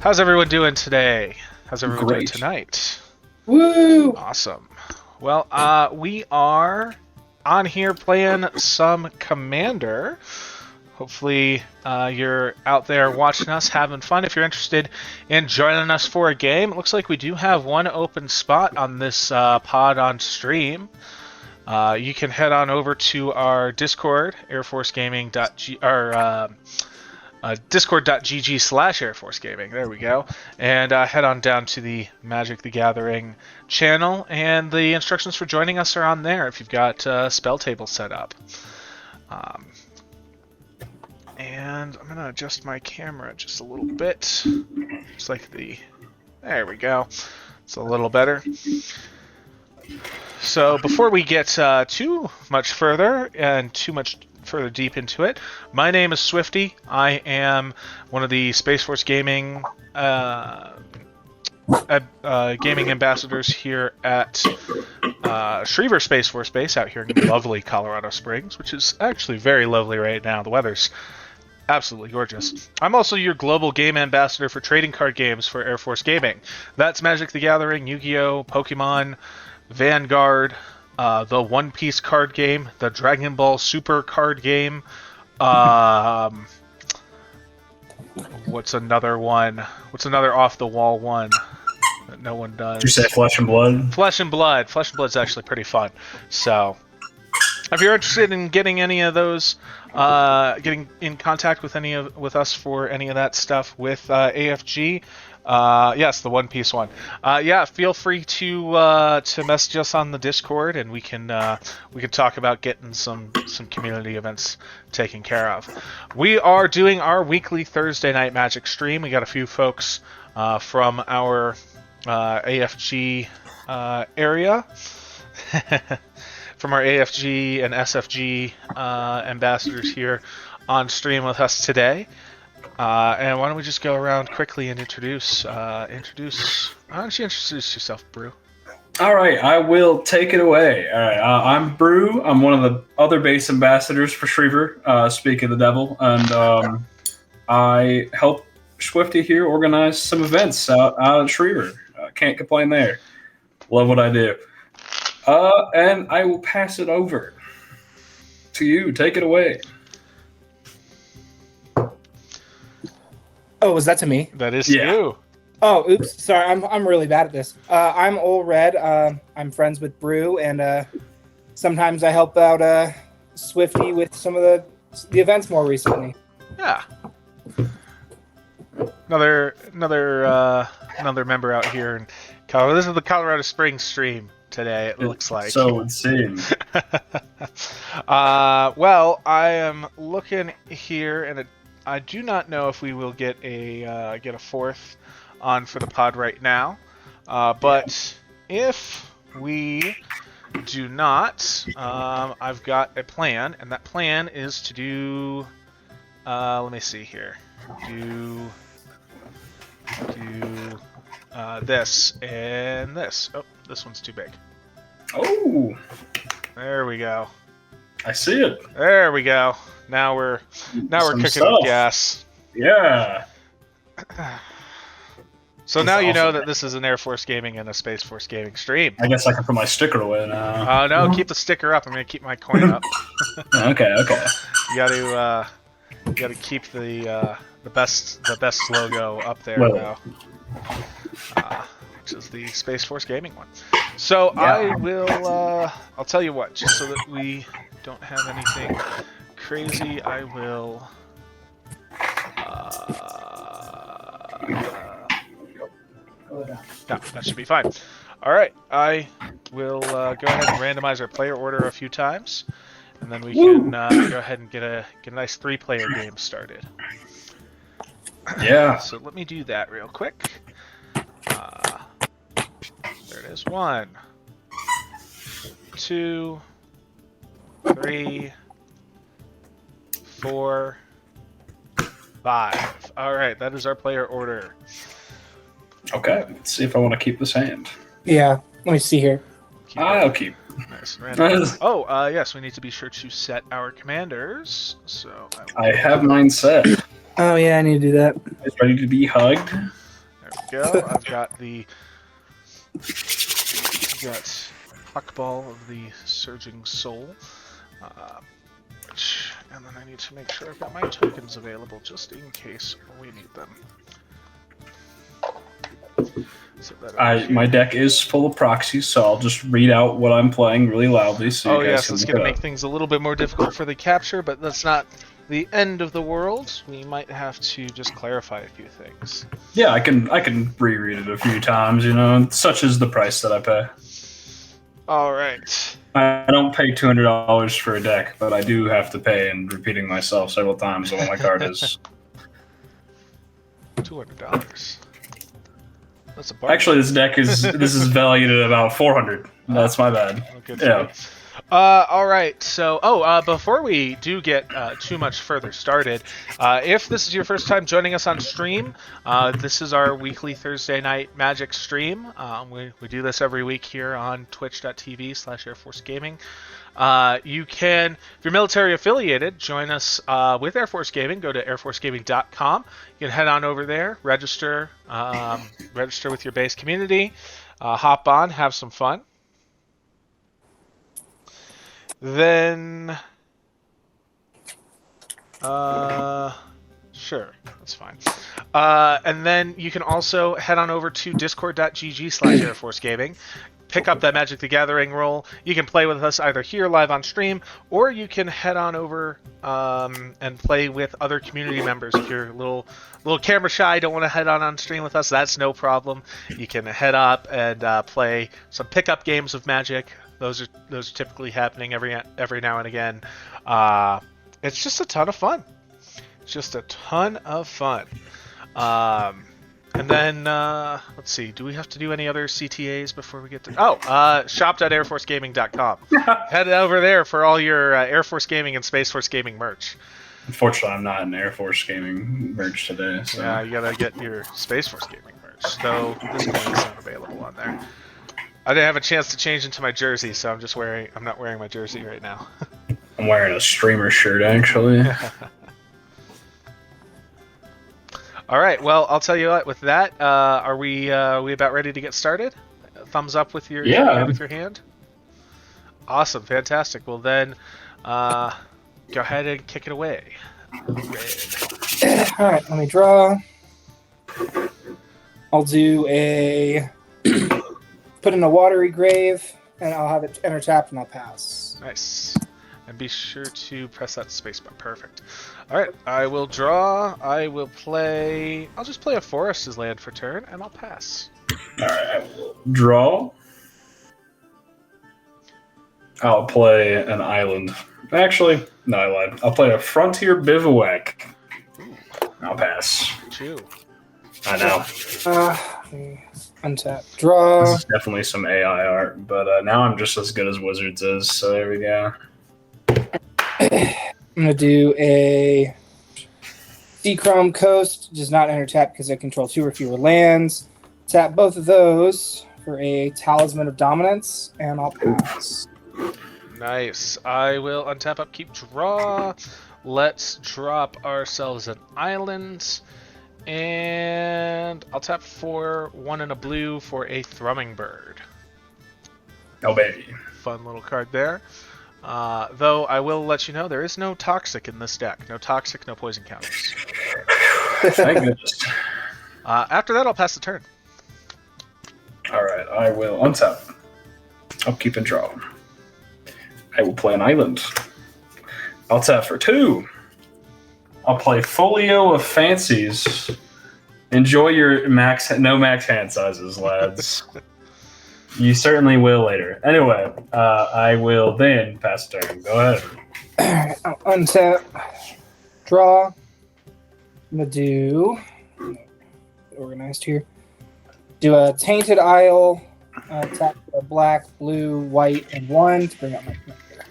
How's everyone doing today? How's everyone doing Great. tonight? Woo! Awesome. Well, we are on here playing some Commander. Hopefully, you're out there watching us, having fun. If you're interested in joining us for a game, it looks like we do have one open spot on this pod on stream. You can head on over to our Discord, discord.gg/airforcegaming. There we go. And head on down to the Magic the Gathering channel, and the instructions for joining us are on there if you've got spell table set up. And I'm going to adjust my camera just a little bit. Just like there we go. It's a little better. So before we get too much further and too much further deep into it, my name is Swifty. I am one of the Space Force Gaming gaming ambassadors here at Schriever Space Force Base out here in lovely Colorado Springs, which is actually very lovely right now. The weather's absolutely gorgeous. I'm also your global game ambassador for trading card games for Air Force Gaming. That's Magic the Gathering, Yu-Gi-Oh!, Pokemon, Vanguard, the One Piece card game, the Dragon Ball Super card game. What's another one? What's another off-the-wall one that no one does? Did you say Flesh and Blood? Flesh and Blood. Flesh and Blood's actually pretty fun. So, if you're interested in getting any of those, getting in contact with with us for any of that stuff with AFG, yes, the One Piece one. Yeah, feel free to message us on the Discord, and we can talk about getting some community events taken care of. We are doing our weekly Thursday night Magic stream. We got a few folks from our AFG area. From our AFG and SFG ambassadors here on stream with us today. And why don't we just go around quickly and introduce. Why don't you introduce yourself, Brew? All right, I will take it away. All right, I'm Brew. I'm one of the other base ambassadors for Schriever, Speak of the Devil, and I help Swifty here organize some events out at Schriever. Can't complain there. Love what I do. And I will pass it over to you. Take it away. Oh, was that to me? That is Yeah. you. Oh, oops. Sorry, I'm really bad at this. I'm Ol Red. I'm friends with Brew, and sometimes I help out Swifty with some of the events more recently. Yeah. Another member out here in Colorado. This is the Colorado Springs stream today, it looks like. So it would seem. Well, I am looking here, and I do not know if we will get a fourth on for the pod right now. But if we do not, I've got a plan, and that plan is to do. Let me see here. Do this and this. Oh, this one's too big. Oh, There we go. I see it. There we go. Now we're Some cooking stuff. with gas. Yeah. So That's now you know awesome. that this is an Air Force Gaming and a Space Force Gaming stream. I guess I can put my sticker away now. No, keep the sticker up. I'm gonna keep my coin up. Okay. You gotta keep the best logo up there Well. now. Which is the Space Force Gaming one. So Yeah. I will. I'll tell you what, just so that we don't have anything crazy, I will. No, that should be fine. All right, I will go ahead and randomize our player order a few times, and then we can go ahead and get a nice 3-player game started. Yeah. So let me do that real quick. There it is. 1, 2, 3, 4, 5. All right, that is our player order. Okay. Let's see if I want to keep this hand. Yeah. Let me see here. Keep I'll keep. Nice. Random. Oh, yes, we need to be sure to set our commanders. So I have mine set. Oh yeah, I need to do that. Is ready to be hugged. There we go. I've got Huckball of the Surging Soul. And then I need to make sure I've got my tokens available just in case we need them. So my deck is full of proxies, so I'll just read out what I'm playing really loudly. So you guys can it's look going to it make up. things a little bit more difficult for the capture, but that's not the end of the world. We might have to just clarify a few things. Yeah, I can reread it a few times. Such is the price that I pay. All right. I don't pay $200 for a deck, but I do have to pay, and repeating myself several times on what my card is. $200. That's a bargain. Actually, this is valued at about $400. That's my bad. Oh, good Yeah. all right. So, before we do get too much further started, if this is your first time joining us on stream, this is our weekly Thursday night Magic stream. We do this every week here on twitch.tv/Air Force Gaming. You can, if you're military affiliated, join us with Air Force Gaming. Go to airforcegaming.com. You can head on over there, register with your base community, hop on, have some fun. Then, sure, that's fine. And then you can also head on over to discord.gg/Air Force Gaming. Pick up that Magic the Gathering roll. You can play with us either here live on stream, or you can head on over and play with other community members. If you're a little camera shy, don't want to head on stream with us, that's no problem. You can head up and play some pickup games of Magic. Those are typically happening every now and again. It's just a ton of fun. And then, let's see, do we have to do any other CTAs before we get to... shop.airforcegaming.com. Head over there for all your Air Force Gaming and Space Force Gaming merch. Unfortunately, I'm not in Air Force Gaming merch today. So. Yeah, you gotta get your Space Force Gaming merch, though this point is not available on there. I didn't have a chance to change into my jersey, so I'm not wearing my jersey right now. I'm wearing a streamer shirt, actually. All right. Well, I'll tell you what. With that, are we about ready to get started? Thumbs up with your hand. Awesome, fantastic. Well then, go ahead and kick it away. Red. All right. Let me draw. I'll do a put in a watery grave, and I'll have it enter tapped, and I'll pass. Nice. And be sure to press that spacebar. Perfect. All right, I will draw. I'll just play a forest as land for turn, and I'll pass. All right, I will draw. I'll play an island. Actually, no, I lied. I'll play a frontier bivouac. I'll pass. Chew. I know. Untap. Draw. This is definitely some AI art, but now I'm just as good as Wizards is, so there we go. I'm going to do a Dechrome Coast, does not enter tap because I control 2 or fewer lands. Tap both of those for a Talisman of Dominance, and I'll pass. Nice. I will untap, upkeep, draw. Let's drop ourselves an island. And I'll tap for 1 and a blue for a Thrumming Bird. Oh, baby. Fun little card there. Though I will let you know there is no toxic in this deck. No toxic, no poison counters. Thank goodness. After that, I'll pass the turn. All right, I will untap. Upkeep and draw. I will play an island. I'll tap for 2. I'll play Folio of Fancies. Enjoy your no max hand sizes, lads. You certainly will later. Anyway, I will then pass turn. Go ahead. I'll untap. Draw. I'm going to do... Organized here. Do a Tainted Isle. Tap for black, blue, white, and 1 to bring up my commander.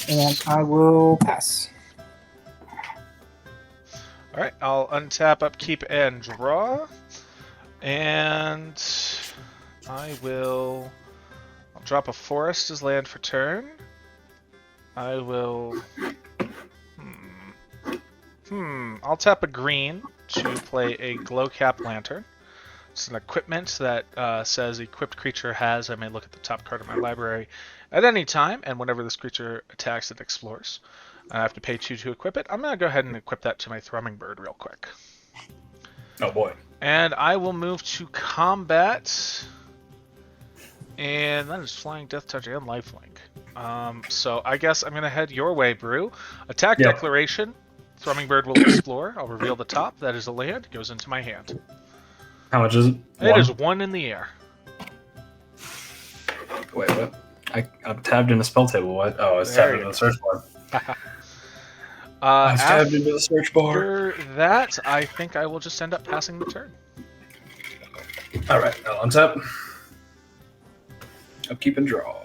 And I will pass. All right, I'll untap, upkeep, and draw. And I'll drop a forest as land for turn. I'll tap a green to play a glow cap lantern. It's an equipment that says equipped creature has. I may look at the top card of my library at any time, and whenever this creature attacks, it explores. I have to pay 2 to equip it. I'm going to go ahead and equip that to my Thrumming Bird real quick. Oh boy. And I will move to combat. And that is Flying, Death Touch, and Lifelink. So I guess I'm going to head your way, Brew. Attack declaration. Thrumming Bird will explore. I'll reveal the top. That is a land. Goes into my hand. How much is it? It is 1 in the air. Wait, what? I'm tabbed in the spell table. What? Oh, I was tabbed into the search bar. I was tabbed into the search bar. After that, I think I will just end up passing the turn. All right, I'll untap. Upkeep and draw.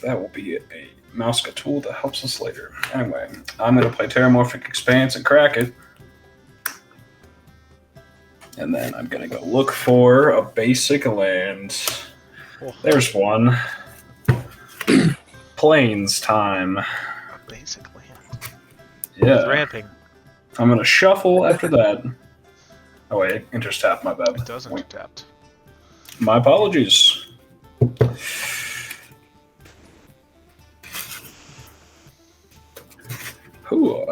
That will be a Mouska tool that helps us later. Anyway, I'm going to play Terramorphic Expanse and crack it. And then I'm going to go look for a basic land. Oh. There's one. Plains time. A basic land. Yeah. Ramping. I'm going to shuffle after that. Oh, wait. Interstap, my bad. It does intercept. My apologies. Ooh.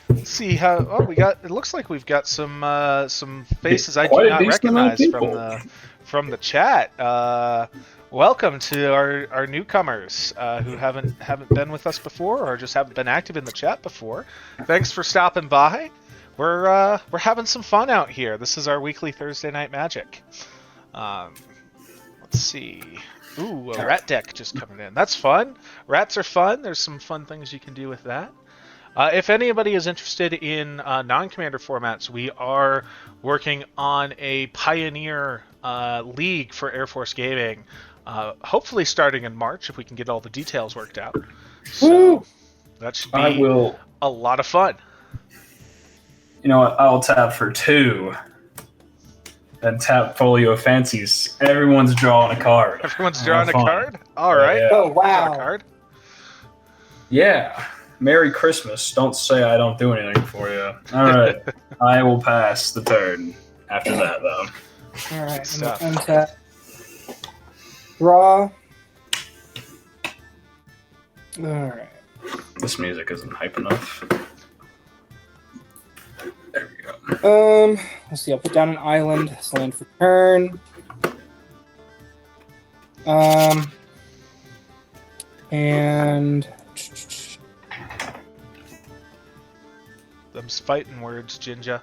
Let's see how. Oh, we got. It looks like we've got some faces I do Quite a not decent amount of recognize from the chat. Welcome to our newcomers who haven't been with us before or just haven't been active in the chat before. Thanks for stopping by. We're having some fun out here. This is our weekly Thursday Night Magic. Let's see. Ooh, a rat deck just coming in. That's fun. Rats are fun. There's some fun things you can do with that. If anybody is interested in non-commander formats, we are working on a Pioneer League for Air Force Gaming. Hopefully starting in March if we can get all the details worked out. So that should be a lot of fun. You know what? I'll tap for 2. Then tap Folio Fancies. Everyone's drawing a card. Everyone's drawing a card? All right. Yeah. Oh, wow. Draw a card. Yeah. Merry Christmas. Don't say I don't do anything for you. All right. I will pass the turn after that, though. All right. Stuff. Untap. Draw. All right. This music isn't hype enough. There we go. Let's see. I'll put down an island. It's land for turn. And Them's fighting words, Jinja.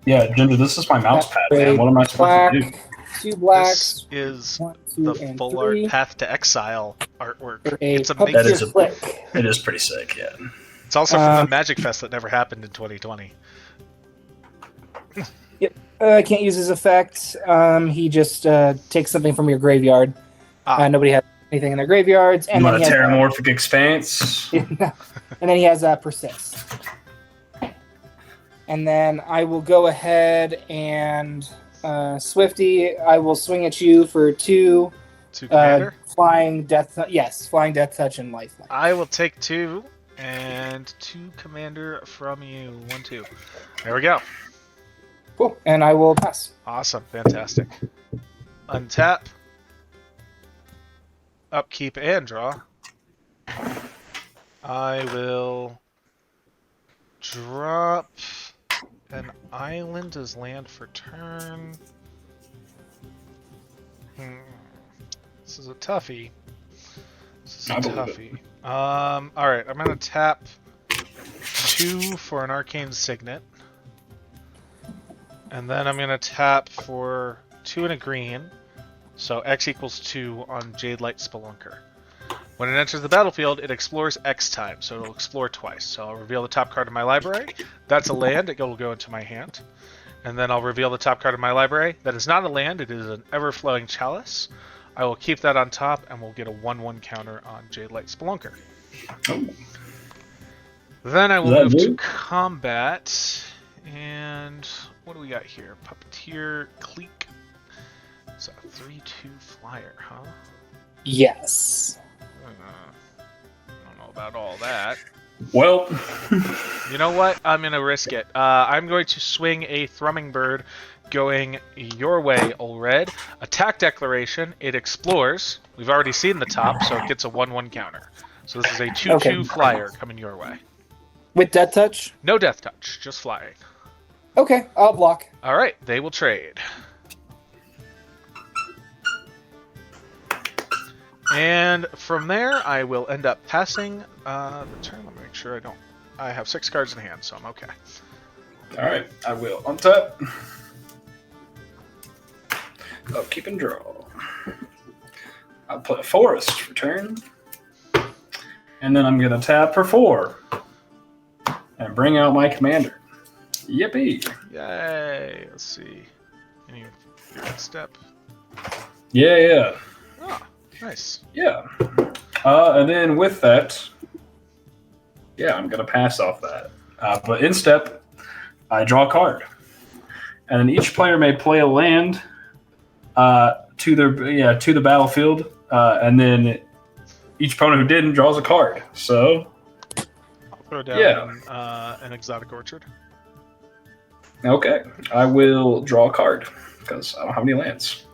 Yeah, Ginger, this is my mouse pad, man. What am I supposed to do? 2 blacks. This is 1, 2, the and full 3. art Path to Exile artwork. For a It's puppet amazing. That is flick. It is pretty sick, yeah. It's also from the Magic Fest that never happened in 2020. Can't use his effect. He just takes something from your graveyard. Nobody has anything in their graveyards. And You then want he a has Terramorphic Expanse? and then he has Persist. And then I will go ahead and Swifty, I will swing at you for 2 Commander? flying death. Flying death touch and lifeline. I will take 2 and 2 commander from you. 1, 2. There we go. Cool. And I will pass. Awesome. Fantastic. Untap. Upkeep and draw. I will drop an island as land for turn. This is a toughie. Alright, I'm going to tap 2 for an Arcane Signet. And then I'm going to tap for 2 and a green. So X equals 2 on Jade Light Spelunker. When it enters the battlefield, it explores X times, so it'll explore twice. So I'll reveal the top card of my library. That's a land. It will go into my hand. And then I'll reveal the top card of my library. That is not a land. It is an Ever-Flowing Chalice. I will keep that on top, and we'll get a 1/1 counter on Jade Light Spelunker. Oh. Then I will move to combat. And what do we got here? Puppeteer, Cleek. It's a 3/2 flyer, huh? Yes. I don't know about all that. Well, You know what? I'm going to risk it. I'm going to swing a Thrumming Bird going your way, Ulred. Attack declaration. It explores. We've already seen the top, so it gets a 1/1 counter. So this is a 2/2 Okay. flyer coming your way. With Death Touch? No death touch, just flying. Okay, I'll block. All right, they will trade. And from there, I will end up passing the turn. Let me make sure I have 6 cards in hand, so I'm okay. all right. I will untap. Upkeep and draw. I'll play a forest for turn. And then I'm going to tap for 4. And bring out my commander. Yippee. Yay! Let's see. Any step? Yeah. Oh, nice. Yeah. And then with that, yeah, I'm going to pass off that. But in step, I draw a card. And then each player may play a land to the battlefield. And then each opponent who didn't draws a card. So, I'll throw down an exotic orchard. okay. I will draw a card because I don't have any lands.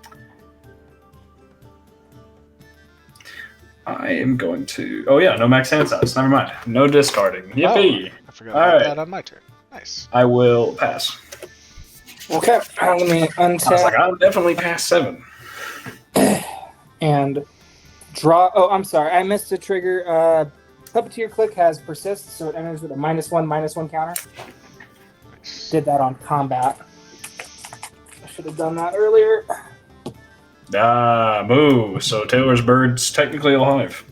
I am going to... Oh, yeah, no max hand size. Never mind. No discarding. Yippee. Oh, I forgot about All right. that on my turn. Nice. I will pass. Okay, let me I was untap like, I'll definitely pass 7. and draw. Oh, I'm sorry. I missed a trigger. Puppeteer Click has persist, so it enters with a -1/-1 counter. Nice. Did that on combat. I should have done that earlier. Boo. So Taylor's Bird's technically alive.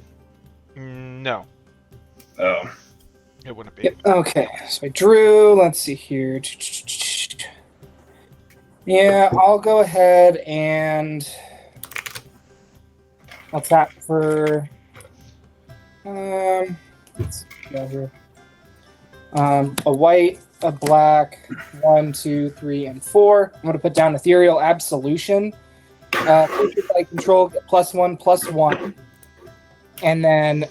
No, Oh. it wouldn't be. Yep. Okay, so I drew. Let's see here. Yeah, I'll go ahead and I'll tap for let's see here. A white, a black, 1, 2, 3, and 4. I'm going to put down Ethereal Absolution. Creatures I control get +1/+1, and then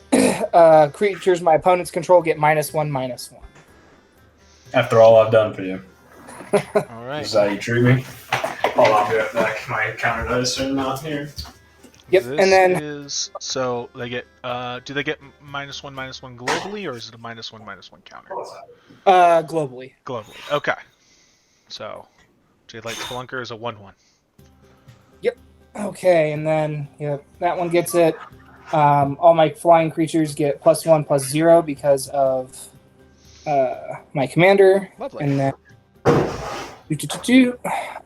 creatures my opponents control get -1/-1. After all I've done for you. All right. Is that how you treat me? Oh, I'll be right back. My counter dice are not here. Yep, This and then is so they get. Do they get -1/-1 globally, or is it a -1/-1 counter? globally. Globally. Okay. So, Jadelight Spelunker is a 1/1. Okay, and then that one gets it. All my flying creatures get +1/+0 because of my commander. Lovely. And then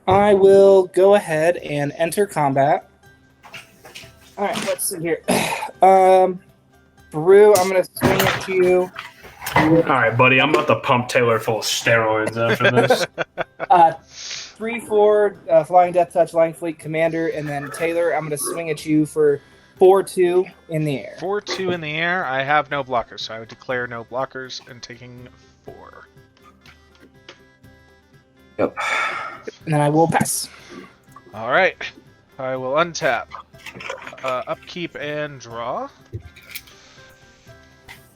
I will go ahead and enter combat. All right, let's see here. Brew, I'm going to swing at you. All right, buddy. I'm about to pump Taylor full of steroids after this. 3/4 Flying Death Touch, Flying Fleet Commander, and then Taylor, I'm going to swing at you for 4/2 in the air. 4/2 in the air. I have no blockers, so I would declare no blockers and taking 4. Yep. And then I will pass. All right. I will untap, upkeep, and draw.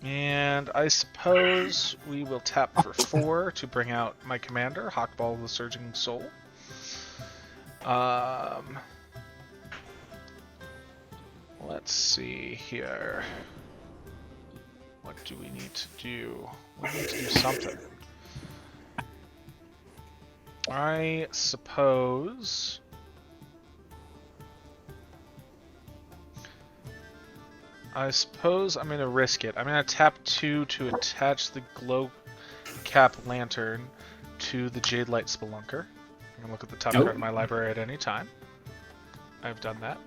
And I suppose we will tap for 4 to bring out my commander, Hawkball of the Surging Soul. Let's see here. What do we need to do? We need to do something. I suppose... I'm going to risk it. I'm going to tap 2 to attach the Glow Cap Lantern to the Jadelight Spelunker. I'm going to look at the top card of my library at any time. I've done that.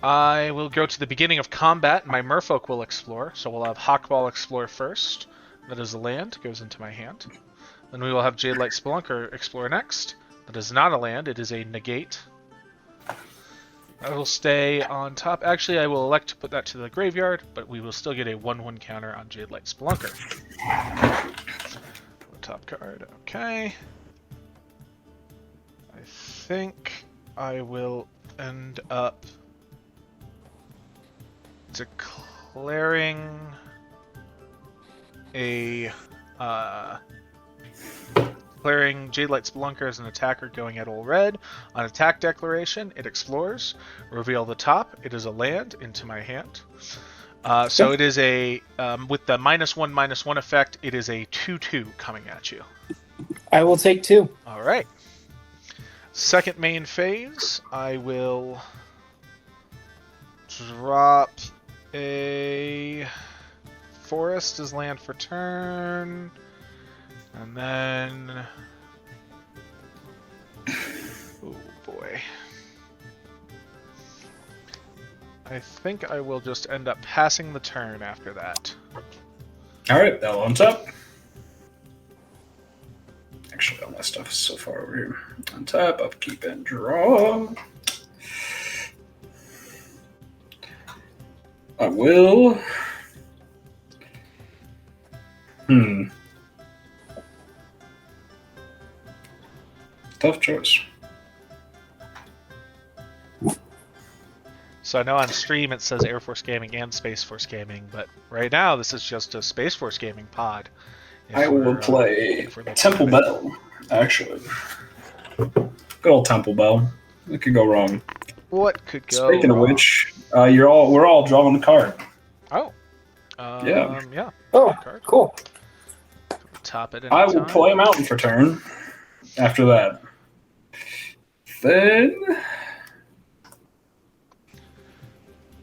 I will go to the beginning of combat, and my Merfolk will explore. So we'll have Hawkball explore first. That is a land, goes into my hand. Then we will have Jadelight Spelunker explore next. That is not a land, it is a negate. I will stay on top. Actually, I will elect to put that to the graveyard, but we will still get a 1/1 counter on Jadelight Spelunker. Top card, okay. I think I will end up declaring... a declaring Jade Light Spelunker as an attacker going at all red. On attack declaration, it explores. Reveal the top. It is a land into my hand. So it is a with the -1/-1 effect. It is a 2/2 coming at you. I will take 2. All right. Second main phase, I will drop a forest as land for turn, and then, oh boy, I think I will just end up passing the turn after that. All right, that one's up. Actually, all my stuff is so far over here. Untap, upkeep, and draw. I will. Tough choice. So I know on stream it says Air Force Gaming and Space Force Gaming, but right now this is just a Space Force Gaming pod. I will play Temple Bell, actually. Good old Temple Bell. What could go wrong? What could go Speaking wrong? of which, we're all drawing the card. Oh. Yeah. Oh, Card. cool. Top it. I will play a mountain for turn. After that, then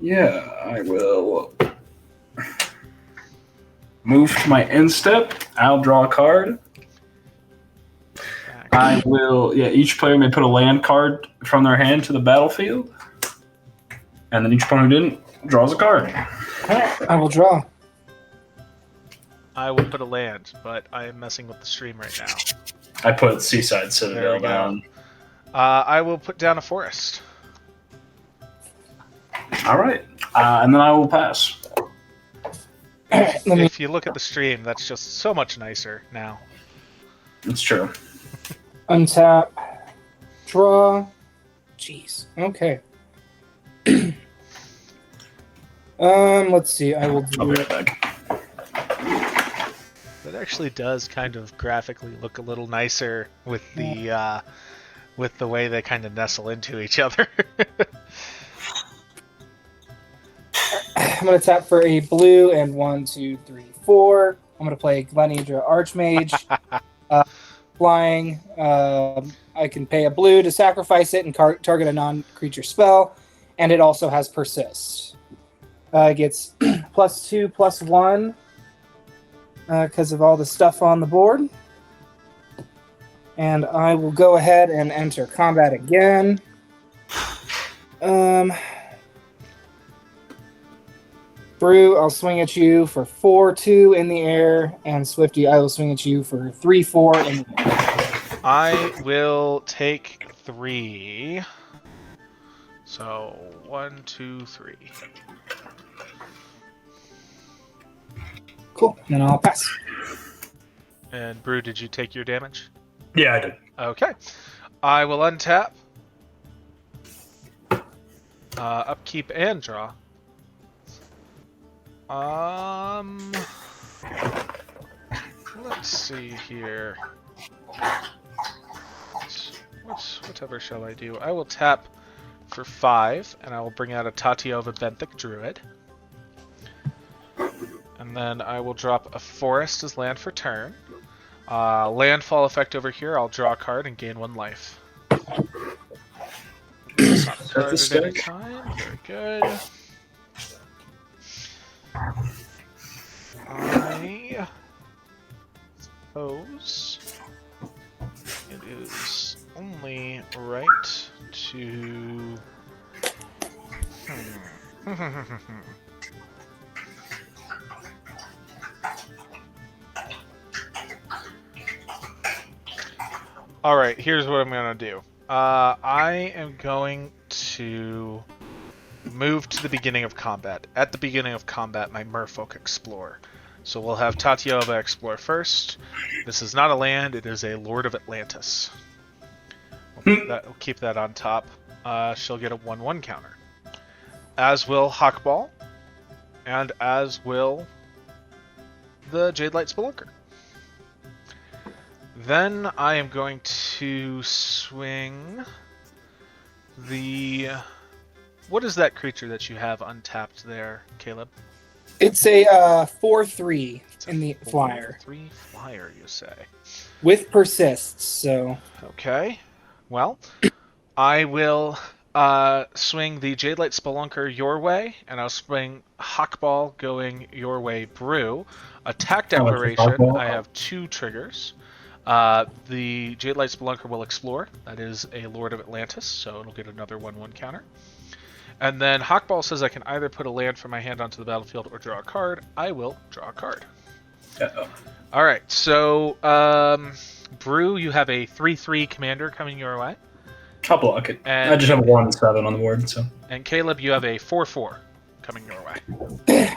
I will move to my end step. I'll draw a card. I will. Each player may put a land card from their hand to the battlefield, and then each opponent who didn't draws a card. I will draw. I will put a land, but I am messing with the stream right now. I put Seaside There Citadel we go. down. I will put down a forest. All right, and then I will pass. If you look at the stream, that's just so much nicer now. It's true. Untap. Draw. Jeez. Okay. Let's see. I will I'll do be right back. That actually does kind of graphically look a little nicer with the way they kind of nestle into each other. I'm going to tap for a blue and 1, 2, 3, 4. I'm going to play Glenidra Archmage. Flying. I can pay a blue to sacrifice it and target a non-creature spell. And it also has Persist. It gets +2, +1 because of all the stuff on the board. And I will go ahead and enter combat again. Brew, I'll swing at you for 4-2 in the air, and Swifty, I will swing at you for 3-4 in the air. I will take 3. So 1, 2, 3. Cool. Then I'll pass. And Brew, did you take your damage? Yeah, I did. Okay. I will untap. Upkeep and draw. Let's see here. Whatever shall I do? I will tap for 5, and I will bring out a Tatiova Benthic Druid. And then I will drop a forest as land for turn. Landfall effect over here, I'll draw a card and gain 1 life. It's not card at any time. Very good. I suppose it is only right to... Alright, here's what I'm going to do. I am going to move to the beginning of combat. At the beginning of combat, my merfolk explore. So we'll have Tatiova explore first. This is not a land, it is a Lord of Atlantis. We'll keep that on top. She'll get a 1/1 counter. As will Hawkball. And as will the Jade Light Spelunker. Then I am going to swing the... What is that creature that you have untapped there, Caleb? It's a 4/3 in the flyer. 3 flyer, you say? With persists, so... Okay. Well, I will swing the Jade Light Spelunker your way, and I'll swing Hawkball going your way, Brew. Attack Declaration, I have 2 triggers. The Jade Light Spelunker will explore. That is a Lord of Atlantis, so it'll get another 1/1 counter. And then Hawkball says I can either put a land from my hand onto the battlefield or draw a card. I will draw a card. Uh-oh. Alright, so Brew, you have a 3/3 commander coming your way. I'll block it. And, I just have a 1/7 on the board, so. And Caleb, you have a 4/4 coming your way.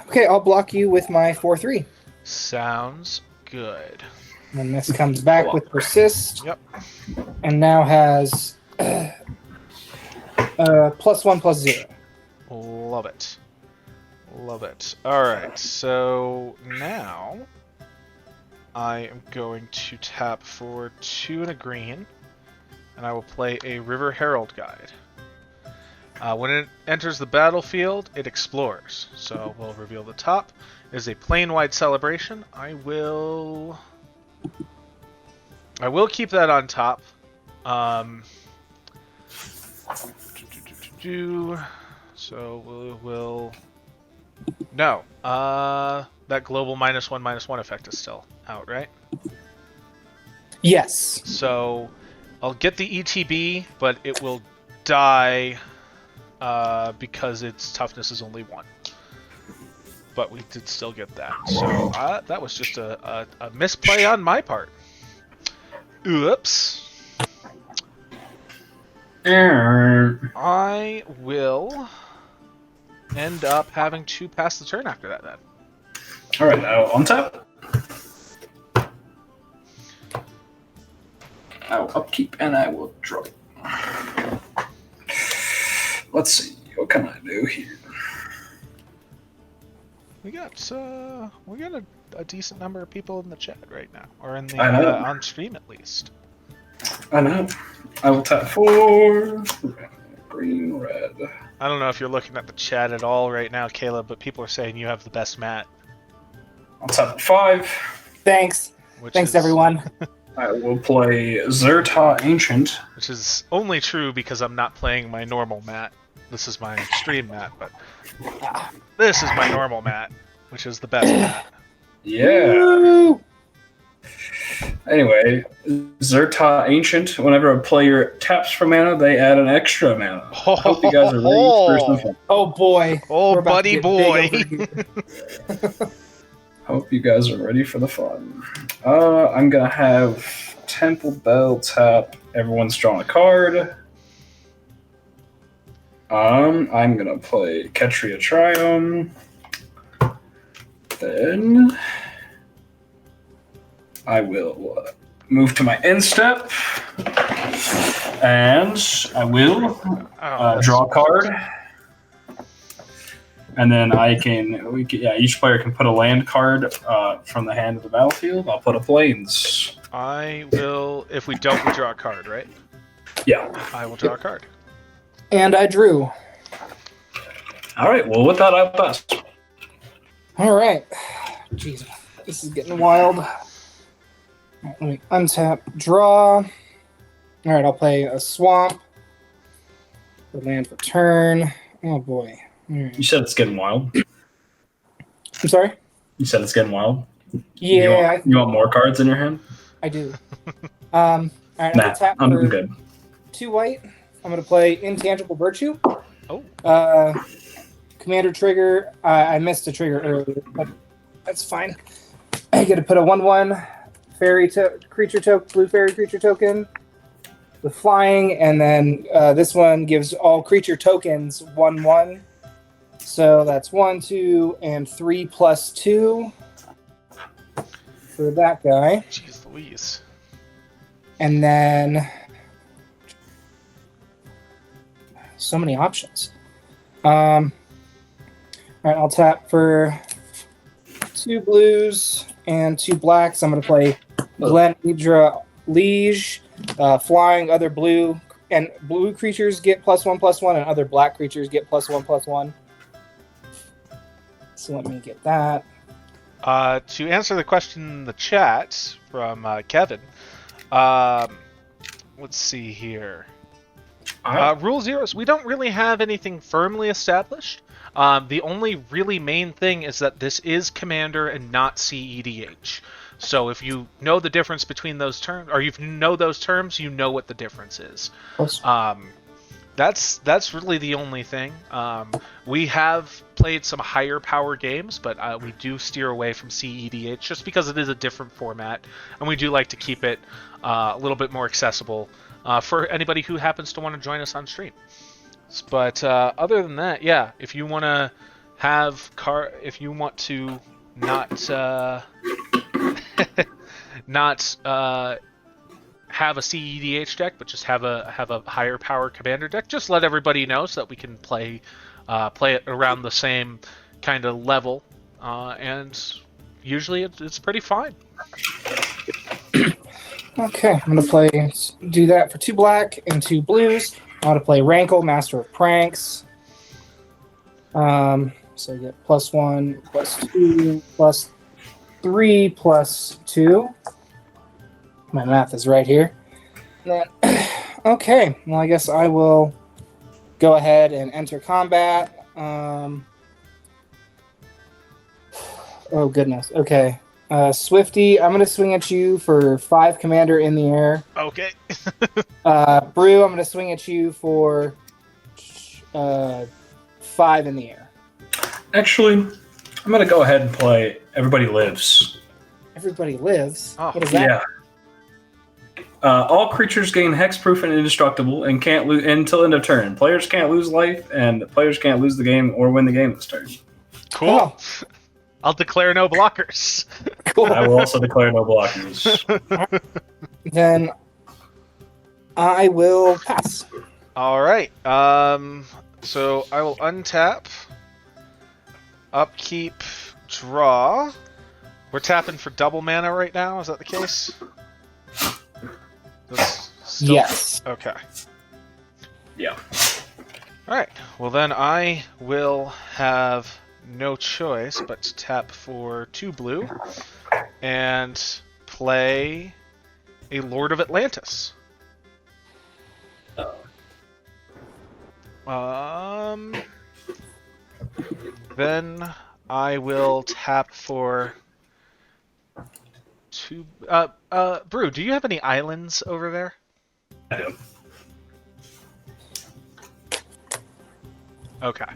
Okay, I'll block you with my 4/3. Sounds good. And this comes back with persist. Yep. And now has +1/+0. Love it. Love it. Alright, so now I am going to tap for 2 and a green, and I will play a River Herald Guide. When it enters the battlefield, it explores. So we'll reveal the top. It is a plane-wide celebration. I will keep that on top. So we'll no. That global -1/-1 effect is still out, right? Yes. So I'll get the ETB, but it will die because its toughness is only 1. But we did still get that. So that was just a misplay on my part. Oops. I will end up having to pass the turn after that, then. Alright, now on tap. I will upkeep and I will draw. Let's see, what can I do here? We got a decent number of people in the chat right now, or in the on stream at least. I know. I will tap 4. Green, red. I don't know if you're looking at the chat at all right now, Caleb, but people are saying you have the best mat. I'll tap 5. Thanks. Thanks, everyone. I will play Zerta Ancient. Which is only true because I'm not playing my normal mat. This is my stream mat, but this is my normal mat, which is the best mat. Yeah. Woo! Anyway, Zerta Ancient, whenever a player taps for mana, they add an extra mana. I hope you guys are ready for some fun. Oh boy. Oh, buddy boy. Hope you guys are ready for the fun. I'm going to have Temple Bell tap. Everyone's drawn a card. I'm going to play Ketria Triome. Then I will move to my end step. And I will draw a card. And then each player can put a land card from the hand of the battlefield. I'll put a plains. I will, if we don't, we draw a card, right? Yeah. I will draw a card. And I drew. All right, well, with that, I'll pass. All right. Jeez, this is getting wild. All right, let me untap, draw. All right, I'll play a swamp. For land for turn. Oh boy. You said it's getting wild. I'm sorry? You said it's getting wild? Yeah. You want more cards in your hand? I do. All right, Nah, I'm good. 2 white. I'm going to play Intangible Virtue. Oh. Commander trigger. I missed a trigger earlier, but that's fine. I get to put a 1/1 blue fairy creature token with flying, and then this one gives all creature tokens 1/1. So that's 1, 2, and 3 plus 2 for that guy. Jeez Louise. And then so many options. All right, I'll tap for 2 blues and 2 blacks. I'm going to play Glenidra Liege, flying. Other blue creatures get +1/+1, and other black creatures get +1/+1. So let me get that. To answer the question in the chat from Kevin, let's see here. Rule zeros, we don't really have anything firmly established. The only really main thing is that this is Commander and not CEDH. So if you know the difference between those terms, or you know those terms, you know what the difference is. That's really the only thing. We have played some higher power games, but we do steer away from CEDH just because it is a different format, and we do like to keep it a little bit more accessible for anybody who happens to want to join us on stream. But other than that, yeah, if you want to have if you want to not not have a CEDH deck, but just have a higher power commander deck, just let everybody know so that we can play it around the same kind of level, and usually it's pretty fine. Okay, I'm gonna do that for 2 black and 2 blues. I'm gonna play Rankle, Master of Pranks. So I get +1, +2, +3, +2. My math is right here. And then, okay, well I guess I will go ahead and enter combat. Oh goodness. Okay. Swifty, I'm going to swing at you for 5 commander in the air. Okay. Brew, I'm going to swing at you for 5 in the air. Actually, I'm going to go ahead and play Everybody Lives. Everybody Lives? Oh, what is that? Yeah. All creatures gain hexproof and indestructible and can't lose until end of turn. Players can't lose life, and players can't lose the game or win the game this turn. Cool. Oh. I'll declare no blockers. Cool. I will also declare no blockers. Then I will pass. All right. So I will untap, upkeep, draw. We're tapping for double mana right now. Is that the case? Yes. Okay. Yeah. All right. Well, then I will have no choice but to tap for 2 blue and play a Lord of Atlantis. Then I will tap for 2. Brew, do you have any islands over there? I do. Okay.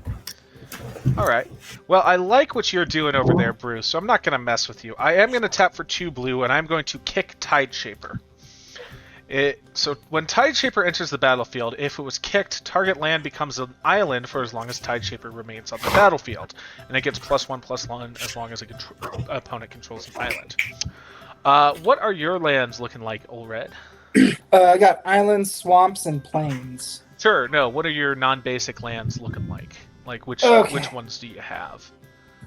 Alright. Well, I like what you're doing over there, Bruce, so I'm not going to mess with you. I am going to tap for 2 blue, and I'm going to kick Tideshaper. So when Tideshaper enters the battlefield, if it was kicked, target land becomes an island for as long as Tideshaper remains on the battlefield. And it gets +1/+1 as long as an opponent controls an island. What are your lands looking like, Old Red? I got islands, swamps, and plains. Sure, no. What are your non-basic lands looking like? Like, which ones do you have?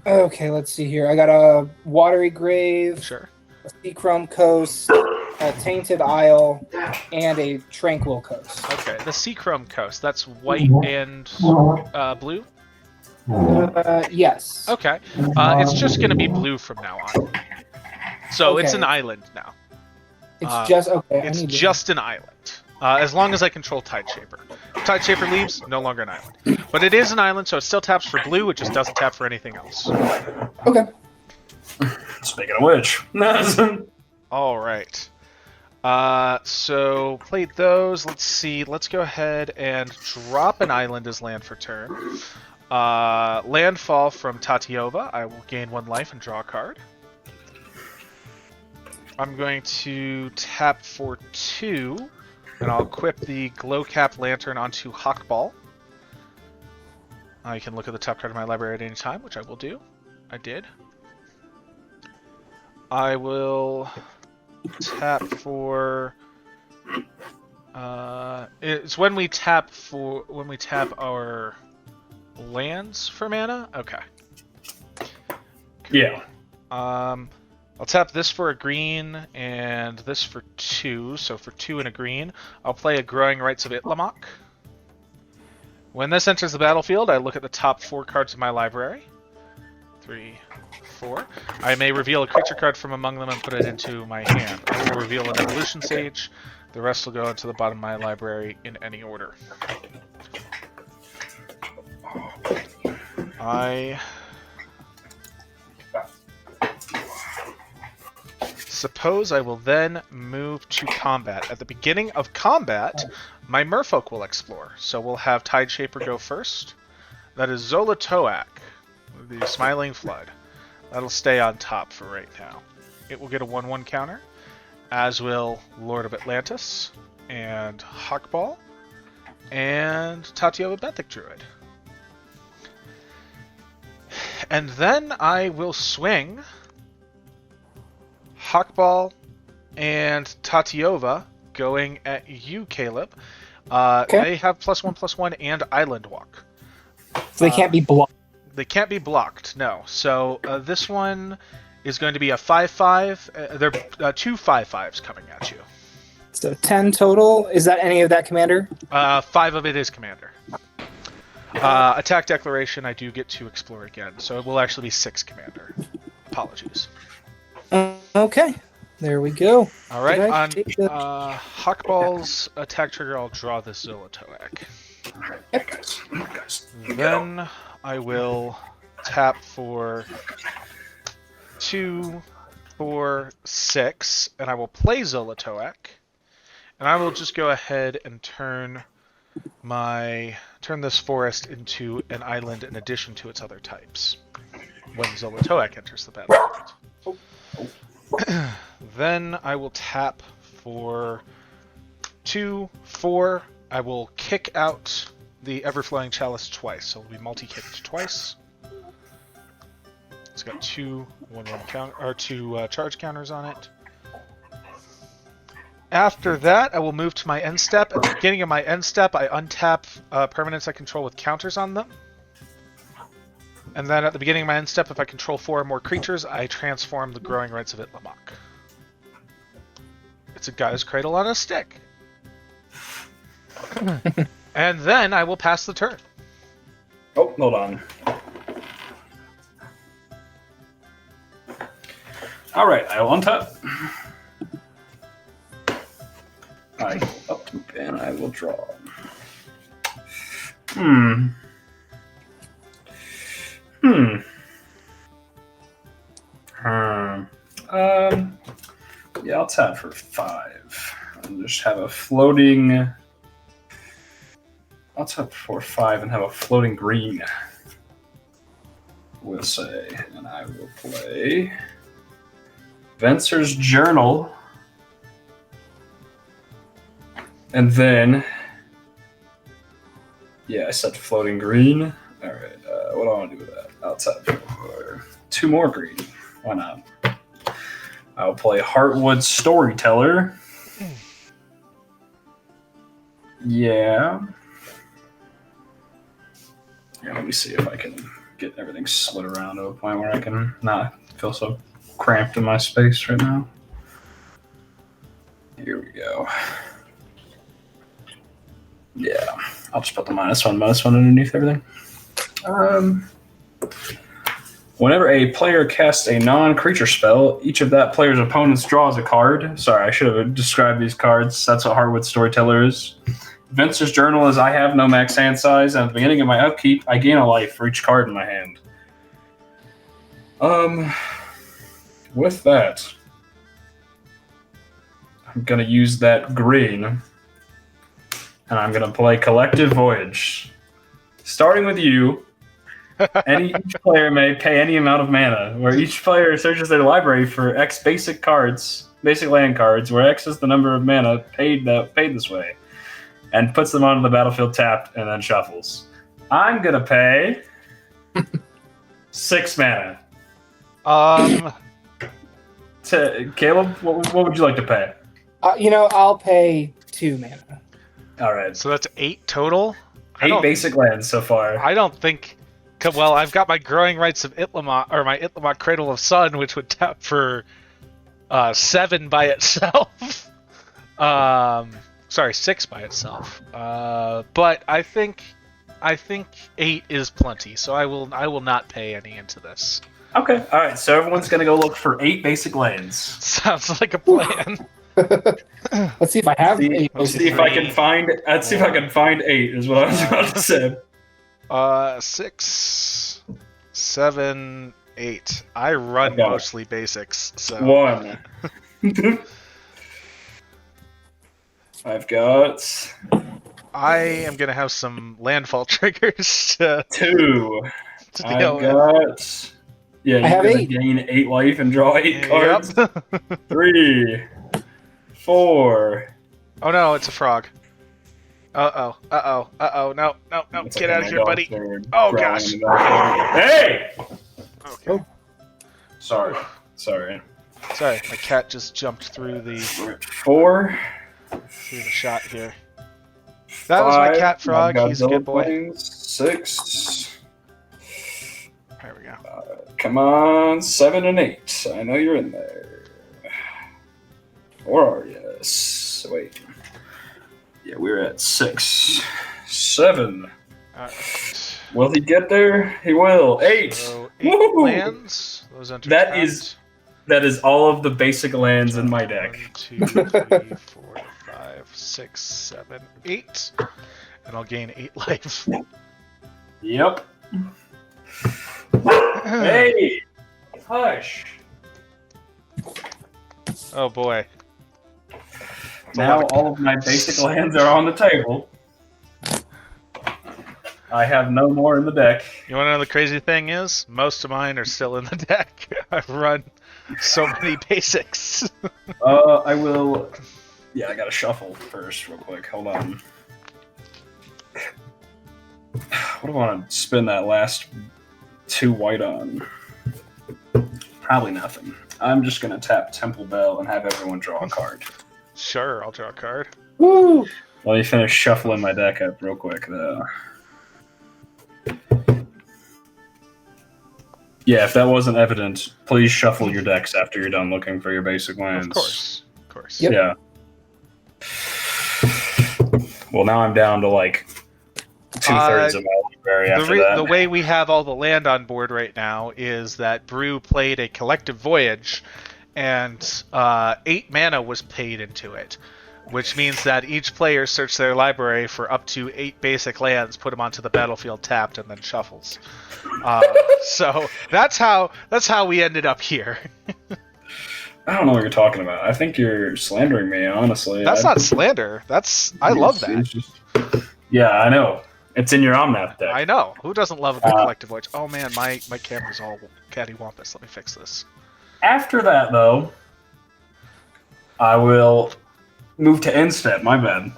Okay, let's see here. I got a Watery Grave, Sure. a Seachrome Coast, a Tainted Isle, and a Tranquil Coast. Okay, the Seachrome Coast. That's white and blue? Yes. Okay. It's just going to be blue from now on. So it's Okay. an island now. It's just okay. It's just an island. As long as I control Tideshaper. If Tideshaper leaves, no longer an island. But it is an island, so it still taps for blue, it just doesn't tap for anything else. Okay. Speaking of which. Alright. So played those. Let's see. Let's go ahead and drop an island as land for turn. Landfall from Tatiova. I will gain 1 life and draw a card. I'm going to tap for 2, and I'll equip the Glowcap Lantern onto Hawkball. I can look at the top card of my library at any time, which I will do. I did. I will tap for... it's when we tap our lands for mana? Okay. Yeah. I'll tap this for a green and this for 2. So for 2 and a green, I'll play a Growing Rites of Itlamok. When this enters the battlefield, I look at the top 4 cards of my library. 3, 4. I may reveal a creature card from among them and put it into my hand. I will reveal an Evolution Sage. The rest will go into the bottom of my library in any order. I suppose I will then move to combat. At the beginning of combat, my merfolk will explore. So we'll have Tideshaper go first. That is Zolotoak, the Smiling Flood. That'll stay on top for right now. It will get a 1/1 counter, as will Lord of Atlantis, and Hawkball, and Tatiova Benthic Druid. And then I will swing Hawkball and Tatiova going at you, Caleb. Okay. They have +1/+1 and Island Walk. So they can't be blocked. They can't be blocked, no. So this one is going to be a 5/5. There are 2 5/5s coming at you. So 10 total. Is that any of that, Commander? 5 of it is Commander. Attack Declaration, I do get to explore again, so it will actually be 6 Commander. Apologies. Okay. There we go. All right, Did I on take the- Hawkball's attack trigger, I'll draw this Zolotoak. Yep. Guys. Then I will tap for 2, 4, 6, and I will play Zolotoak. And I will just go ahead and turn this forest into an island in addition to its other types when Zolotoak enters the battlefield. Then I will tap for 2, 4. I will kick out the Everflowing Chalice twice, so it'll be multi-kicked twice. It's got 2 1/1 count or 2 charge counters on it. After that, I will move to my end step. At the beginning of my end step, I untap permanents I control with counters on them. And then at the beginning of my end step, if I control 4 or more creatures, I transform the Growing Rites of Itlamok. It's a Guy's Cradle on a stick. And then I will pass the turn. Oh, hold on. All right, I will untap. I go up and I will draw. Yeah, I'll tap for 5. I'll just have a floating. I'll tap for 5 and have a floating green. We'll say, and I will play Venser's Journal. And then, yeah, I set floating green. All right, what do I want to do with that? I'll tap for 2 more green. Why not? I'll play Heartwood Storyteller. Yeah. Yeah, let me see if I can get everything slid around to a point where I can not feel so cramped in my space right now. Here we go. Yeah, I'll just put the -1/-1 underneath everything. Whenever a player casts a non-creature spell, each of that player's opponents draws a card. Sorry, I should have described these cards. That's what Heartwood Storyteller is. Venser's Journal is I have no max hand size, and at the beginning of my upkeep, I gain a life for each card in my hand. With that, I'm going to use that green, and I'm going to play Collective Voyage. Starting with you, each player may pay any amount of mana, where each player searches their library for X basic cards, basic land cards, where X is the number of mana paid this way, and puts them onto the battlefield tapped and then shuffles. I'm going to pay 6 mana. Caleb, what would you like to pay? I'll pay 2 mana. All right. So that's 8 total? 8 basic lands so far. I don't think... Well, I've got my Growing Rites of Itlamok, or my Itlamok Cradle of Sun, which would tap for 7 by itself. Sorry, 6 by itself. But I think 8 is plenty, so I will not pay any into this. Okay. All right. So everyone's gonna go look for 8 basic lands. Sounds like a plan. Let's see if I have eight. Let's see if I can find. Let's see if I can find 8. Is what I was about to say. 6, 7, 8. I run Okay. mostly basics, so 1. I've got I am gonna have some landfall triggers to 2. deal I've with. got. Yeah, I have you're gonna 8. gain 8 life and draw 8 cards. Yep. 3, 4. Oh no, it's a frog. No, It's get okay, out my of here, dogs buddy. are Oh, growling gosh. in the background. Hey! Okay. Oh. Sorry. Sorry, my cat just jumped through the 4. shot here. That was my 5, cat frog. I've He's a good got boy. planes, 6. There we go. Come on, 7 and 8. I know you're in there. Or are you? Wait. Yeah, we're at 6. 7. Alright. Will he get there? He will. 8. So 8 Woo! lands. Those enter That tapped. is- That is all of the basic lands in my deck. 1, 2, 3, 4, 5, 6, 7, 8. And I'll gain 8 life. Yep. Hey! Hush. Oh boy. Now all of my basic lands are on the table. I have no more in the deck. You want to know the crazy thing is? Most of mine are still in the deck. I've run so many basics. I will. Yeah, I gotta shuffle first, real quick. Hold on. What do I want to spin that last 2 white on? Probably nothing. I'm just gonna tap Temple Bell and have everyone draw a card. Sure, I'll draw a card. Woo! Let me finish shuffling my deck up real quick, though. Yeah, if that wasn't evident, please shuffle your decks after you're done looking for your basic lands. Of course. Of course. Yep. Yeah. Well, now I'm down to like 2/3 of my library after that. The way we have all the land on board right now is that Brew played a collective voyage, and 8 mana was paid into it, which means that each player searches their library for up to 8 basic lands, put them onto the battlefield tapped, and then shuffles. So that's how we ended up here. I don't know what you're talking about. I think you're slandering me, honestly. That's not slander. I love that. It's just- Yeah, I know. It's in your Omnath deck. I know. Who doesn't love a good collective voyage? Oh man, my camera's all cattywampus. Let me fix this. After that, though, I will move to end step. My bad.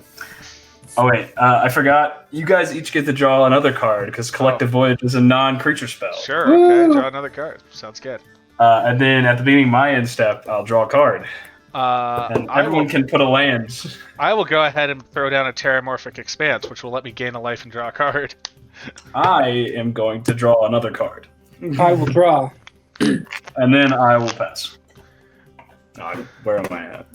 Oh wait, I forgot. You guys each get to draw another card because Collective Voyage is a non-creature spell. Sure. Okay. Draw another card. Sounds good. And then at the beginning of my end step, I'll draw a card, and I everyone will, can put a land. I will go ahead and throw down a Terramorphic Expanse, which will let me gain a life and draw a card. I am going to draw another card, I will draw. and then I will pass. Where am I at?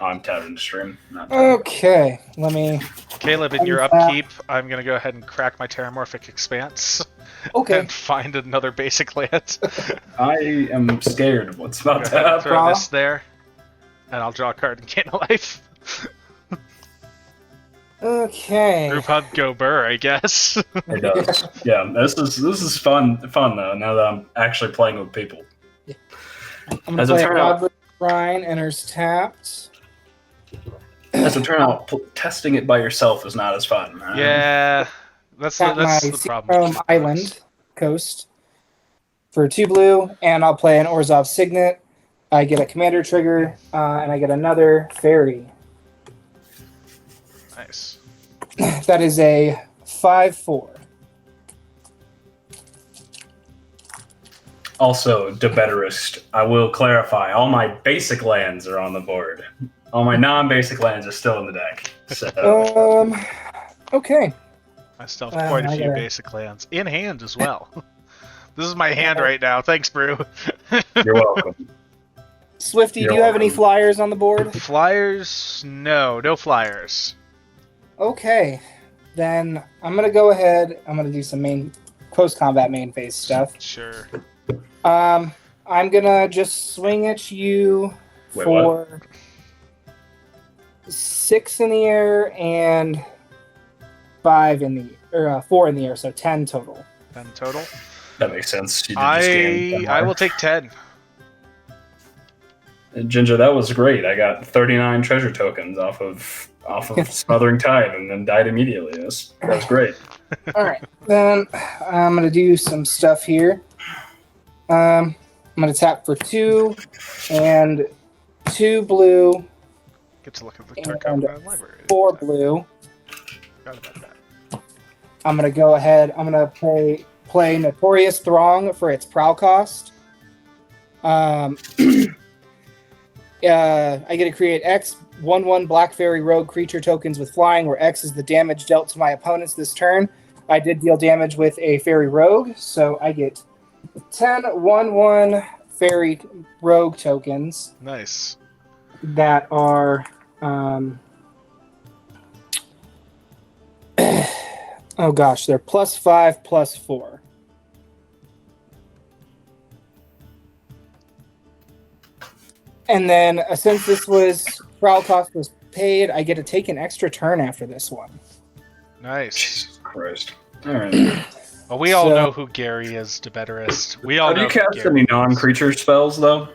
I'm tabbing the stream. Not tabbing. Okay, let me. Caleb, in your upkeep, I'm going to go ahead and crack my Terramorphic Expanse Okay. and find another basic land. I am scared of what's about Go to ahead and happen. throw this there, and I'll draw a card and gain a life. Okay. Group hug, go burr, I guess. It does. Yeah, this is fun though. Now that I'm actually playing with people. I'm gonna As it play a turned out- Godly Shrine, enters tapped. As it turned out, testing it by yourself is not as fun. Right? Yeah, that's Tap my the problem. Seachrome Island coast for 2 blue, and I'll play an Orzhov Signet. I get a commander trigger, and I get another fairy. Nice. That is a 5/4. Also, Debetterist, I will clarify, all my basic lands are on the board. All my non-basic lands are still in the deck. So Okay. I still have quite a few basic lands in hand as well. This is my hand right now. Thanks, Brew. you're welcome. Swifty, do you have any flyers on the board? Flyers? No flyers. Okay, then I'm gonna go ahead. I'm gonna do some main post-combat main phase stuff. Sure. I'm gonna just swing at you for 6 in the air and 4 in the air, so 10 total. 10 total. That makes sense. I will take 10. Ginger, that was great. I got 39 treasure tokens off of Smothering Tide and then died immediately. That was great. All right, then I'm gonna do some stuff here. I'm gonna tap for 2 and 2 blue. Get to look at the Tarkov library. 4 blue. Forgot about that. I'm gonna go ahead. I'm gonna play Notorious Throng for its prowl cost. I get to create X 1/1 Black Fairy Rogue creature tokens with flying, where X is the damage dealt to my opponents this turn. I did deal damage with a Fairy Rogue, so I get 10 1/1 Fairy Rogue tokens. Nice. That are oh gosh, they're +5, +4. And then since this was prowl cost was paid, I get to take an extra turn after this one. Nice. Jesus Christ. All right. Well, we all know who Gary is, Debeterist. We all Have know. you cast any non-creature spells though?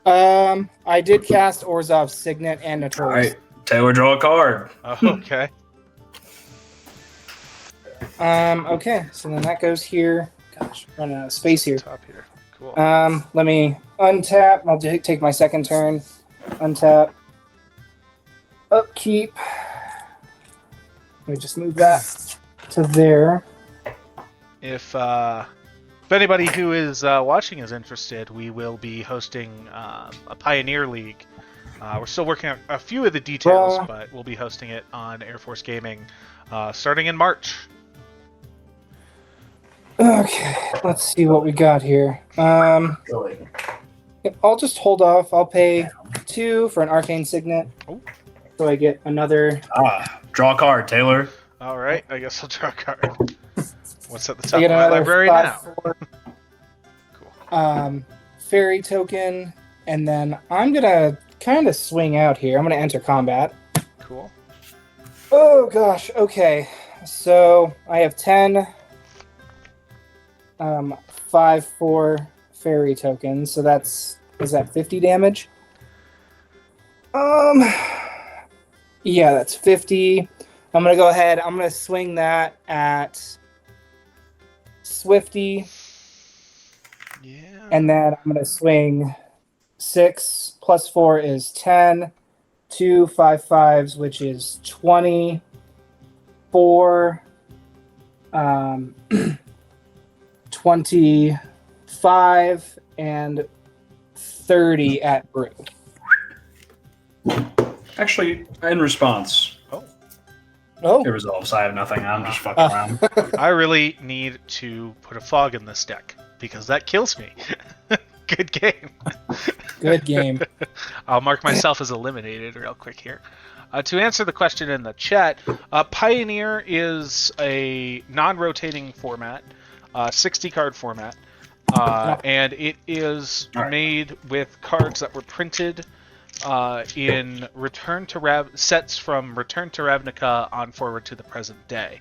I did cast Orzhov's Signet and All Notorious. right. Taylor, draw a card. Oh, okay. Okay, so then that goes here. Gosh, running out of space here. Top here. Cool. Let me untap. I'll take my second turn. Untap. Upkeep. Let me just move that to there. If anybody who is watching is interested, we will be hosting a Pioneer League. We're still working on a few of the details, but we'll be hosting it on Air Force Gaming starting in March. Okay, let's see what we got here. I'll just hold off. I'll pay 2 for an Arcane Signet. Oh. So I get another. Draw a card, Taylor. All right, I guess I'll draw a card. What's at the top I of get my another library 5, now? 4, Cool. Fairy token, and then I'm gonna kind of swing out here. I'm gonna enter combat. Cool. Oh gosh. Okay, so I have 10. 5, 4 fairy tokens. So is that 50 damage? Yeah, that's 50. I'm gonna go ahead. I'm gonna swing that at Swifty. Yeah. And then I'm gonna swing 6 + 4 is 10. 2 5 5s, which is 20. 4 25 and 30 at Brew. Actually, in response, Oh, it resolves. I have nothing. I'm just fucking around. I really need to put a fog in this deck because that kills me. Good game. good game. I'll mark myself as eliminated real quick here. To answer the question in the chat, Pioneer is a non-rotating format, 60-card format, and it is made with cards that were printed in sets from Return to Ravnica on forward to the present day.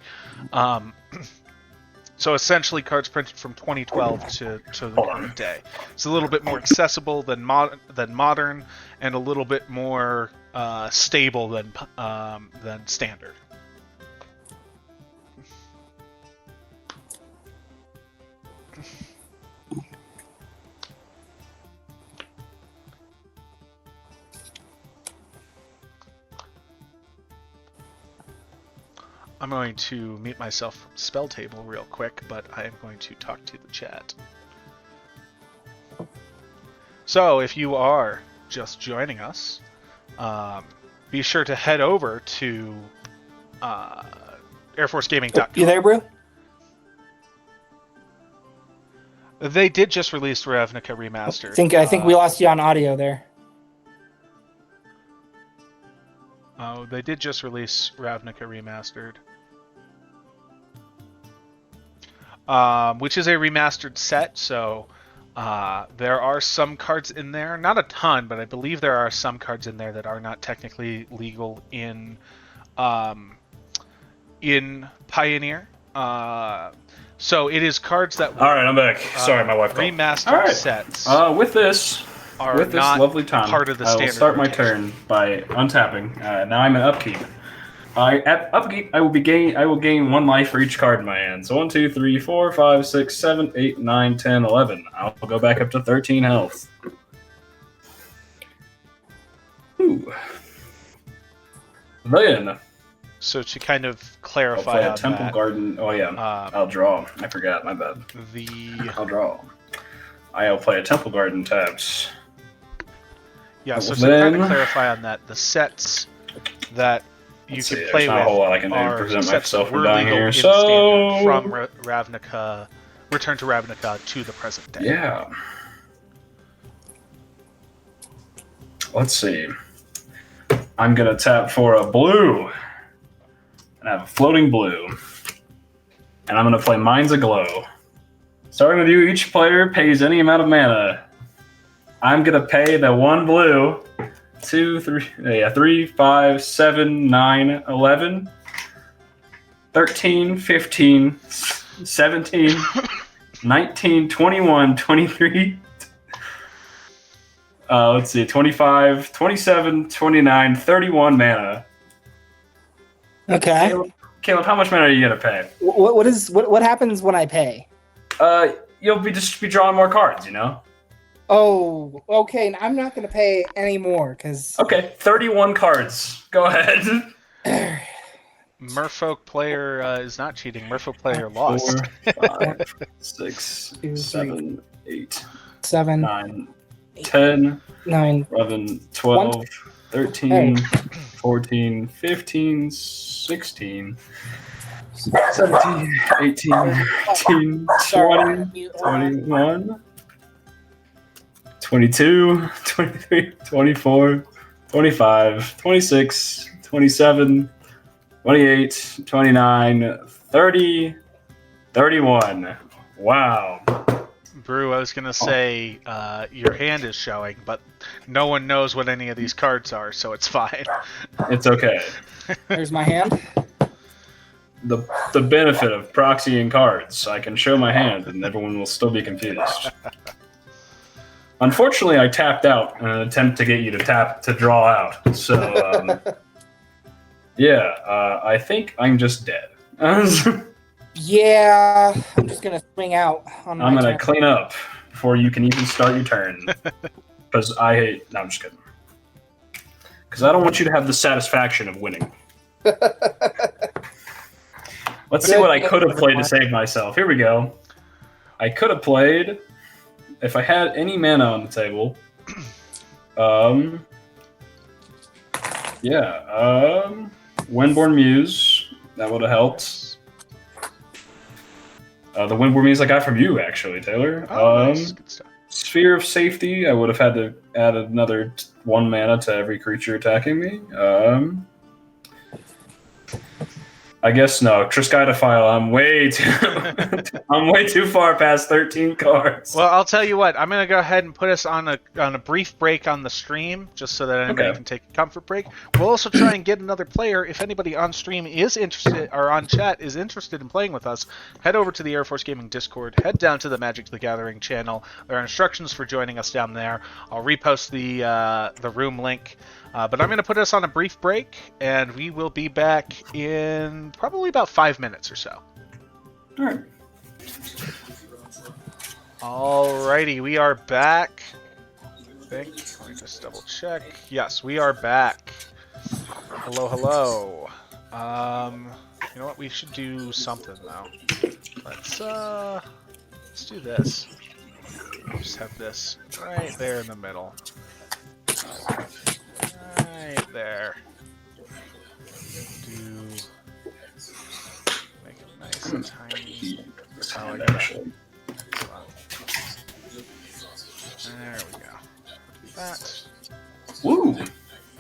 So essentially, cards printed from 2012 to the current day. It's a little bit more accessible than modern, and a little bit more stable than standard. I'm going to mute myself from spell table real quick, but I am going to talk to the chat. So if you are just joining us, be sure to head over to airforcegaming.com. You there, Brew? They did just release Ravnica Remastered. I think we lost you on audio there. Oh, they did just release Ravnica Remastered. Which is a remastered set, so there are some cards in there. Not a ton, but I believe there are some cards in there that are not technically legal in Pioneer. So it is cards that All right, I'm back. Sorry, my wife called. Remastered sets. With this not lovely time, part of the I will standard start my rotation. turn by untapping. Now I'm in upkeep. At upkeep, I will gain 1 life for each card in my hand. So 1, 2, 3, 4, 5, 6, 7, 8, 9, 10, 11. I'll go back up to 13 health. Ooh. Then. So to kind of I'll clarify play a on Temple that, Garden. Oh yeah, I'll draw. I forgot. My bad. I'll draw. I'll play a Temple Garden taps. Yeah, so to Then- kind of clarify on that, the sets that you Let's can see, play there's not a with whole lot I can do to are prevent sets myself that from were dying legal here. in So standard from Ravnica, Return to Ravnica to the present day. yeah. Let's see. I'm gonna tap for a blue, and I have a floating blue, and I'm gonna play Mind's Aglow. Starting with you, each player pays any amount of mana. I'm gonna pay the 1 blue. 2, 3, 5, 7, 9, 11, 13, 15, 17, 19, 21, 23. Let's see, 25, 27, 29, 31 mana. Okay. Caleb, how much mana are you gonna pay? What happens when I pay? You'll be drawing more cards, you know? Oh, okay. I'm not going to pay any more because. Okay, 31 cards. Go ahead. Merfolk player is not cheating. Merfolk player lost. 4, 5, 6, 2, 7, 8, 7, 9, 10, 9. 11, 12, 13, 14, 15, 16, 17, 18, 19, 20, 21, 22, 23, 24, 25, 26, 27, 28, 29, 30, 31. Wow. Brew, I was going to say your hand is showing, but no one knows what any of these cards are, so it's fine. It's okay. There's my hand. The benefit of proxying cards, I can show my hand and everyone will still be confused. Unfortunately, I tapped out in an attempt to get you to draw out. So, I think I'm just dead. Yeah, I'm just going to swing out on my I'm going turn. to clean up before you can even start your turn. Because I hate... No, I'm just kidding. Because I don't want you to have the satisfaction of winning. Let's see what I could have played to save myself. Here we go. I could have played... If I had any mana on the table... Windborn Muse. That would have helped. The Windborn Muse I got from you, actually, Taylor. Nice. Good stuff. Sphere of Safety. I would have had to add another 1 mana to every creature attacking me. I guess no. Triskaidophile. I'm way too far past 13 cards. Well, I'll tell you what. I'm going to go ahead and put us on a brief break on the stream, just so that anybody can take a comfort break. We'll also try and get another player. If anybody on stream is interested, or on chat is interested in playing with us, head over to the Air Force Gaming Discord. Head down to the Magic the Gathering channel. There are instructions for joining us down there. I'll repost the room link. But I'm going to put us on a brief break, and we will be back in probably about 5 minutes or so. All right. Alrighty, we are back. Let me just double check. Yes, we are back. Hello, hello. You know what? We should do something though. Let's do this. Just have this right there in the middle. Right there. Make it nice and tiny. This Oh, hand, yeah. actually. There we go. That. Woo!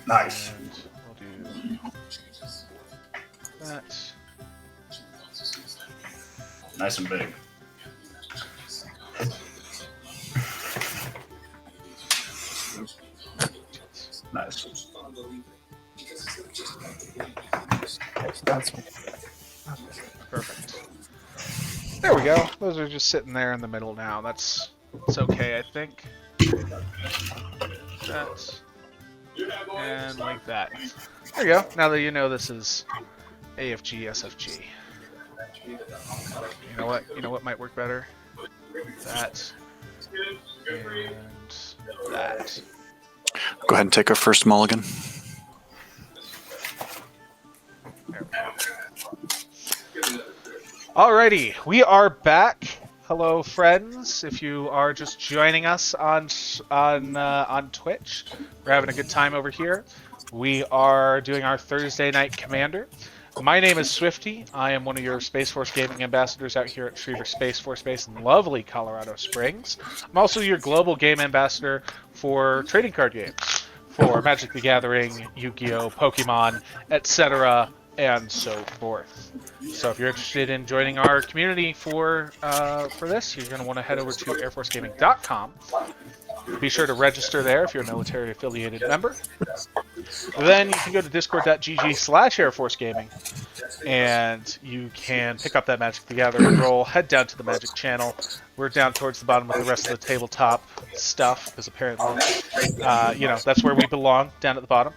Nice. And we'll do that. Nice and big. Nice. Perfect. There we go. Those are just sitting there in the middle now. That's okay, I think. That. And like that. There you go. Now that you know this is AFG, SFG. You know what? You know what might work better? That. And that. Go ahead and take our first mulligan. There we go. Alrighty, we are back. Hello, friends. If you are just joining us on Twitch, we're having a good time over here. We are doing our Thursday Night Commander. My name is Swifty. I am one of your Space Force Gaming ambassadors out here at Schriever Space Force Base in lovely Colorado Springs. I'm also your global game ambassador for trading card games, for Magic the Gathering, Yu-Gi-Oh, Pokemon, etc., and so forth. So if you're interested in joining our community for this, you're going to want to head over to airforcegaming.com. Be sure to register there if you're a military-affiliated member. Then you can go to discord.gg/airforcegaming, and you can pick up that Magic the Gathering roll, head down to the Magic channel. We're down towards the bottom with the rest of the tabletop stuff, because apparently, that's where we belong, down at the bottom.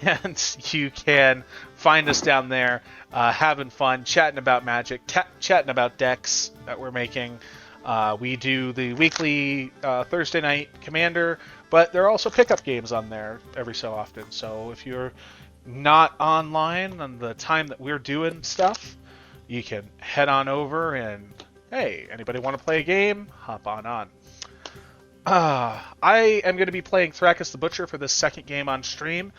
And you can find us down there, having fun, chatting about Magic, chatting about decks that we're making. We do the weekly Thursday night Commander, but there are also pickup games on there every so often. So if you're not online on the time that we're doing stuff, you can head on over and, hey, anybody want to play a game? Hop on. I am going to be playing Thrakus the Butcher for the second game on stream,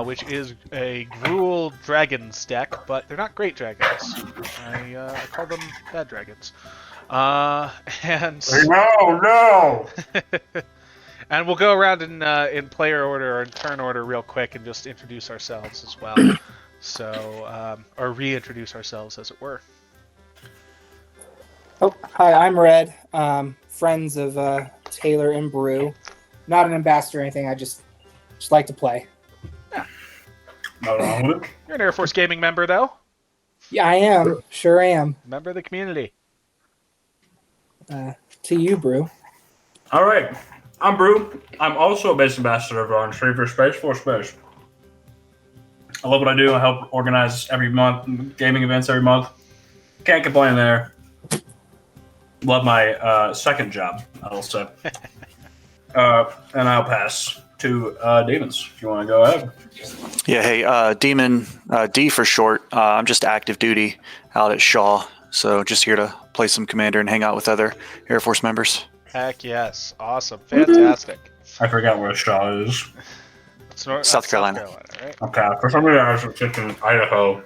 which is a Gruul Dragons deck, but they're not great dragons. I call them bad dragons. No. And we'll go around in player order or in turn order real quick and just introduce ourselves as well. So, or reintroduce ourselves, as it were. Oh, hi, I'm Red. Friends of Taylor and Brew. Not an ambassador or anything. I just like to play. Yeah. Not wrong with it. You're an Air Force Gaming member, though. Yeah, I am. Sure am. Member of the community. To you, Brew. All right. I'm Brew. I'm also a base ambassador of our Schriever Space Force Base. I love what I do. I help organize every month, gaming events every month. Can't complain there. Love my second job, I'll say. And I'll pass to Demons, if you want to go ahead. Yeah, hey, Demon, D for short. I'm just active duty out at Shaw, so just here to play some Commander and hang out with other Air Force members. Heck yes. Awesome. Fantastic. I forgot where Shaw is. South Carolina. Right? Okay, for some reason I was thinking Idaho.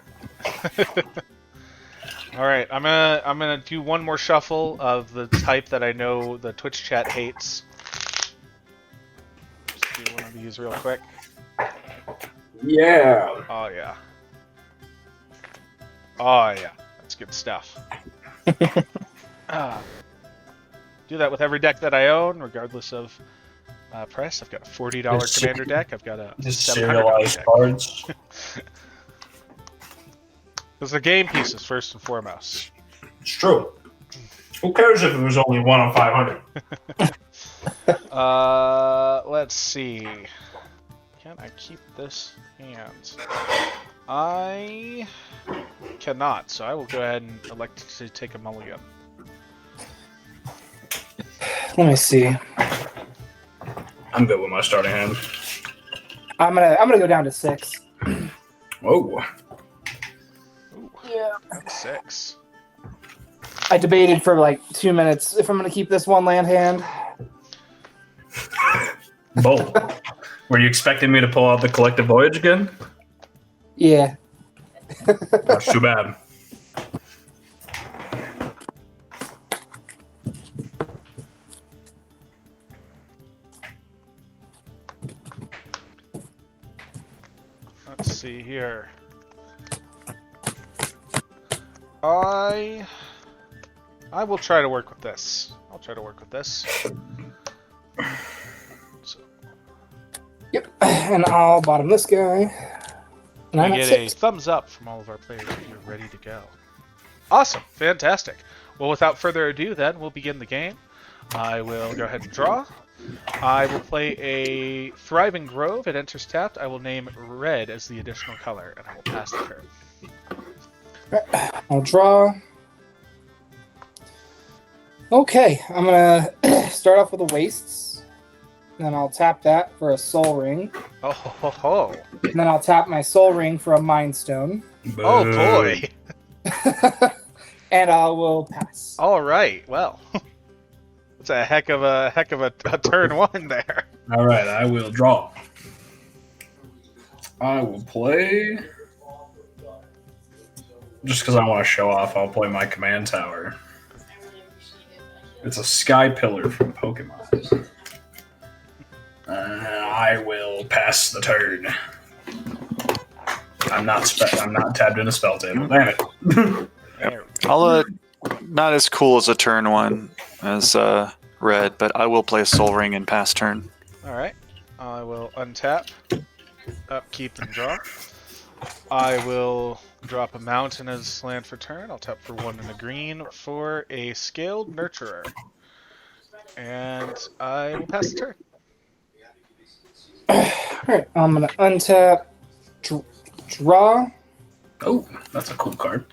All right, I'm gonna do one more shuffle of the type that I know the Twitch chat hates. Just do one of these real quick. Yeah. Oh yeah. Oh yeah. That's good stuff. Do that with every deck that I own, regardless of price. I've got a $40 Commander deck. I've got a Just $700 serialized deck. cards. Because they're game pieces first and foremost. It's true. Who cares if it was only 1 on 500? Let's see. Can I keep this hand? I cannot, so I will go ahead and elect to take a mulligan. Let me see. I'm good with my starting hand. I'm gonna go down to 6. Whoa. Yeah. 6. I debated for like 2 minutes if I'm gonna keep this one land hand. Bold. Were you expecting me to pull out the Collective Voyage again? Yeah. That's too bad. see here. I will try to work with this. I'll try to work with this. So, Yep. And I'll bottom this guy. And I'm we at get a 6. thumbs up from all of our players. You're ready to go. Awesome. Fantastic. Well, without further ado, then, we'll begin the game. I will go ahead and draw. I will play a Thriving Grove. It enters tapped. I will name red as the additional color, and I will pass the turn. I'll draw. Okay, I'm gonna start off with a Wastes. Then I'll tap that for a Soul Ring. Oh, ho, ho. And then I'll tap my Soul Ring for a Mind Stone. Oh boy. And I will pass. All right. Well, it's a heck of a turn one there. All right, I will draw. I will play. Just because I want to show off, I'll play my command tower. It's a Sky Pillar from Pokemon. I will pass the turn. I'm not tabbed in a spell table. Damn it. I'll not as cool as a turn one as red, but I will play a Soul Ring and pass turn. All right. I will untap, upkeep, and draw. I will drop a mountain as land for turn. I'll tap for 1 and a green for a Scaled Nurturer. And I will pass the turn. Alright, I'm gonna untap, draw. Oh, that's a cool card.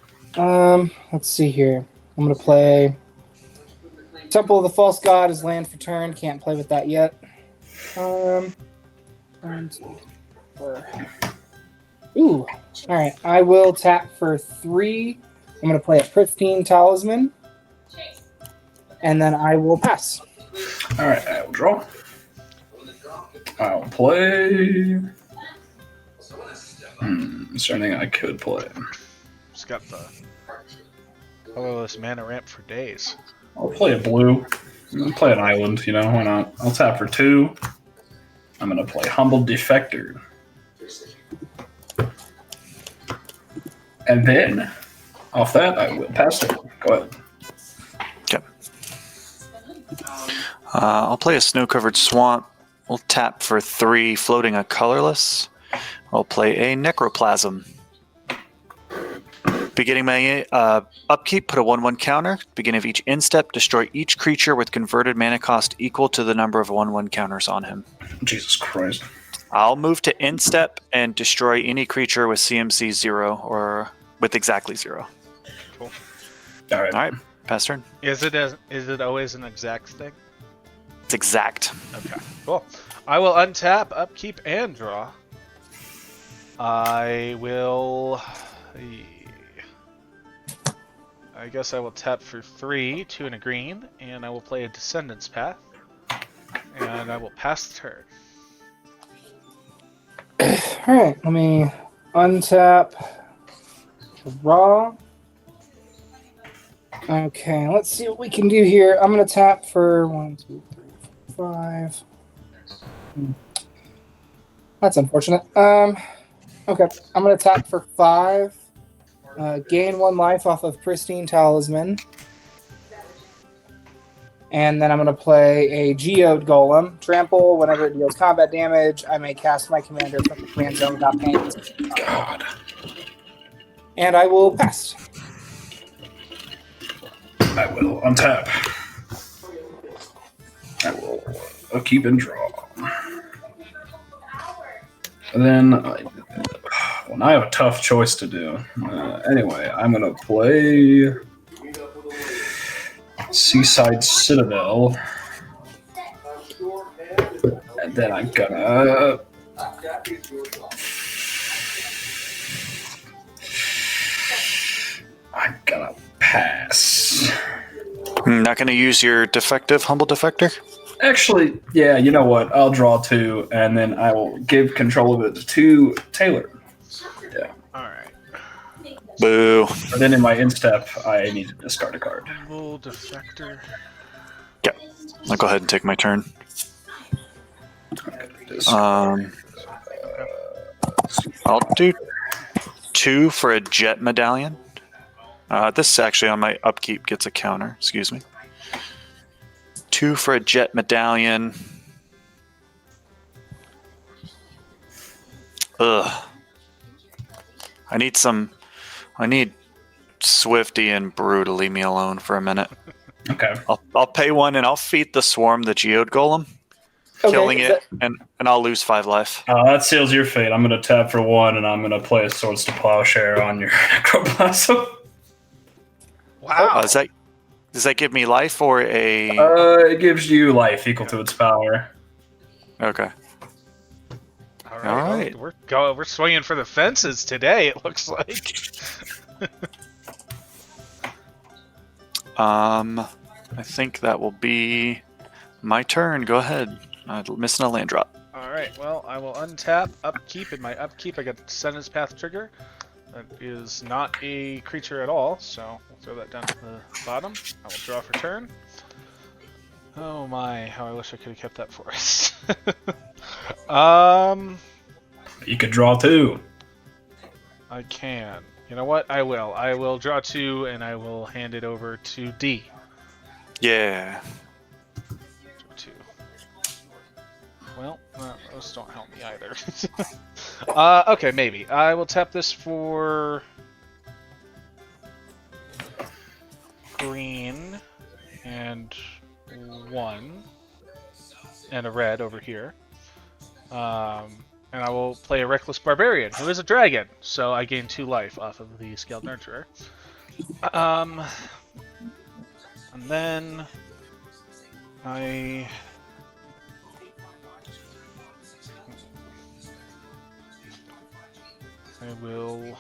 Let's see here. I'm gonna play Temple of the False God as land for turn. Can't play with that yet. 1, 2, 4. Ooh. Alright, I will tap for 3. I'm gonna play a Pristine Talisman. And then I will pass. Alright, I will draw. I'll play. Is there anything I could play? Just got the colorless mana ramp for days. I'll play a blue. I'll play an island, why not? I'll tap for 2. I'm going to play Humble Defector. And then, off that, I will pass it. Go ahead. Okay. I'll play a Snow-Covered Swamp. We'll tap for 3, floating a colorless. I'll play a Necroplasm. Beginning my upkeep, put a 1/1 counter. Beginning of each end step, destroy each creature with converted mana cost equal to the number of 1/1 counters on him. Jesus Christ. I'll move to end step and destroy any creature with CMC 0 or with exactly 0. Cool. All right. All right, pass turn. Is it always an exact thing? It's exact. Okay, cool. I will untap, upkeep, and draw. I will... I guess I will tap for 3, 2 and a green, and I will play a Descendant's Path. And I will pass the turn. Alright, let me untap, draw. Okay, let's see what we can do here. I'm going to tap for 1, 2, 3, 4, 5. That's unfortunate. Okay, I'm going to tap for 5. Gain 1 life off of Pristine Talisman. And then I'm going to play a Geode Golem. Trample, whenever it deals combat damage, I may cast my commander from the command zone without paying. God. And I will pass. I will untap. I will keep and draw. And then, now I have a tough choice to do. Anyway, I'm going to play Seaside Citadel. And then I'm gonna... pass. Not going to use your Humble Defector? Actually, yeah, you know what? I'll draw 2, and then I will give control of it to Taylor. Yeah. Alright. Boo. But then in my instep, I need to discard a card. Humble Defector. Okay. I'll go ahead and take my turn. I'll do 2 for a jet medallion. This actually on my upkeep gets a counter. Excuse me. 2 for a jet medallion. Ugh. I need Swifty and Brew to leave me alone for a minute. Okay. I'll pay 1 and I'll feed the swarm the geode golem, killing it, and I'll lose 5 life. That seals your fate. I'm going to tap for 1, and I'm going to play a Swords to Plowshare on your Necroplasm. Wow. Does that give me life or a? It gives you life equal to its power. Okay. All All right. right. Well, we're swinging for the fences today. It looks like. I think that will be my turn. Go ahead. Missing a land drop. All right. Well, I will untap upkeep. In my upkeep, I got Sentence Path trigger. That is not a creature at all, so we'll throw that down to the bottom. I will draw for turn. Oh my! How I wish I could have kept that forest. You could draw 2. I can. You know what? I will. I will draw 2, and I will hand it over to D. Yeah. Draw 2. Well, those don't help me either. Okay, maybe. I will tap this for green and 1 and a red over here. And I will play a Reckless Barbarian, who is a dragon, so I gain 2 life off of the Scaled Nurturer. And then I will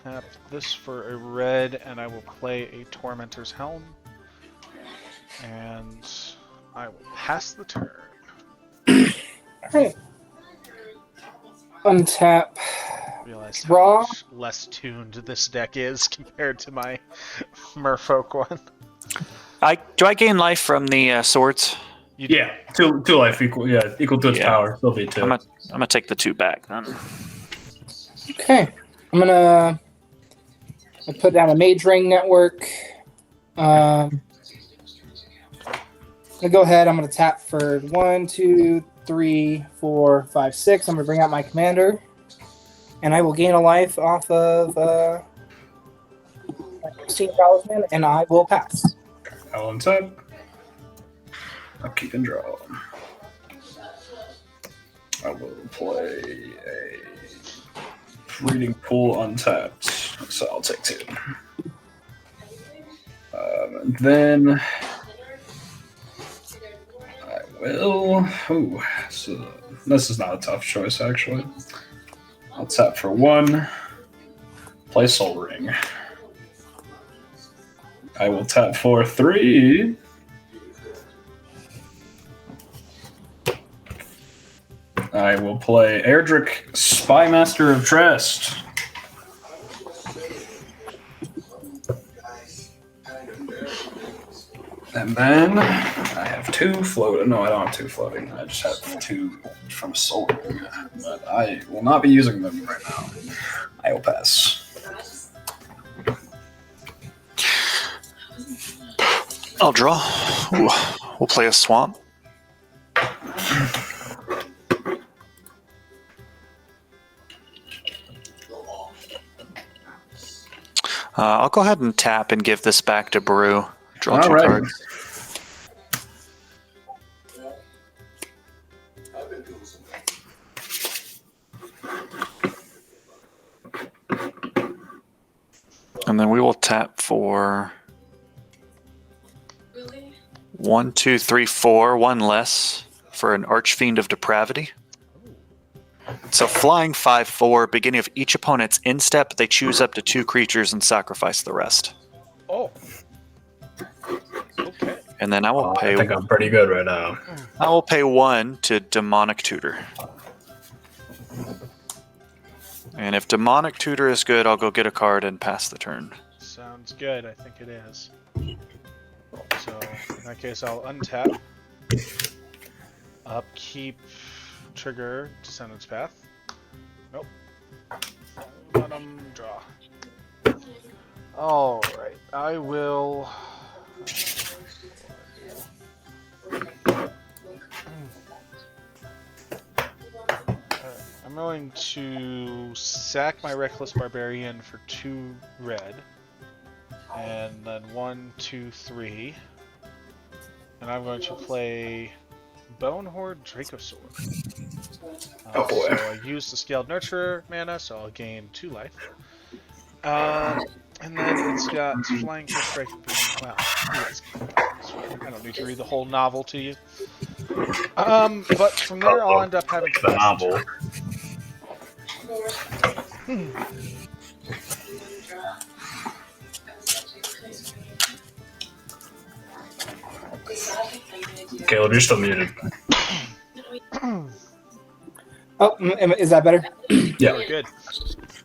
tap this for a red, and I will play a Tormentor's Helm. And I will pass the turn. Alright. Untap. Realize Draw. how much less tuned this deck is compared to my Merfolk one. Do I gain life from the swords? Yeah, 2 life equal to its power. There'll be 2. I'm gonna take the 2 back then. Okay. I'll put down a Mage Ring network. I'm gonna go ahead. I'm gonna tap for 1, 2, 3, 4, 5, 6. I'm gonna bring out my commander, and I will gain a life off of my 16 talisman, and I will pass. I'll untap. Upkeep and draw. I will play a Breeding Pool untapped, so I'll take 2. And then I will. Ooh, so this is not a tough choice, actually. I'll tap for 1. Play Soul Ring. I will tap for 3. I will play Erdrick, Spymaster of Trest. And then I have 2 floating. No, I don't have 2 floating. I just have 2 from Soul Ring. But I will not be using them right now. I will pass. I'll draw. Ooh, we'll play a swamp. I'll go ahead and tap and give this back to Brew. Draw 2 cards. And then we will tap for 1, 2, 3, 4, 1 less for an Archfiend of Depravity. So flying 5/4, beginning of each opponent's instep, they choose up to 2 creatures and sacrifice the rest. Oh. Okay. And then I will pay. I think I'm pretty good right now. I will pay 1 to Demonic Tutor. And if Demonic Tutor is good, I'll go get a card and pass the turn. Sounds good. I think it is. So in that case, I'll untap. Upkeep. Trigger Descendant's Path. Nope. Let them draw. All right, I will. I'm going to sack my Reckless Barbarian for 2 red. And then 1, 2, 3. And I'm going to play Bonehorde Dracosaur. Oh boy. So I use the Scaled Nurturer mana, so I'll gain 2 life. And then it's got Flying First Strike. Well, yes. I don't need to read the whole novel to you. But from there, I'll end up having the novel. Caleb, you're still muted. Oh, is that better? Yeah. We're good.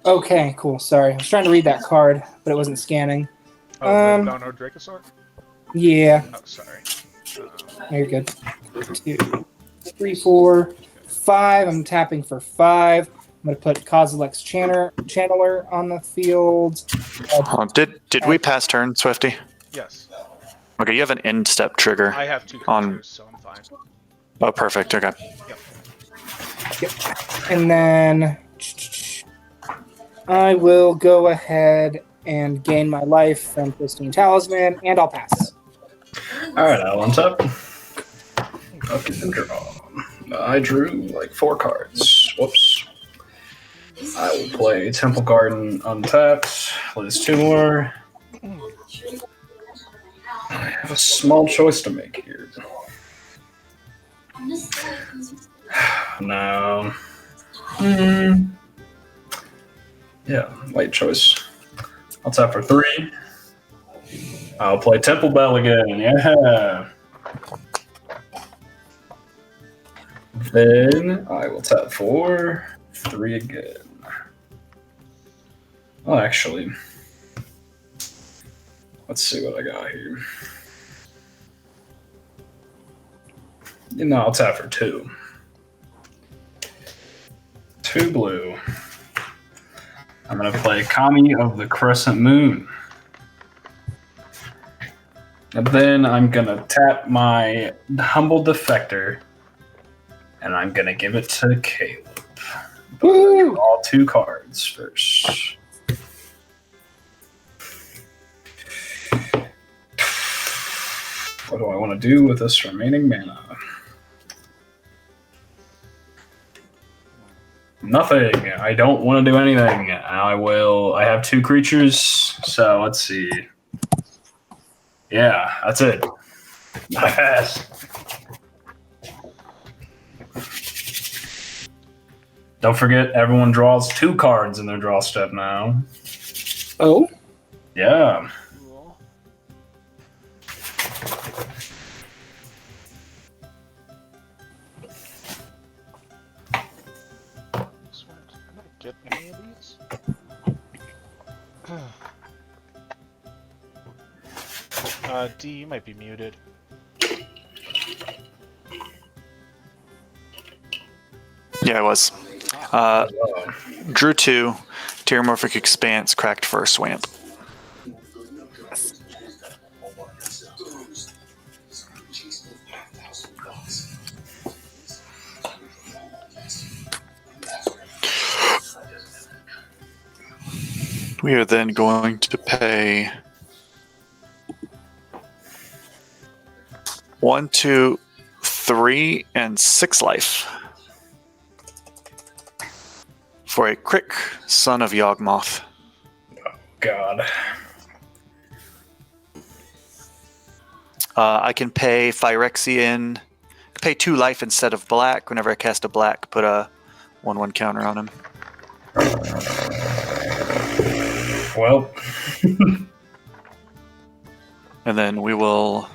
Okay, cool. Sorry, I was trying to read that card, but it wasn't scanning. Oh, the Bonehorde Dracosaur? Yeah, Oh, sorry. you're good. 2, 3, 4, 5. I'm tapping for 5. I'm gonna put Kozilek's Channeler on the field. Did we pass turn, Swifty? Yes. Okay, you have an end step trigger. I have 2 On- creatures, so I'm fine. Oh, perfect. Okay. Yep. And then I will go ahead and gain my life from Pristine Talisman, and I'll pass. All right, I'll untap. Okay, and draw. I drew like 4 cards. Whoops. I will play Temple Garden untapped. Lose 2 more. I have a small choice to make here. No. Yeah, late choice. I'll tap for 3. I'll play Temple Bell again. Yeah. Then I will tap for 3 again. Well, actually, let's see what I got here. I'll tap for 2. 2 blue. I'm going to play Kami of the Crescent Moon. And then I'm going to tap my Humble Defector. And I'm going to give it to Caleb. Woo! All 2 cards first. What do I want to do with this remaining mana? Nothing. I don't want to do anything. I have 2 creatures, so let's see. Yeah, that's it. I pass. Don't forget, everyone draws 2 cards in their draw step now. Oh? Yeah. Cool. Can I get any of these? D, you might be muted. Yeah, I was. Drew 2. Terramorphic Expanse, cracked for a Swamp. We are then going to pay 1, 2, 3, and 6 life for a Crick, Son of Yawgmoth. God. I can pay Phyrexian, pay 2 life instead of black. Whenever I cast a black, put a 1/1 counter on him. Well. And then we will.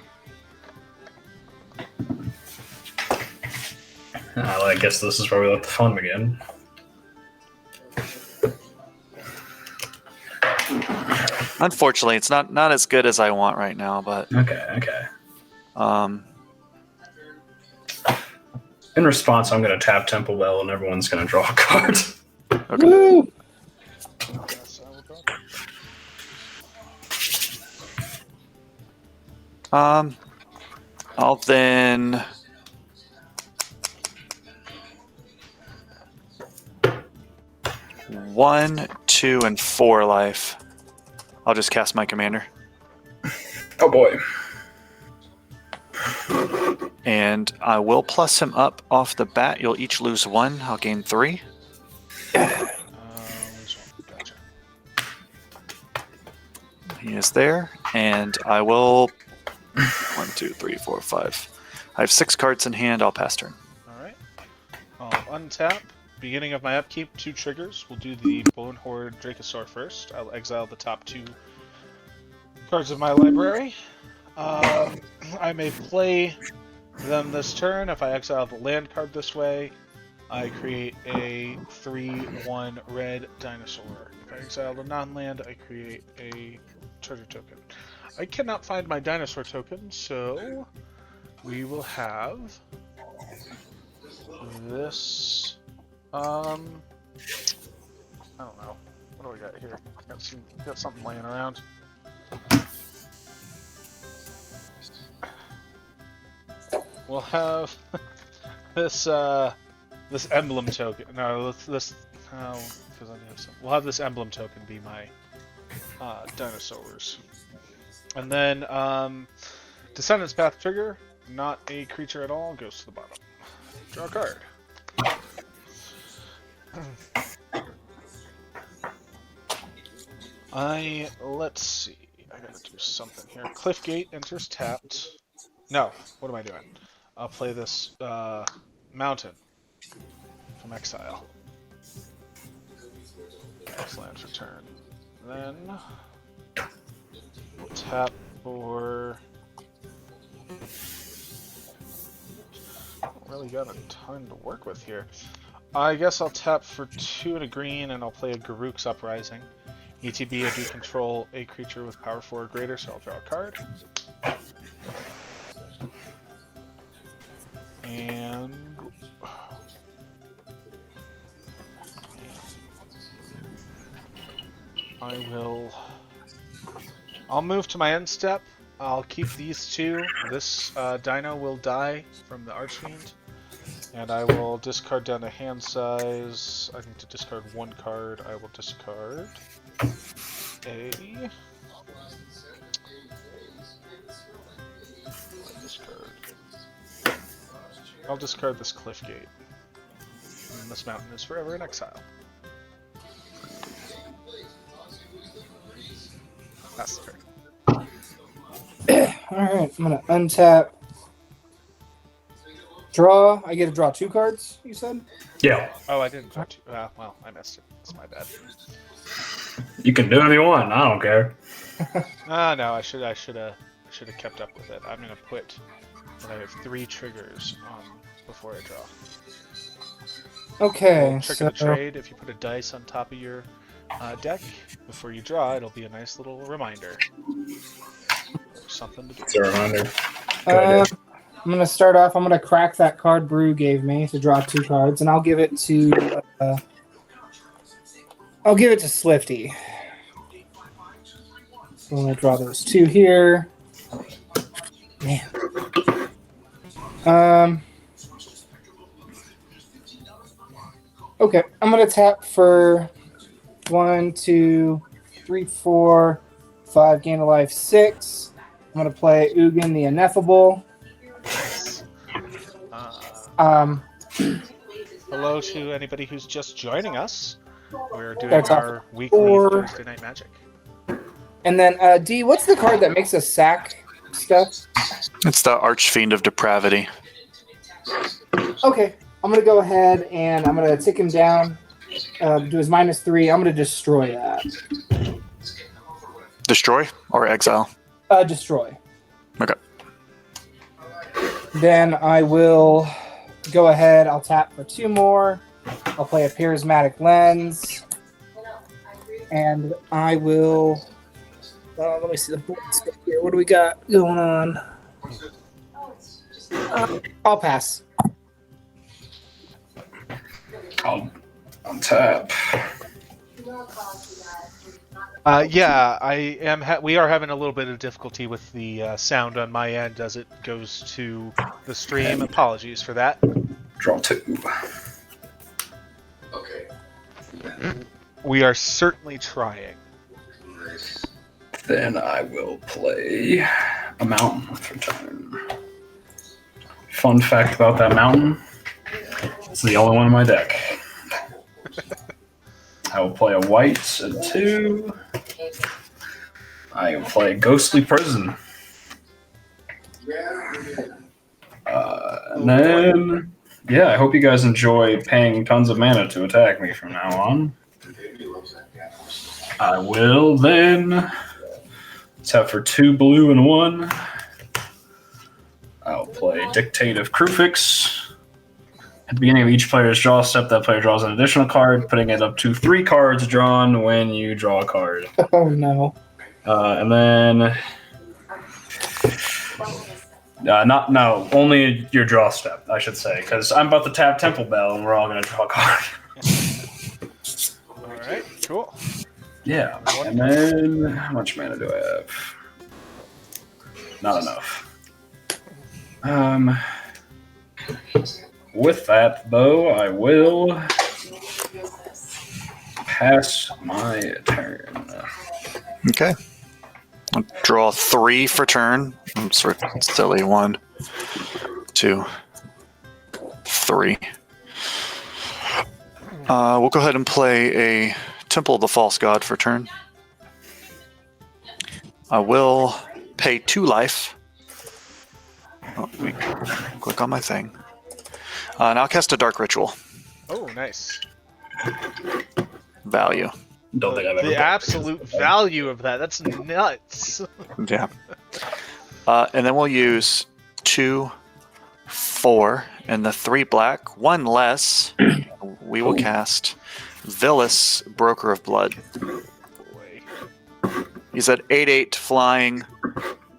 I guess this is where we let the fun begin. Unfortunately, it's not as good as I want right now, but Okay. In response, I'm going to tap Temple Bell, and everyone's going to draw a card. Okay. Woo! Yes, I will draw. I'll then. One, 2, and 4 life. I'll just cast my commander. Oh boy. And I will plus him up off the bat. You'll each lose 1. I'll gain 3. Lose one. Gotcha. He is there. And I will. 1, 2, 3, 4, 5. I have 6 cards in hand. I'll pass turn. Alright. I'll untap. Beginning of my upkeep, 2 triggers. We'll do the Bone Horde Dracosaur first. I'll exile the top 2 cards of my library. I may play them this turn. If I exile the land card this way, I create a 3/1 red dinosaur. If I exile the non-land, I create a treasure token. I cannot find my dinosaur token, so we will have this. I don't know. What do we got here? Got something laying around. We'll have this this emblem token. No, this because I have some. We'll have this emblem token be my dinosaurs, and then Descendant's Path trigger, not a creature at all, goes to the bottom. Draw a card. Let's see. I gotta do something here. Cliffgate enters tapped. No, what am I doing? I'll play this mountain from exile. Land for turn. Then we'll tap for. Don't really got a ton to work with here. I guess I'll tap for 2 and a green, and I'll play a Garruk's Uprising. ETB, I do control a creature with power 4 or greater, so I'll draw a card. And I'll move to my end step. I'll keep these 2. This dino will die from the Archfiend. And I will discard down to hand size. I need to discard 1 card. I will discard I'll discard this Cliffgate. And this mountain is forever in exile. That's the turn. Alright, I'm gonna untap. Draw. I get to draw 2 cards, you said? Yeah. Oh, I didn't draw 2. Well, I missed it. It's my bad. You can do anything you want. I don't care. No, I should have kept up with it. I'm gonna put that I have 3 triggers before I draw. Okay, Trick so of the trade: if you put a dice on top of your deck before you draw, it'll be a nice little reminder. Something to do. It's a reminder. Good idea. I'm gonna start off. I'm gonna crack that card Brew gave me to draw 2 cards, and I'll give it to Swifty. So I'm gonna draw those 2 here. Man. Okay, I'm gonna tap for 1, 2, 3, 4, 5, gain of life 6. I'm gonna play Ugin the Ineffable. Hello to anybody who's just joining us. We're doing That's our weekly 4. Thursday Night Magic. And then D, what's the card that makes us sack stuff? It's the Archfiend of Depravity. Okay, I'm gonna go ahead and I'm gonna tick him down. Do his -3. I'm gonna destroy that. Destroy or exile? Destroy. Okay. Then I will go ahead. I'll tap for 2 more. I'll play a Charismatic Lens. And I will... let me see the board stuff here. What do we got going on? I'll pass. On tap. Yeah, I am. We are having a little bit of difficulty with the sound on my end as it goes to the stream. Apologies for that. Draw 2. Okay. We are certainly trying. Then I will play a mountain for turn. Fun fact about that mountain, it's the only one in my deck. I will play a white at 2. I will play Ghostly Prison. And then, yeah, I hope you guys enjoy paying tons of mana to attack me from now on. I will then tap for 2 blue and 1. I'll play Dictate of Krufix. At the beginning of each player's draw step, that player draws an additional card, putting it up to 3 cards drawn when you draw a card. Oh no. And then, only your draw step, I should say, because I'm about to tap Temple Bell and we're all going to draw a card. All right, cool. Yeah, and then how much mana do I have? Not enough. With that, though, I will pass my turn. Okay. I'll draw 3 for turn. I'm sort of silly. 1, 2, 3. We'll go ahead and play a Temple of the False God for turn. I will pay 2 life. Oh, let me click on my thing. And I'll cast a Dark Ritual. Oh, nice. Value. Don't think I've ever The absolute value of that—that's nuts. Yeah. And then we'll use 2, 4, and the 3 black. 1 less. We will cast Villas, Broker of Blood. Boy. He's at 8/8 flying.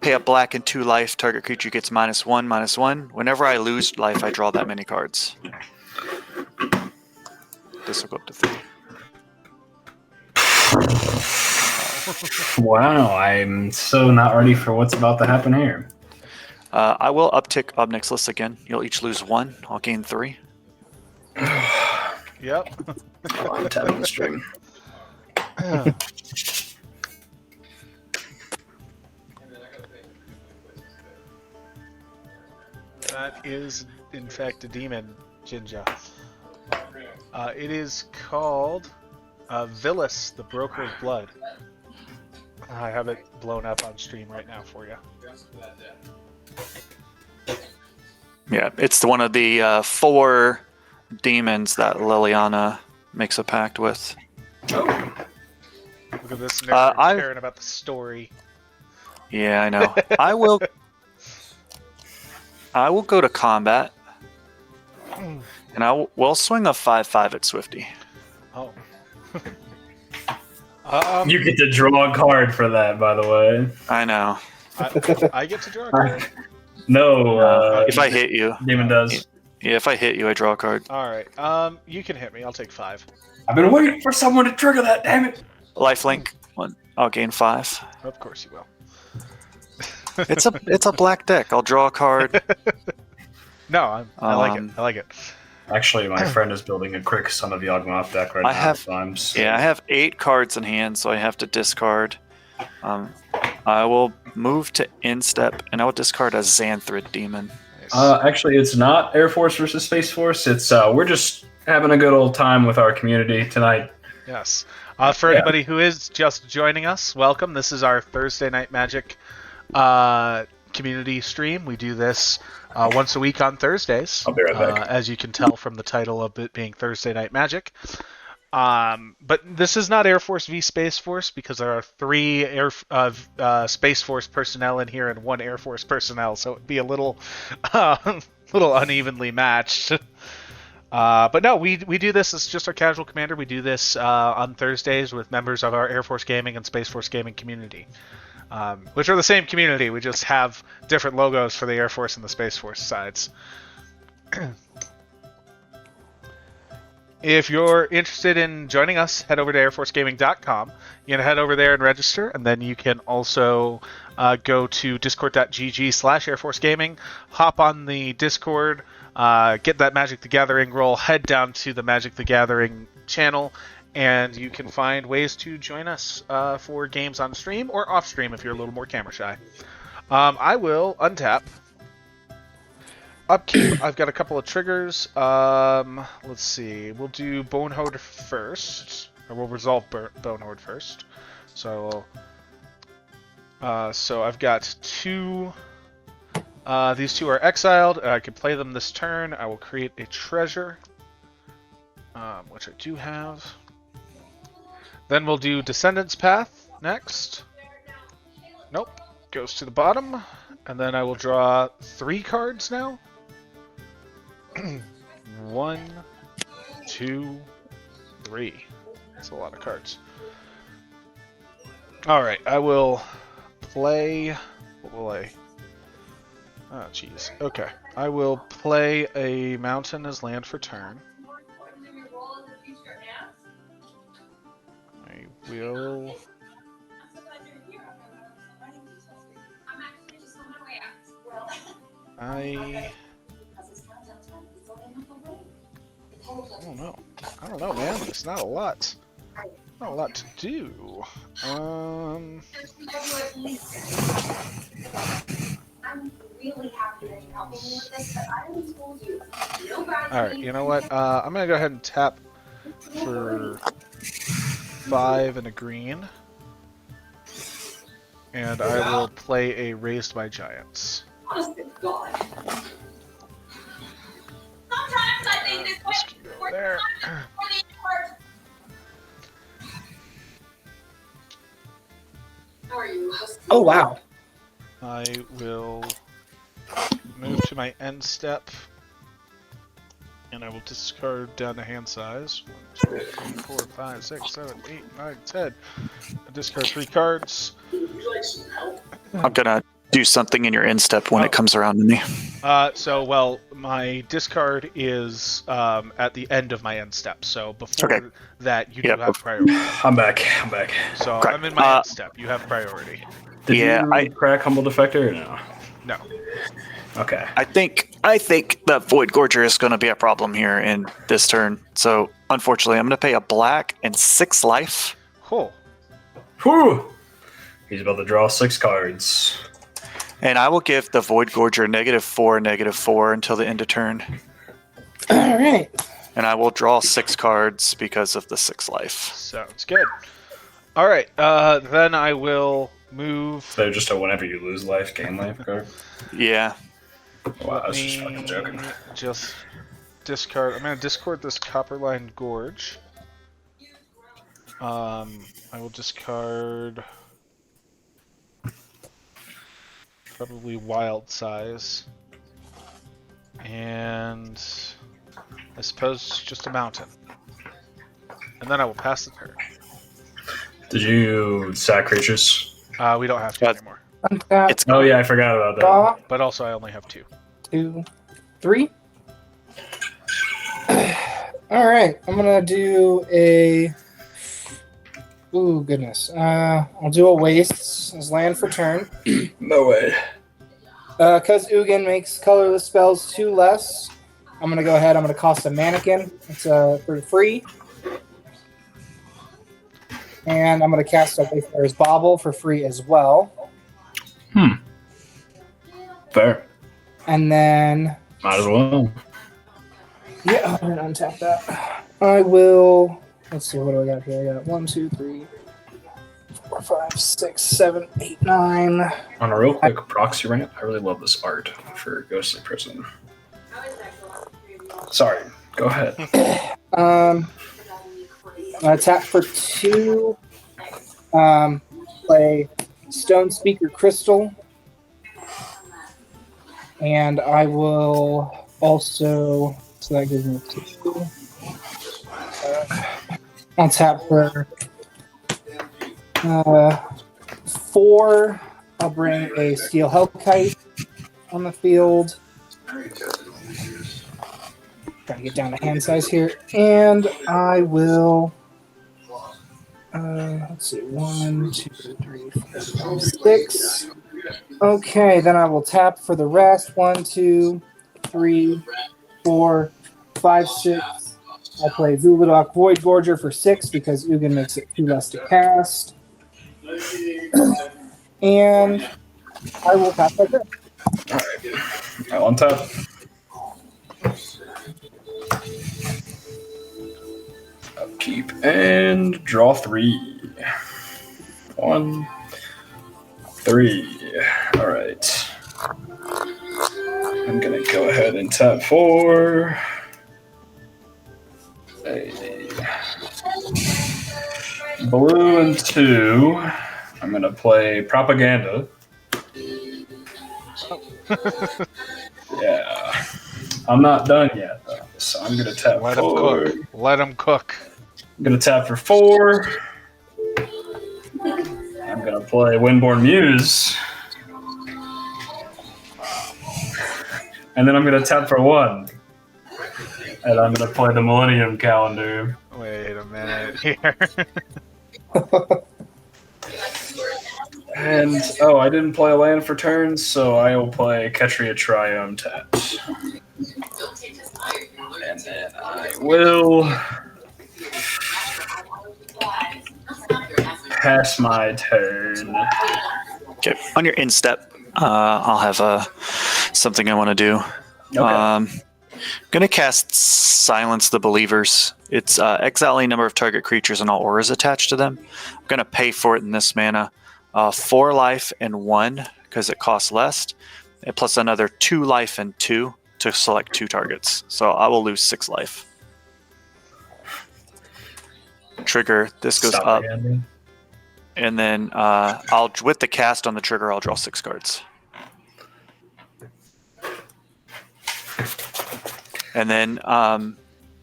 Pay a black and 2 life. Target creature gets -1/-1. Whenever I lose life, I draw that many cards. This will go up to 3. Wow, I'm so not ready for what's about to happen here. I will uptick Obnixilus again. You'll each lose 1. I'll gain 3. Yep. Oh, I'm tapping the string. That is, in fact, a demon, Jinja. It is called Villas, the Broker of Blood. I have it blown up on stream right now for you. Yeah, it's one of the 4 demons that Liliana makes a pact with. Look at this nerd caring about the story. Yeah, I know. I will go to combat, and we'll swing a 5/5 at Swifty. Oh. You get to draw a card for that, by the way. I know. I get to draw a card. No, If I hit you, Demon does. yeah, if I hit you, I draw a card. All right. You can hit me. I'll take 5. I've been waiting for someone to trigger that. Damn it! Lifelink. 1. I'll gain 5. Of course you will. It's a black deck. I'll draw a card. No, I like it. I like it. Actually, my friend is building a quick Son of Yawgmoth deck right now. I have 8 cards in hand, so I have to discard. I will move to instep, and I will discard a Xanthrid Demon. Nice. Actually, it's not Air Force versus Space Force. It's we're just having a good old time with our community tonight. Yes. For anybody who is just joining us, welcome. This is our Thursday Night Magic community stream. We do this once a week on Thursdays. I'll be right back. As you can tell from the title of it being Thursday Night Magic. But this is not Air Force v Space Force because there are 3 Space Force personnel in here and 1 Air Force personnel, so it'd be a little unevenly matched. But no, we do this. It's just our casual commander. We do this on Thursdays with members of our Air Force Gaming and Space Force Gaming community, which are the same community. We just have different logos for the Air Force and the Space Force sides. If you're interested in joining us, head over to airforcegaming.com. You can head over there and register, and then you can also go to discord.gg/airforcegaming, hop on the Discord, get that Magic the Gathering roll, head down to the Magic the Gathering channel, and you can find ways to join us for games on stream or off stream if you're a little more camera shy. I will untap. Upkeep, I've got a couple of triggers. Let's see. We'll do Bonehorde first. Or we'll resolve Bonehorde first. So I've got two. These two are exiled. I can play them this turn. I will create a treasure, which I do have. Then we'll do Descendant's Path next. Nope. Goes to the bottom. And then I will draw 3 cards now. 1, 2, 3. That's a lot of cards. Alright, I will play... What will I... Oh, jeez. Okay. I will play a mountain as land for turn. I will... I don't know. I don't know, man. There's not a lot. Not a lot to do. Alright, you know what? I'm gonna go ahead and tap for 5 and a green. And I will play a Raised by Giants. There. Oh, wow. I will move to my end step, and I will discard down to hand size. 1, 2, 3, 4, 5, 6, 7, 8, 9, 10. I discard 3 cards. I'm gonna do something in your end step when it comes around to me. Well, my discard is at the end of my end step. So before that, you do have priority. I'm back. So Okay. I'm in my end step. You have priority. Did Yeah, you crack Humble Defector or no? No. Okay. I think that Void Gorger is going to be a problem here in this turn. So unfortunately, I'm going to pay a black and 6 life. Cool. Whew! He's about to draw 6 cards. And I will give the Void Gorger -4 until the end of turn. All right. And I will draw 6 cards because of the 6 life. Sounds good. All right. Then I will move. So just a whenever you lose life, gain life card. Yeah. Wow, I was just fucking joking. Just discard. I'm gonna discard this Copperline Gorge. I will discard probably Wild Size, and I suppose just a mountain. And then I will pass the turn. Did you sack creatures? We don't have to anymore. Untap, It's Oh yeah, I forgot about that. draw, But also, I only have 2. 2, 3. All right, I'm gonna do a. Ooh, goodness. I'll do a Wastes as land for turn. No way. Because Ugin makes colorless spells 2 less, I'm gonna go ahead. I'm gonna cost a mannequin. It's for free. And I'm gonna cast a Wayfarer's Bauble for free as well. Fair. And then Might as well. yeah, I'm gonna untap that. I will. Let's see, what do I got here? I got 1, 2, 3, 4, 5, 6, 7, 8, 9. On a real quick proxy rant, I really love this art for Ghostly Prison. Sorry, go ahead. I'm gonna tap for 2. Play Stone Speaker Crystal. And I will also. So that gives me 2. I'll tap for 4. I'll bring a Steel Hellkite on the field. Gotta get down to hand size here. And I will. Let's see. 1, 2, 3, 4, 5, 6. Okay, then I will tap for the rest. 1, 2, 3, 4, 5, 6. I'll play Zul'Dok Void Gorger for 6 because Ugin makes it 2 less to cast. And I will tap like that. Alright. I'll untap. Upkeep and draw 3. 1, 3. Alright. I'm gonna go ahead and tap 4. Blue and 2. I'm gonna play Propaganda. Yeah. I'm not done yet, though. So I'm gonna tap Let him 4. cook. Let him cook. I'm gonna tap for 4. I'm gonna play Windborn Muse. And then I'm gonna tap for 1. And I'm gonna play the Millennium Calendar. Wait a minute here. And I didn't play a land for turns, so I will play Ketria Triome tapped. And then I will pass my turn. Okay, on your instep, I'll have something I want to do. Okay. Gonna cast Silence the Believers. It's exiling number of target creatures and all auras attached to them. I'm gonna pay for it in this mana. 4 life and 1 because it costs less, and plus another 2 life and 2 to select 2 targets. So I will lose 6 life. Trigger. This goes Stop up, again. and then I'll with the cast on the trigger. I'll draw 6 cards. And then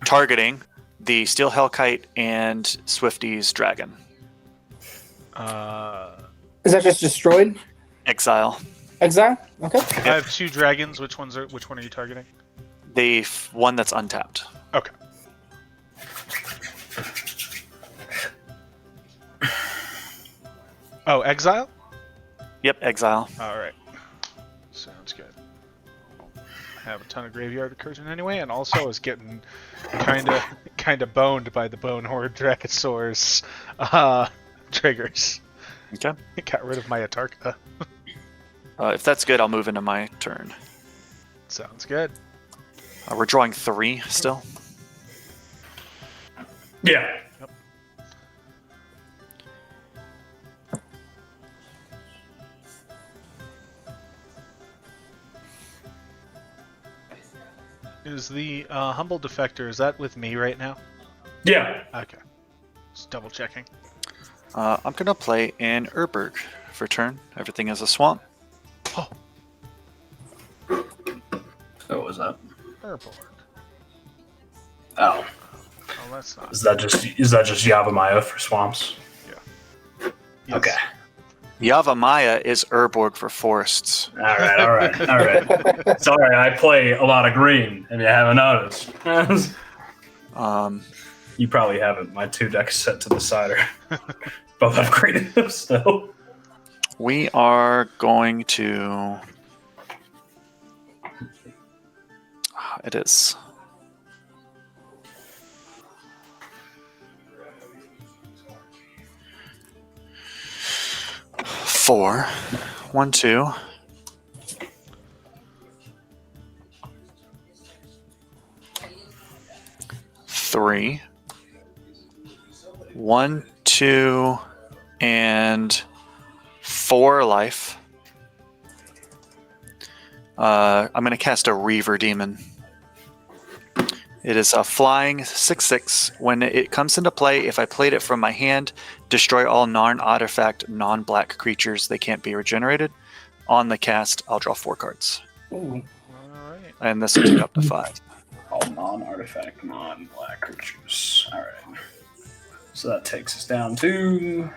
targeting the Steel Hellkite and Swifty's Dragon. Is that just destroyed? Exile. Exile? Okay. I have 2 dragons. Which one are you targeting? The one that's untapped. Okay. Oh, exile? Yep, exile. All right. Sounds good. I have a ton of graveyard recursion anyway, and also I was getting kind of boned by the Bone Horde Dracosaur's triggers. Okay. Got rid of my Atarka. If that's good, I'll move into my turn. Sounds good. We're drawing 3 still. Yeah. Yep. Is the Humble Defector, is that with me right now? Yeah. Okay. Just double checking. I'm going to play an Urberg for turn. Everything is a swamp. Oh, What was that? Urborg. Oh. Oh, that's not. Is that just Yavimaya for swamps? Yes. Okay. Yavimaya is Urborg for forests. All right. Sorry, I play a lot of green, and you haven't noticed. You probably haven't. My 2 decks set to the side are both have green still. We are going to... It is... Four. 1, 2. 3. 1, 2, and 4 life. I'm going to cast a Reaver Demon. It is a flying 6/6. When it comes into play, if I played it from my hand, destroy all non-artifact, non-black creatures. They can't be regenerated. On the cast, I'll draw 4 cards. Ooh. All right. And this will take up to 5. All non-artifact, non-black creatures. All right. So that takes us down to...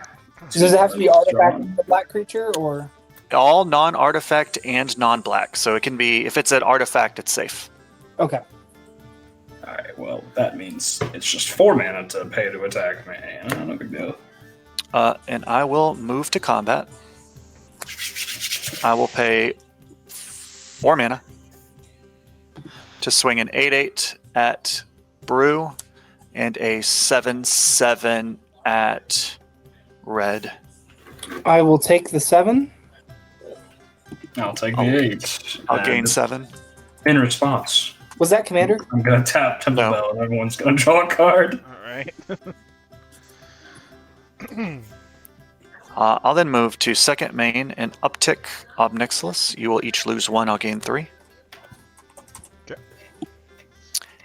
So does it have to be artifact with the black creature, or? All non-artifact and non-black. So it can be, if it's an artifact, it's safe. Okay. Alright, well, that means it's just 4 mana to pay to attack me. No big deal. And I will move to combat. I will pay 4 mana to swing an 8/8 at Brew and a 7/7 at Red. I will take the 7. I'll take the 8. I'll And gain 7. in response, Was that Commander? I'm going to tap Temple No. Bell and everyone's going to draw a card. All right. I'll then move to second main and uptick Obnixilis. You will each lose 1. I'll gain 3. Okay.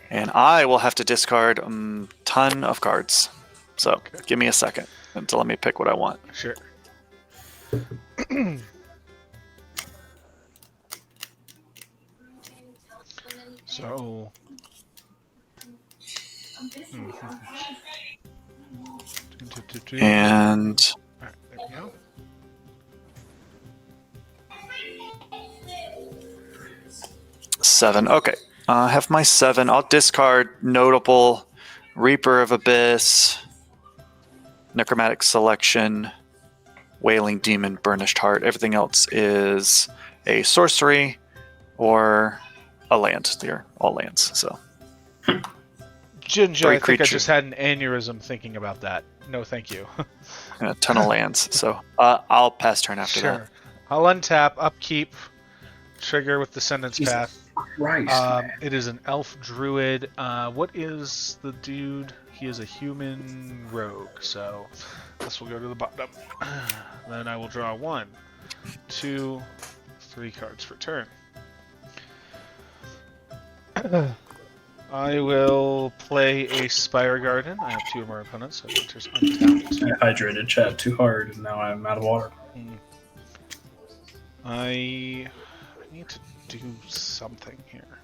And I will have to discard a ton of cards. So give me a second to let me pick what I want. Sure. So. And Alright, there we go. seven. Okay. I have my 7. I'll discard Notable, Reaper of Abyss, Necromantic Selection, Wailing Demon, Burnished Heart. Everything else is a sorcery or a land. They're all lands. So Ginger, I think creature. I just had an aneurysm thinking about that. No, thank you. a ton of lands. So I'll pass turn after that. Sure. I'll untap, upkeep, trigger with Descendant's Jesus Path. Christ, man. It is an elf druid. What is the dude? He is a human rogue, so this will go to the bottom. Then I will draw 1, 2, 3 cards for turn. I will play a Spire Garden. I have 2 of our opponents, so enters untapped. I hydrated chat too hard and now I'm out of water. I need to do something here.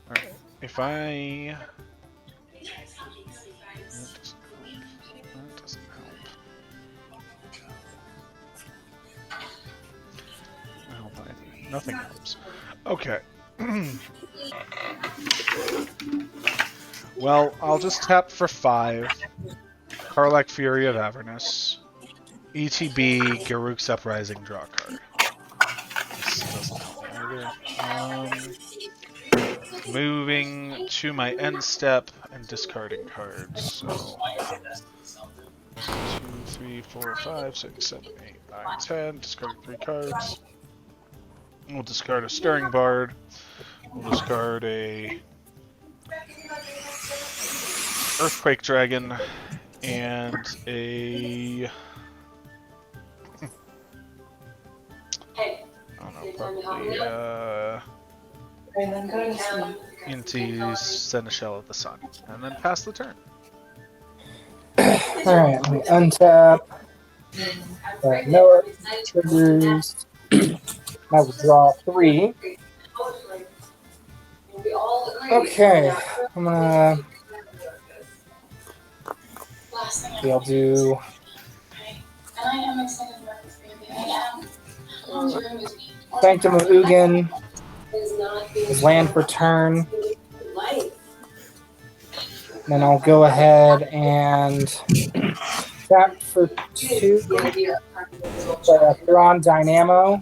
Alright, if I... That doesn't help. Oh, nothing helps. Okay. Well, I'll just tap for 5. Karlak Fury of Avernus. ETB, Garruk's Uprising, draw a card. This doesn't help me either. Moving to my end step and discarding cards. So 2, 3, 4, 5, 6, 7, 8, 9, 10. Discard 3 cards. We'll discard a Stirring Bard. We'll discard a Earthquake Dragon and a probably into Seneschal of the Sun, and then pass the turn. Alright, let me untap. No triggers. I will draw 3. Okay, I'm gonna. Okay, I'll do. Sanctum of Ugin is land for turn. Then I'll go ahead and tap for 2. Thrawn Dynamo.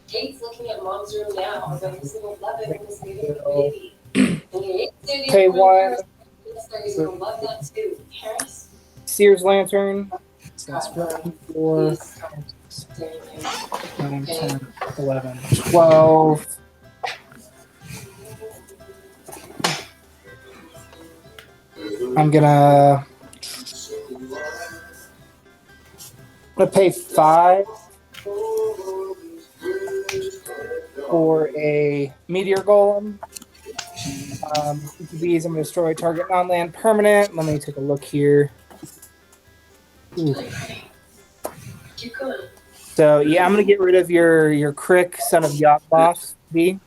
Kate's looking at mom's room now. He's gonna love it. He's gonna get a baby. Pay 1. He's gonna love that too. Harris? Sears Lantern. So that's 1, 4, 9, 10, 11, 12. I'm gonna pay 5 for a Meteor Golem. ETBs, I'm going to destroy target non-land permanent. Let me take a look here. Ooh. Keep going. So, yeah, I'm going to get rid of your Crick, Son of Yawgmoth, B.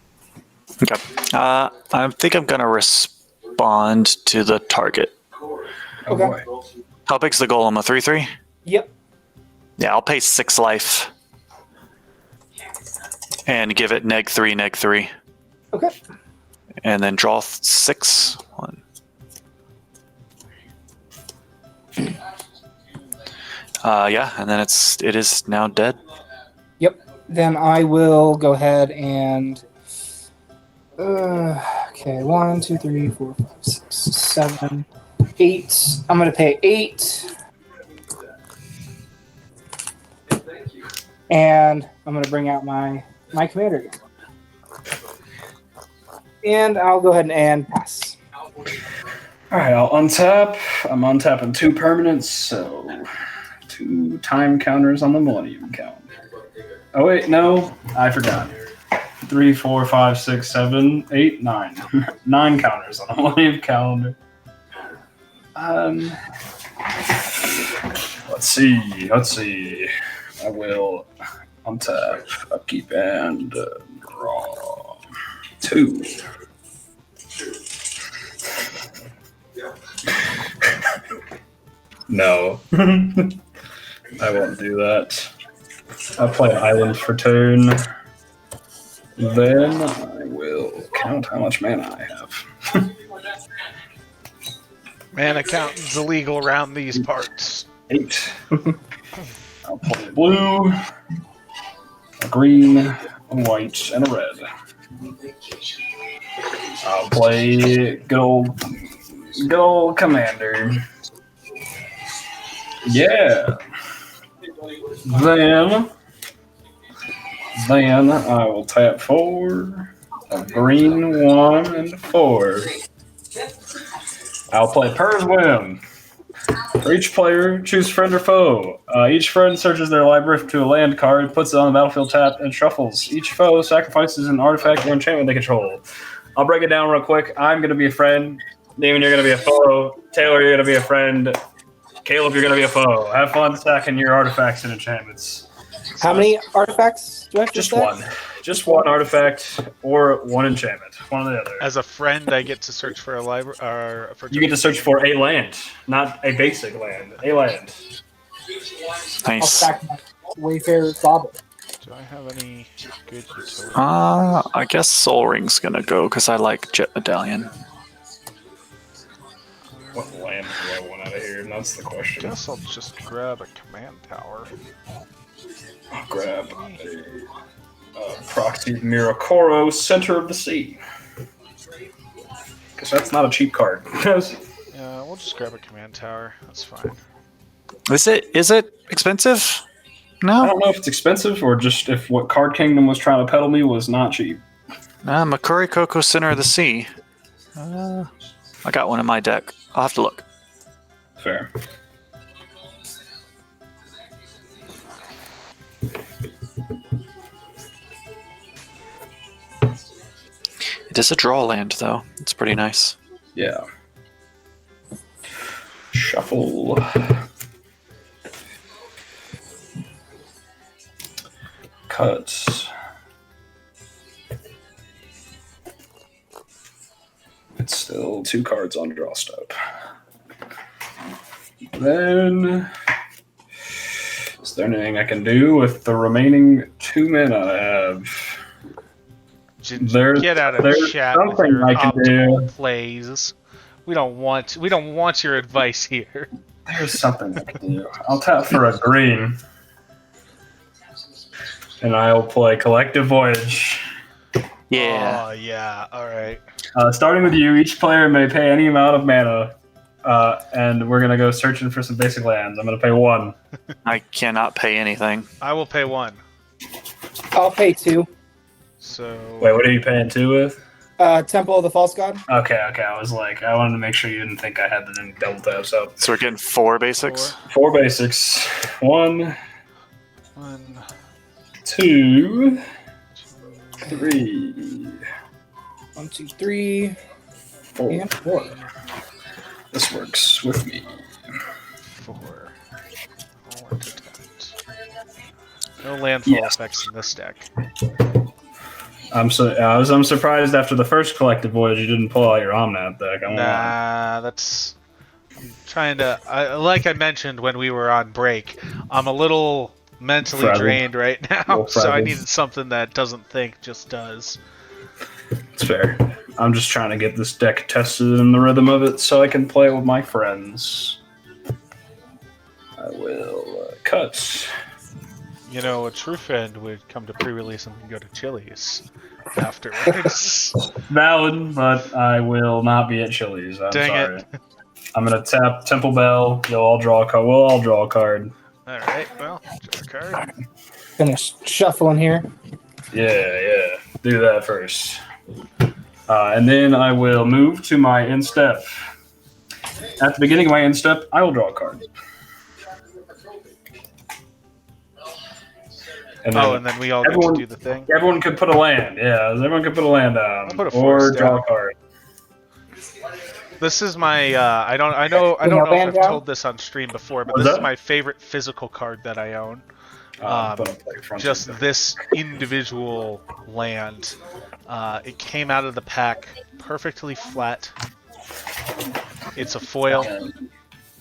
Okay. I think I'm going to respond to the target. Okay. boy. How big's the golem? A 3/3? Yep. Yeah, I'll pay 6 life. And give it -3, -3. Okay. And then draw 6. 1. Yeah, and then it is now dead. Yep. Then I will go ahead and. Okay, 1, 2, 3, 4, 5, 6, 7, 8. I'm gonna pay 8. And I'm gonna bring out my commander again. And I'll go ahead and pass. Alright, I'll untap. I'm untapping 2 permanents, so 2 time counters on the Millennium calendar. Oh wait, no, I forgot. 3, 4, 5, 6, 7, 8, 9. 9 counters on the Millennium calendar. Let's see. I will untap, upkeep, and draw 2. No. I won't do that. I'll play an island for turn. Then I will count how much mana I have. Mana counting's illegal around these parts. 8. I'll play a blue, a green, a white, and a red. I'll play good old commander. Yeah. Then I will tap 4, a green 1, and 4. I'll play Purr's Whim. For each player, choose friend or foe. Each friend searches their library to a land card, puts it on the battlefield tapped, and shuffles. Each foe sacrifices an artifact or enchantment they control. I'll break it down real quick. I'm going to be a friend. Damon, you're going to be a foe. Taylor, you're going to be a friend. Caleb, you're going to be a foe. Have fun stacking your artifacts and enchantments. How many artifacts do I have to Just stack? one. Just one artifact or one enchantment. One or the other. As a friend, I get to search for a library. You get to search for a land, not a basic land. A land. I'll Nice. stack my Wayfarer's Bauble. Do I have any good utility? I guess Soul Ring's gonna go because I like Jet Medallion. What land do I want out of here? That's the I question. guess I'll just grab a command tower. I'll grab a Proxy Miracoro, Center of the Sea. Because that's not a cheap card. Yeah, we'll just grab a command tower. That's fine. Is it expensive? I No. don't know if it's expensive or just if what Card Kingdom was trying to peddle me was not cheap. Makuri Koko Center of the Sea. I got one in my deck. I'll have to look. Fair. It is a draw land though. It's pretty nice. Yeah. Shuffle. Cuts. It's still 2 cards on draw step. Then, is there anything I can do with the remaining 2 mana I have? Ginger, get out of there's chat with something your I can optimal do. plays. We don't want your advice here. There's something I can do. I'll tap for a green. And I'll play Collective Voyage. Yeah. Oh yeah. All right. Starting with you, each player may pay any amount of mana. And we're going to go searching for some basic lands. I'm going to pay 1. I cannot pay anything. I will pay 1. I'll pay 2. So Wait, what are you paying 2 with? Temple of the False God. Okay. I was like, I wanted to make sure you didn't think I had the double tap. So So we're getting 4 basics. 4 basics. 1, 1, 2, 3, 1, 2, 3, 4. and 4. This works with me. 4. All entertainment. No landfall Yes. effects in this deck. I'm surprised after the first Collective Voyage you didn't pull out your Omnath deck. I'm That's. I'm trying to. Like I mentioned when we were on break, I'm a little mentally Frazzled. drained right now, Little so I frazzled. needed something that doesn't think, just does. It's fair. I'm just trying to get this deck tested in the rhythm of it so I can play it with my friends. I will cut. You know, a true friend would come to pre-release and go to Chili's afterwards. Valid, but I will not be at Chili's. I'm Dang sorry. it. I'm gonna tap Temple Bell. You'll all draw a card. We'll all draw a card. All right, well, draw a card. Gonna shuffle in here. Yeah. Do that first. And then I will move to my end step. At the beginning of my end step, I will draw a card. And And then we all get everyone- to do the thing. everyone could put a land. Yeah, everyone could put a land down I'll put a or forest draw down. a card. This is my. I don't know if land I've down? told this on stream before, but What's this is that? my favorite physical card that I own. Put a plate front Just seat. this individual land. It came out of the pack perfectly flat. It's a foil,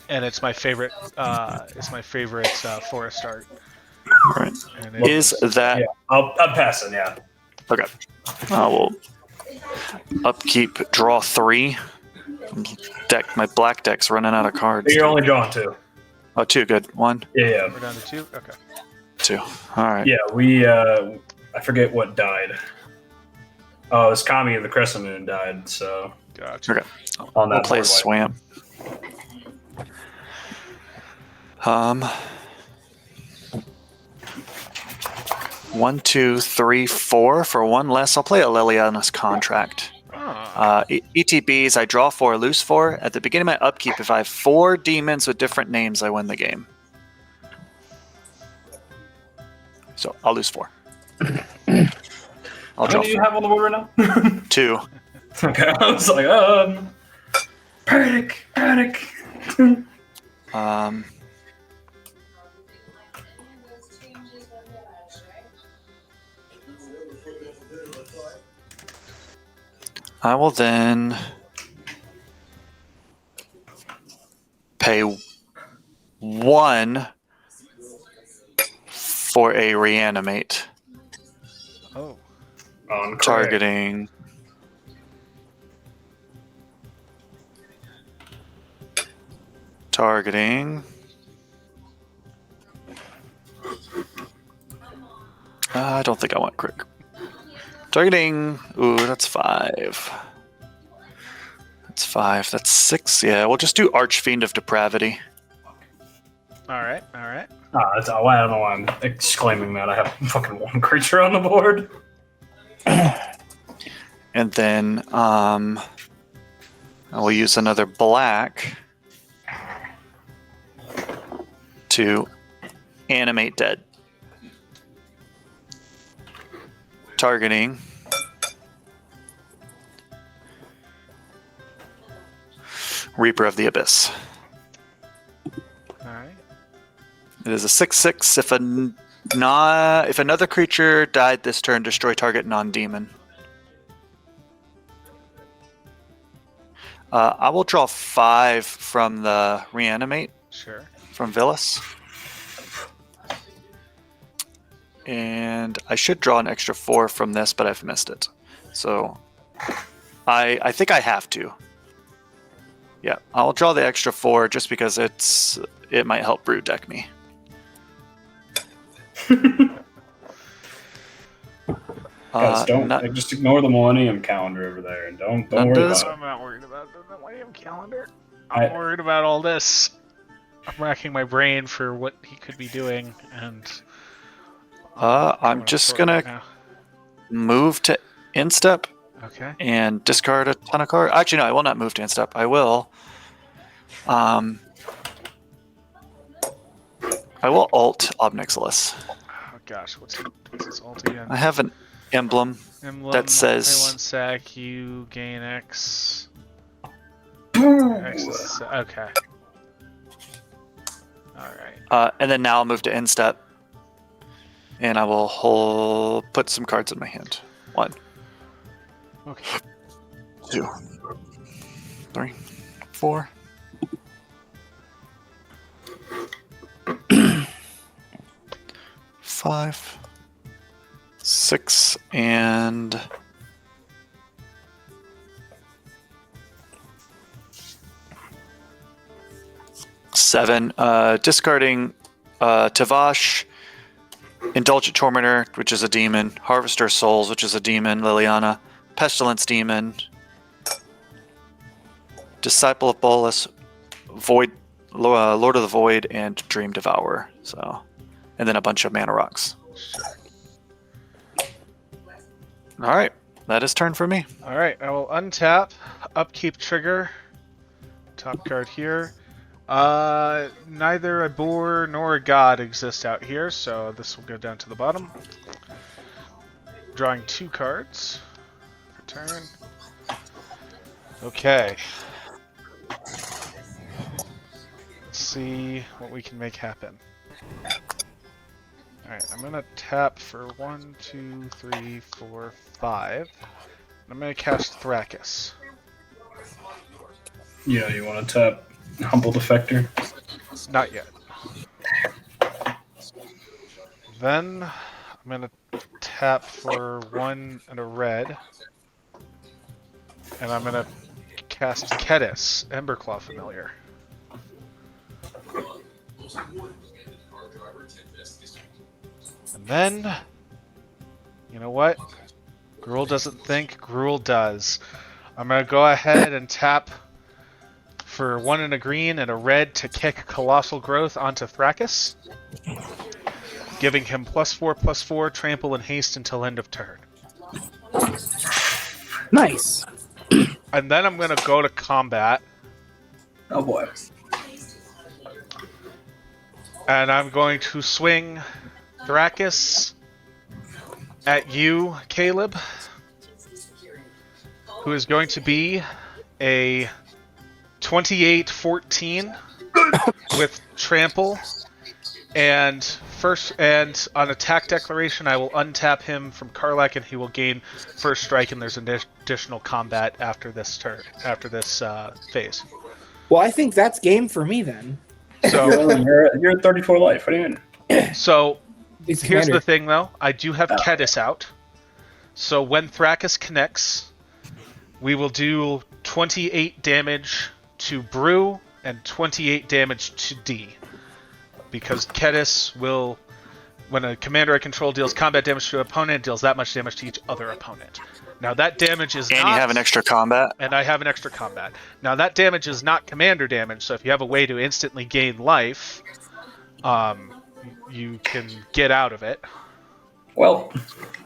and it's my favorite. It's my favorite forest art. Right. And it Is that Yeah, I'm passing. Yeah. okay? I will upkeep. Draw 3. My black deck's running out of cards. You're only drawing 2. Oh, 2. Good. 1, Yeah. We're down to 2. Okay. 2. All right. Yeah, we. I forget what died. Oh, it was Kami of the Crescent Moon died. So Gotcha. Okay. on that We'll play board, like- Swamp. 1, 2, 3, 4 for 1 less. I'll play a Liliana's Contract. Ah, ETBs, I draw 4, lose 4. At the beginning of my upkeep, if I have 4 demons with different names, I win the game. So I'll lose 4. I'll How draw many do you have on the board right now? 2. Okay, I was like, panic. I will then pay 1 for a reanimate, oh. On correct. targeting. I don't think I want quick. Targeting. Ooh, that's 5. That's 5. That's 6. Yeah, we'll just do Archfiend of Depravity. All right. I don't know why I'm exclaiming that. I have fucking 1 creature on the board. And then I will use another black to animate dead. Targeting Reaper of the Abyss. All right. It is a 6/6. If another creature died this turn, destroy target non-demon. I will draw 5 from the reanimate Sure. from Villas. And I should draw an extra 4 from this, but I've missed it. So I think I have to. Yeah, I'll draw the extra 4 just because it might help brew deck me. Guys, don't Nut- just ignore the Millennium Calendar over there, and don't None worry does. about it. I'm not worried about the Millennium Calendar. I- I'm worried about all this. I'm racking my brain for what he could be doing, and I'm just gonna move to instep Okay. and discard a ton of cards. Actually, no, I will not move to instep. I will. I will alt Obnixilis. Oh gosh, what's his ult again? I have an emblem. Emblem, that says- pay 1 sack, you gain X. X is, okay. Alright. And then now I'll move to instep. And I will put some cards in my hand. 1, Okay. 2, 3, 4. 5, 6, and 7. Discarding Tavash, Indulgent Tormentor, which is a demon, Harvester of Souls, which is a demon, Liliana, Pestilence Demon, Disciple of Bolus, Void, Lord of the Void, and Dream Devourer. So, and then a bunch of mana rocks. All right, that is turn for me. All right, I will untap, upkeep trigger, top card here. Neither a boar nor a god exist out here, so this will go down to the bottom. Drawing 2 cards for turn. Okay. Let's see what we can make happen. Alright, I'm gonna tap for 1, 2, 3, 4, 5. I'm gonna cast Thrakkus. Yeah, you want to tap Humble Defector? Not yet. Then I'm gonna tap for 1 and a red. And I'm gonna cast Kedis, Emberclaw Familiar. And then, you know what? Gruul doesn't think, Gruul does. I'm gonna go ahead and tap for 1 and a green and a red to kick Colossal Growth onto Thrakkus, giving him +4/+4, trample, and haste until end of turn. Nice. And then I'm gonna go to combat, Oh boy. and I'm going to swing Thrakkus at you, Caleb, who is going to be a 28-14 with trample, and on attack declaration I will untap him from Karlach and he will gain first strike, and there's additional combat after this turn, after this phase. Well, I think that's game for me then. So You're at 34 life. What do you mean? so He's here's commander. the thing though, I do have Kedis out, so when Thrakkus connects, we will do 28 damage to Brew and 28 damage to D. Because Kedis will, when a commander I control deals combat damage to an opponent, deals that much damage to each other opponent. Now that damage is And not... you have an extra combat. And I have an extra combat. Now that damage is not commander damage, so if you have a way to instantly gain life, you can get out of it. Well,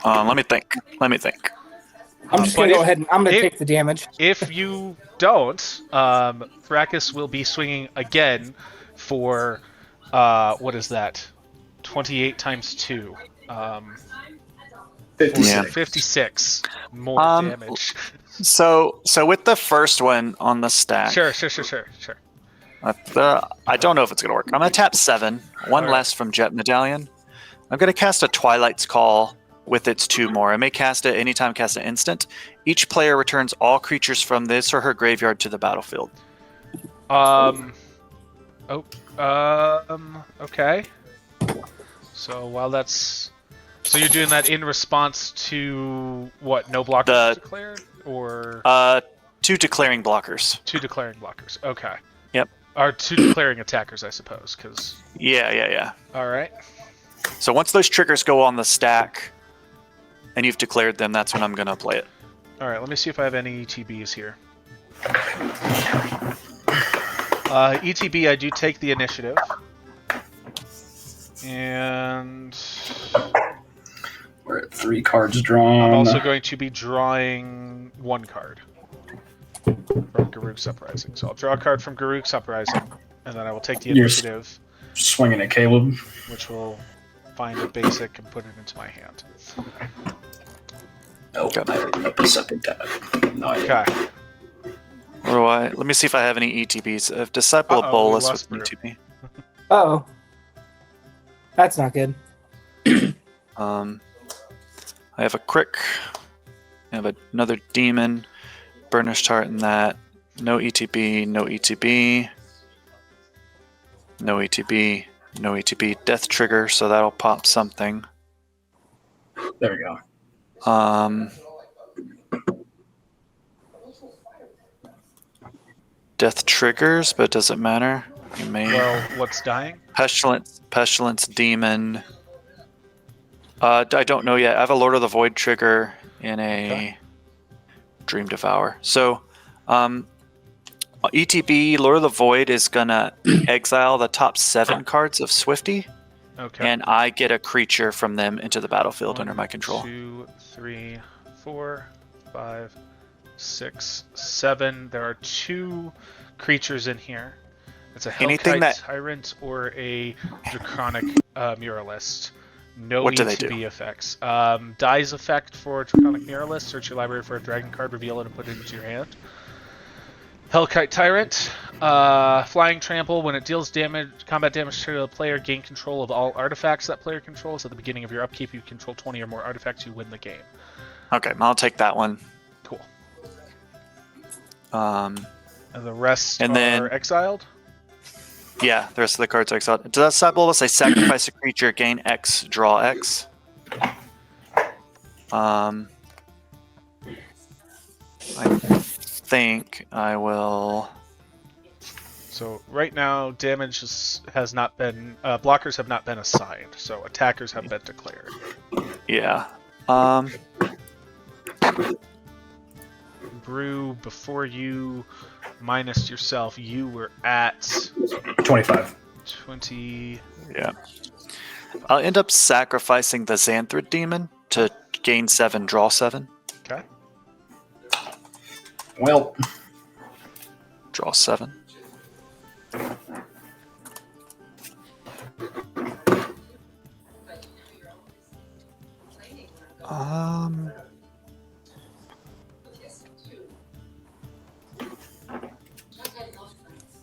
Let me think. I'm just but gonna go if- ahead and I'm gonna if- take the damage. If you don't, Thrakkus will be swinging again for, what is that? 28 times 2. 56. Yeah. 56 more damage. So with the first one on the stack, Sure. I don't know if it's gonna work. I'm gonna tap 7, one Alright. less from Jet Medallion. I'm gonna cast a Twilight's Call with its 2 more. I may cast it anytime, cast an instant. Each player returns all creatures from this or her graveyard to the battlefield. Okay. So while that's... So you're doing that in response to what? No blockers declared? Or 2 declaring blockers. 2 declaring blockers. Okay. Yep. Or 2 declaring attackers, I suppose, because... Yeah. Alright. So once those triggers go on the stack, and you've declared them, that's when I'm gonna play it. Alright, let me see if I have any ETBs here. ETB, I do take the initiative. And We're at 3 cards drawn. I'm also going to be drawing 1 card from Garruk's Uprising. So I'll draw a card from Garruk's Uprising, and then I will take the You're initiative, swinging at Caleb. which will find a basic and put it into my hand. Oh, Okay. I didn't up a second tab. No, I didn't. Okay. What do I? Let me see if I have any ETBs. If Disciple of Uh-oh, we Bolus lost with Brew. ETB. Uh-oh. That's not good. I have a Crick. I have another Demon. Burnished Heart in that. No ETB, no ETB. No ETB. No ATB. Death trigger, so that'll pop something. There we go. Death triggers, but does it matter? You may. Well, what's dying? Pestilence, demon. I don't know yet. I have a Lord of the Void trigger in a Okay. Dream Devour. So, ETB Lord of the Void is gonna exile the top 7 cards of Swifty, Okay. and I get a creature from them into the battlefield under my control. 2, 3, 4, 5, 6, 7. There are 2 creatures in here. It's a Anything Hellkite that- Tyrant or a Draconic Muralist. No What do they ETB do? effects. Dies effect for Draconic Muralist. Search your library for a dragon card, reveal it, and put it into your hand. Hellkite Tyrant. Flying Trample. When it deals combat damage to the player, gain control of all artifacts that player controls. At the beginning of your upkeep, you control 20 or more artifacts, you win the game. Okay, I'll take that one. Cool. Um, And the rest And are then- exiled? yeah, the rest of the cards are exiled. Does that symbol say sacrifice a creature, gain X, draw X? I think I will. So right now, damage has not been... blockers have not been assigned, so attackers have been declared. Yeah. Brew, before you minus yourself, you were at 25. 20... Yeah. I'll end up sacrificing the Xanthrid Demon to gain 7, draw 7. Okay. Well, Draw 7.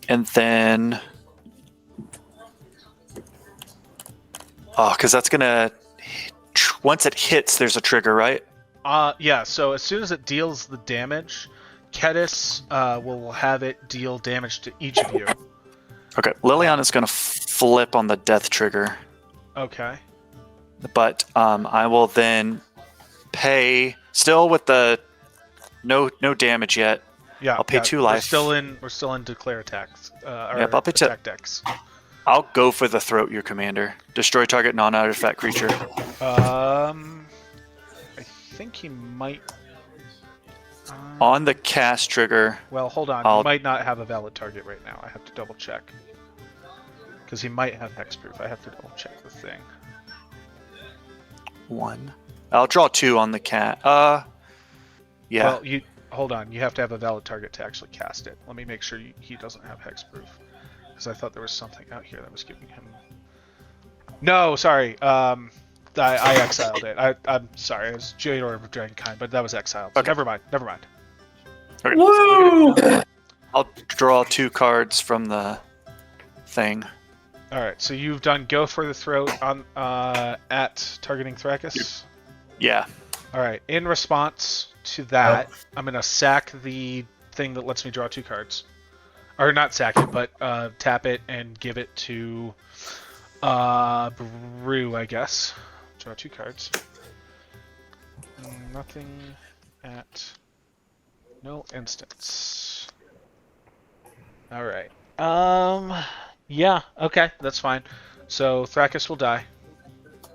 And then, because that's gonna, once it hits, there's a trigger, right? Yeah, so as soon as it deals the damage, Kedis will have it deal damage to each of you. Okay, Liliana's gonna flip on the death trigger, Okay. but I will then pay, still with the no damage yet. Yeah, I'll pay 2 life. We're still in declare attacks. Yep, I'll pay attack decks. I'll go for the throat, your commander. Destroy target non-artifact creature. I think he might. On the cast trigger, Well, hold on. I'll- He might not have a valid target right now. I have to double check. Because he might have hexproof. I have to double check the thing. 1. I'll draw 2 on the cat. Yeah. Well, you hold on. You have to have a valid target to actually cast it. Let me make sure he doesn't have hexproof. Because I thought there was something out here that was giving him. No, sorry. I exiled it. I'm sorry. It was Jador of Dragonkind, but that was exiled. So Okay. Never mind. Never mind. Okay. woo! I'll draw 2 cards from the thing. All right. So you've done go for the throat on at targeting Thrakus. Yeah. All right. In response to that, I'm gonna sack the thing that lets me draw 2 cards, or not sack it, but tap it and give it to Brew, I guess. Draw 2 cards. Nothing at no instance. All right. Yeah. Okay. That's fine. So Thrakus will die.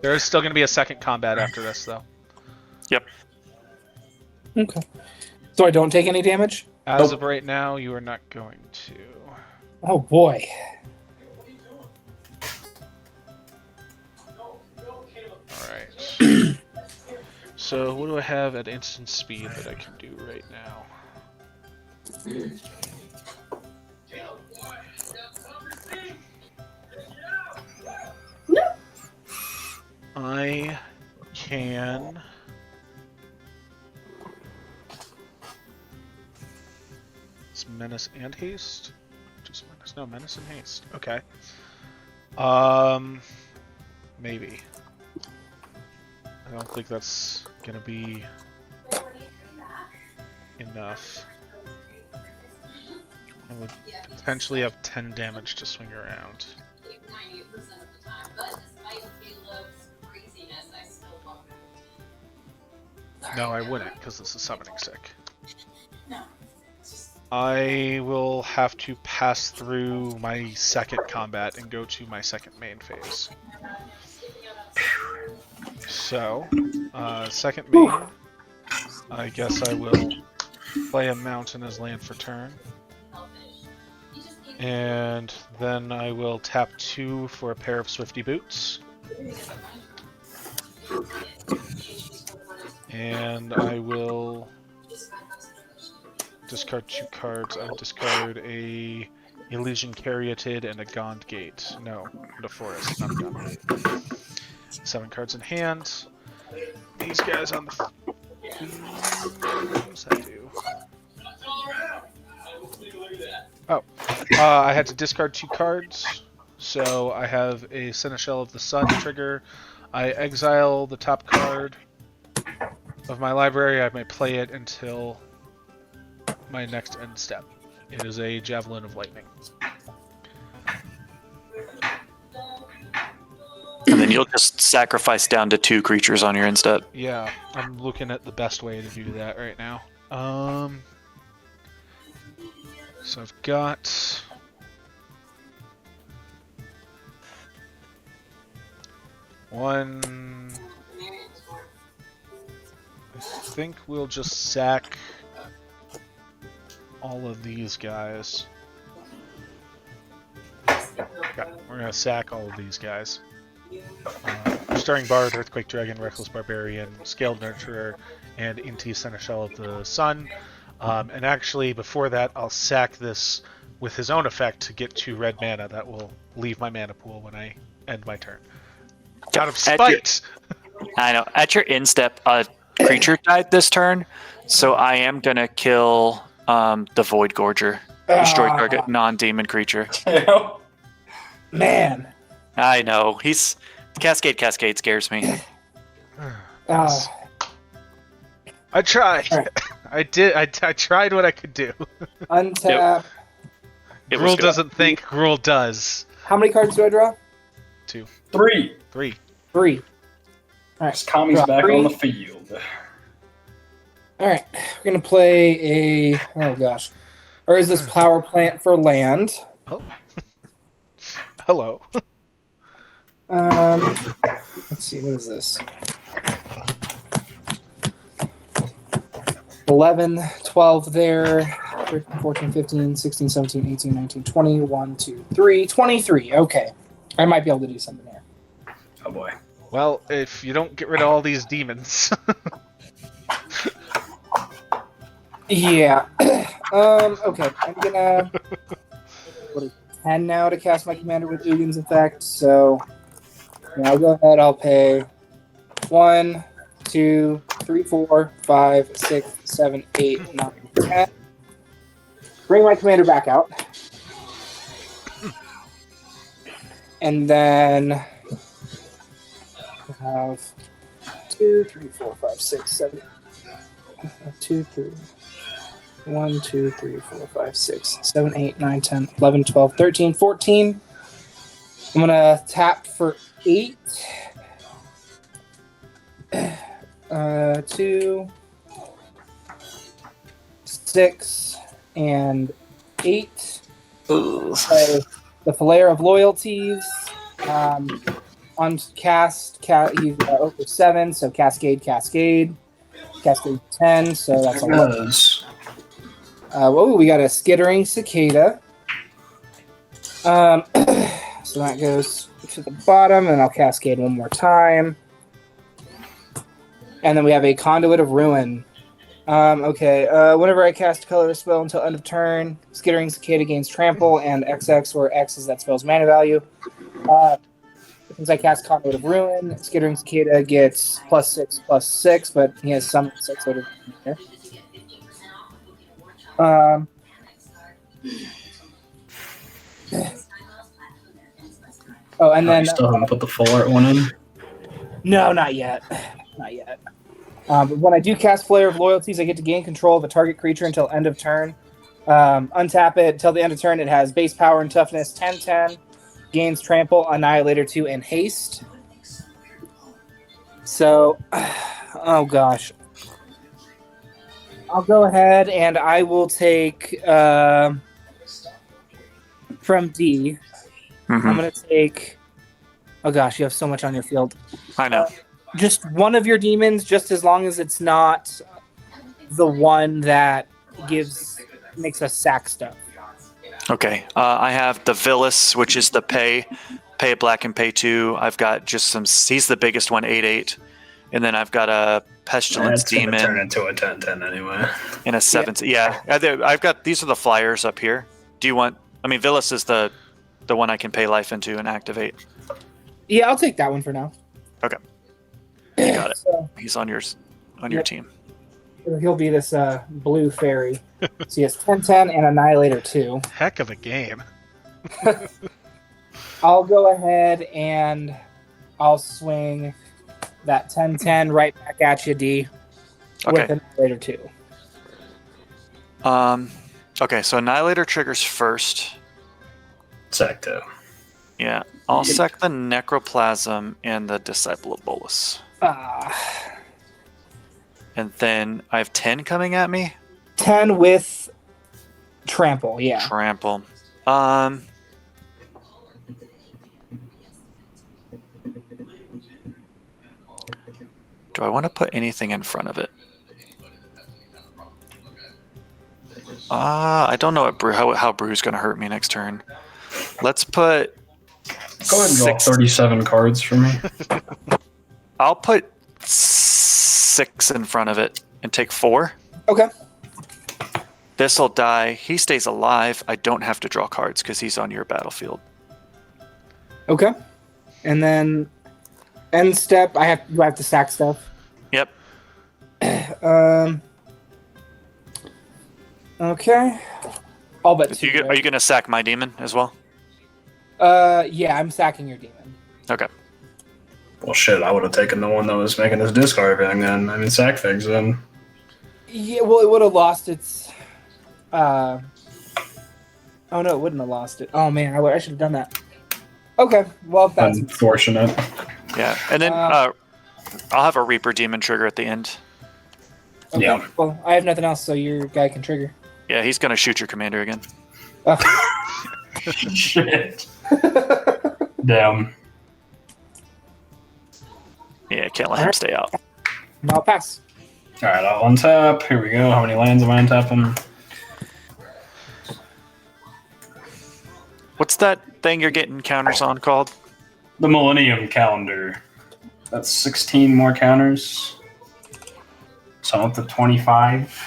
There is still going to be a second combat after this, though. Yep. Okay. So I don't take any damage? As Nope. of right now, you are not going to. Oh boy. Alright. So, what do I have at instant speed that I can do right now? I can. It's menace and haste? Just menace? No, menace and haste. Okay. Maybe. I don't think that's gonna be enough. I would potentially have 10 damage to swing around. No, I wouldn't, because this is summoning sick. I will have to pass through my second combat and go to my second main phase. So, second main, I guess I will play a mountain as land for turn. And then I will tap 2 for a pair of Swifty Boots. And I will discard 2 cards. I discard a Elysian Caryatid and a Gond Gate. No, and a Forest, not a Gond Gate. 7 cards in hand. These guys on the... What does that do? Oh, I had to discard 2 cards. So I have a Seneschal of the Sun trigger. I exile the top card of my library. I may play it until my next end step. It is a Javelin of Lightning. And then you'll just sacrifice down to 2 creatures on your end step. Yeah, I'm looking at the best way to do that right now. So I've got... one... I think we'll just sack all of these guys. Yeah, we're gonna sack all of these guys. Restoring Bard, Earthquake Dragon, Reckless Barbarian, Scaled Nurturer, and Inti Seneschal of the Sun. And actually, before that, I'll sack this with his own effect to get 2 red mana. That will leave my mana pool when I end my turn. Out of spite! I know. At your end step, a creature died this turn, so I am going to kill the Void Gorger. Destroy target non-demon creature. Man. I know. He's... Cascade scares me. I tried. Right. I did. I tried what I could do. Untap. It was Gruul good. doesn't think. Gruul does. How many cards do I draw? 2. 3. 3. 3. All right. Kami's Draw back 3. on the field. All right. We're going to play a... Oh, gosh. Or is this Power Plant for land? Oh. Hello. Let's see. What is this? 11, 12 there. 13, 14, 15, 16, 17, 18, 19, 20. 1, 2, 3. 23. Okay. I might be able to do something here. Oh boy. Well, if you don't get rid of all these demons. Yeah. Okay. I'm gonna what is it, 10 now to cast my commander with Ugin's effect. So yeah, I'll go ahead. I'll pay 1, 2, 3, 4, 5, 6, 7, 8, 9, 10. Bring my commander back out. And then I have 2, 3, 4, 5, 6, 7, 2, 3. 1, 2, 3, 4, 5, 6, 7, 8, 9, 10, 11, 12, 13, 14. I'm going to tap for 8. 2, 6, and 8. Play the Flair of Loyalties. On cast, he's over 7, so Cascade. Cascade 10, so that's 11. Whoa, we got a Skittering Cicada. So that goes to the bottom, and I'll Cascade one more time. And then we have a Conduit of Ruin. Okay, whenever I cast a colorless spell until end of turn, Skittering Cicada gains Trample and XX, where X is that spell's mana value. Since I cast Conduit of Ruin, Skittering Cicada gets +6/+6, but he has some 6 out of here. Oh, and then you still haven't put the full art one in? no, not yet. Not yet. But when I do cast Flare of Loyalties, I get to gain control of a target creature until end of turn. Untap it until the end of turn. It has base power and toughness 10/10, gains Trample, Annihilator 2, and Haste. So, oh gosh. I'll go ahead and I will take from D. Mhm. I'm gonna take. Oh gosh, you have so much on your field. I know. Just one of your demons, just as long as it's not the one that makes us sack stuff. Okay. I have the Villas, which is the pay black and pay 2. I've got just some. He's the biggest one, 8/8, and then I've got a pestilence That's gonna turn demon into a 10/10 anyway. and a 7. Yeah. I've got these are the flyers up here. Do you want? I mean, Villas is the one I can pay life into and activate. Yeah, I'll take that one for now. Okay. Got it. So He's on your team. he'll be this blue fairy. So he has 10/10 and Annihilator 2. Heck of a game. I'll go ahead and I'll swing that 10/10 right back at you, D. With Okay. Annihilator 2. Okay. So Annihilator triggers first. Secto. Yeah. I'll sack the Necroplasm and the Disciple of Bolus. And then I have 10 coming at me. 10 with trample, yeah. Trample. Do I want to put anything in front of it? I don't know what how Brew's going to hurt me next turn. Let's put. Go ahead and draw 37 cards for me. I'll put 6 in front of it and take 4. Okay. This'll die. He stays alive. I don't have to draw cards because he's on your battlefield. Okay. And then end step, do I have to sack stuff? Yep. Okay. All but 2. Are you going to sack my demon as well? Yeah, I'm sacking your demon. Okay. Well, shit, I would have taken the one that was making this discard thing then. I mean, sack things then. Yeah, well, it would have lost its. Oh no, it wouldn't have lost it. Oh man, I should have done that. Okay, well that's Unfortunate. Yeah. And then I'll have a Reaper demon trigger at the end. okay. Yeah. Well, I have nothing else, so your guy can trigger. Yeah, he's going to shoot your commander again. Shit. Damn. Yeah, can't let him stay out. I'll pass. Alright, I'll untap. Here we go. How many lands am I untapping? What's that thing you're getting counters on called? The Millennium Calendar. That's 16 more counters. So I'm up to 25.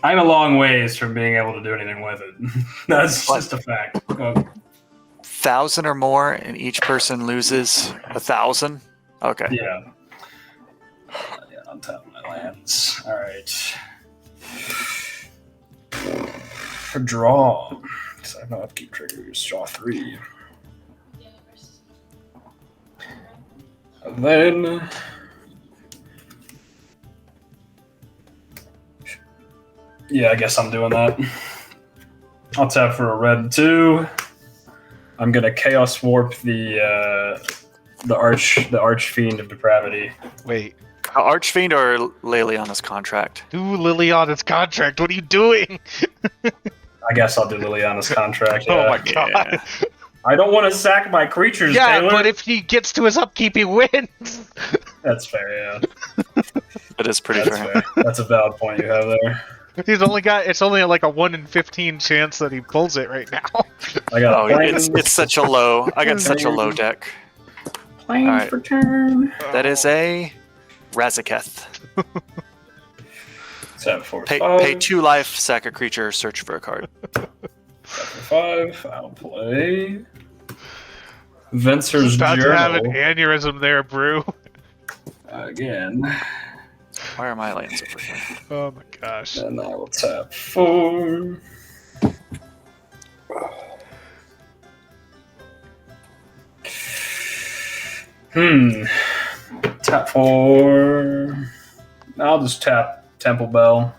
I'm a long ways from being able to do anything with it. That's just a fact. 1,000 or more, and each person loses 1,000. Okay. Yeah. Yeah, on top of my lands. All right. For draw. Because I have no upkeep triggers. Draw 3. And then. Yeah, I guess I'm doing that. I'll tap for a red 2. I'm gonna Chaos Warp the Archfiend of Depravity. Wait. Archfiend or Liliana's contract? Do Liliana's contract. What are you doing? I guess I'll do Liliana's contract. Oh Yeah. my god. Yeah. I don't want to sack my creatures, Yeah, Taylor. but if he gets to his upkeep, he wins. That's fair, yeah. That is pretty That's fair. fair. That's a valid point you have there. It's only like a 1 in 15 chance that he pulls it right now. I got Oh, it's such a low. I got such a low deck. planes Alright. for turn. That is a Razaketh. Tap for Pay 5. 2 life, sack a creature, search for a card. Tap for 5. I'll play Venser's About to have an Journal aneurysm there, Brew. again. Why are my lands over here? Oh my gosh. And I will tap 4. Tap 4. I'll just tap Temple Bell.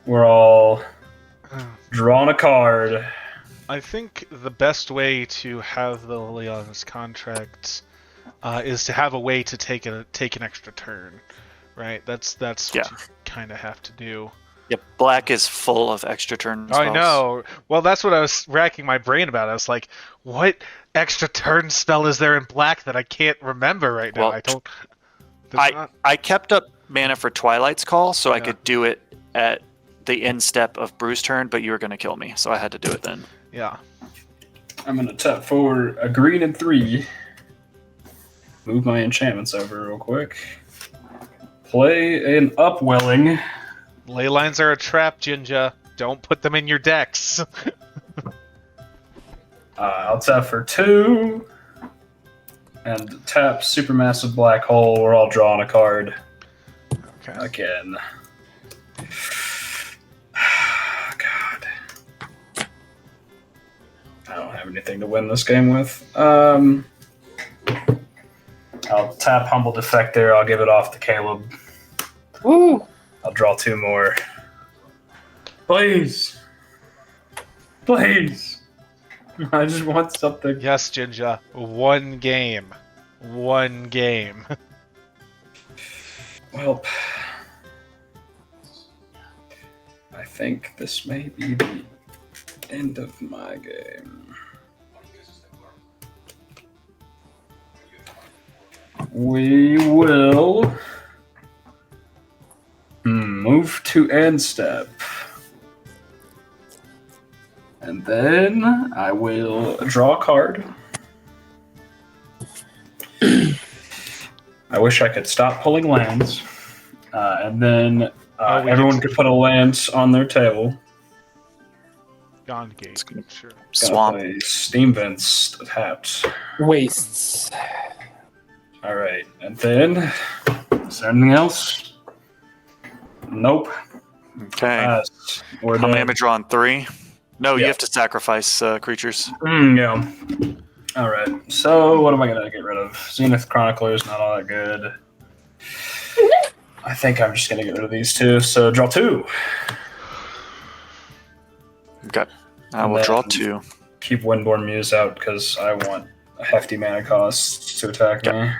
We're all drawing a card. I think the best way to have the Liliana's contract is to have a way to take an extra turn, right? That's what Yeah. you kind of have to do. Yep, black is full of extra turn spells. I know. Well, that's what I was racking my brain about. I was like, what extra turn spell is there in black that I can't remember right now? Well, I don't. there's not- I kept up mana for Twilight's Call, so I Yeah. could do it at the end step of Brew's turn, but you were going to kill me, so I had to do it then. Yeah. I'm gonna tap for a green and 3. Move my enchantments over real quick. Play an Upwelling. Ley lines are a trap, Jinja. Don't put them in your decks. I'll tap for 2. And tap Supermassive Black Hole. We're all drawing a card Okay. again. God. I don't have anything to win this game with. I'll tap Humble Defector. I'll give it off to Caleb. Woo! I'll draw 2 more. Please. Please. I just want something. Yes, Jinja. One game. One game. Well, I think this may be the end of my game. We will move to end step. And then I will draw a card. I wish I could stop pulling lands. And then We everyone did- could put a land on their table. Gone game. Sure. Gotta Swamp. play Steam Vents tapped. Wastes. All right. And then, is there anything else? Nope. Okay. We're How many done. damage on 3? No, you Yeah. have to sacrifice creatures. Yeah. All right. So what am I gonna get rid of? Zenith Chronicler is not all that good. I think I'm just gonna get rid of these 2. So draw 2. Okay. I And will draw then- 2. Keep Windborn Muse out because I want a hefty mana cost to attack me.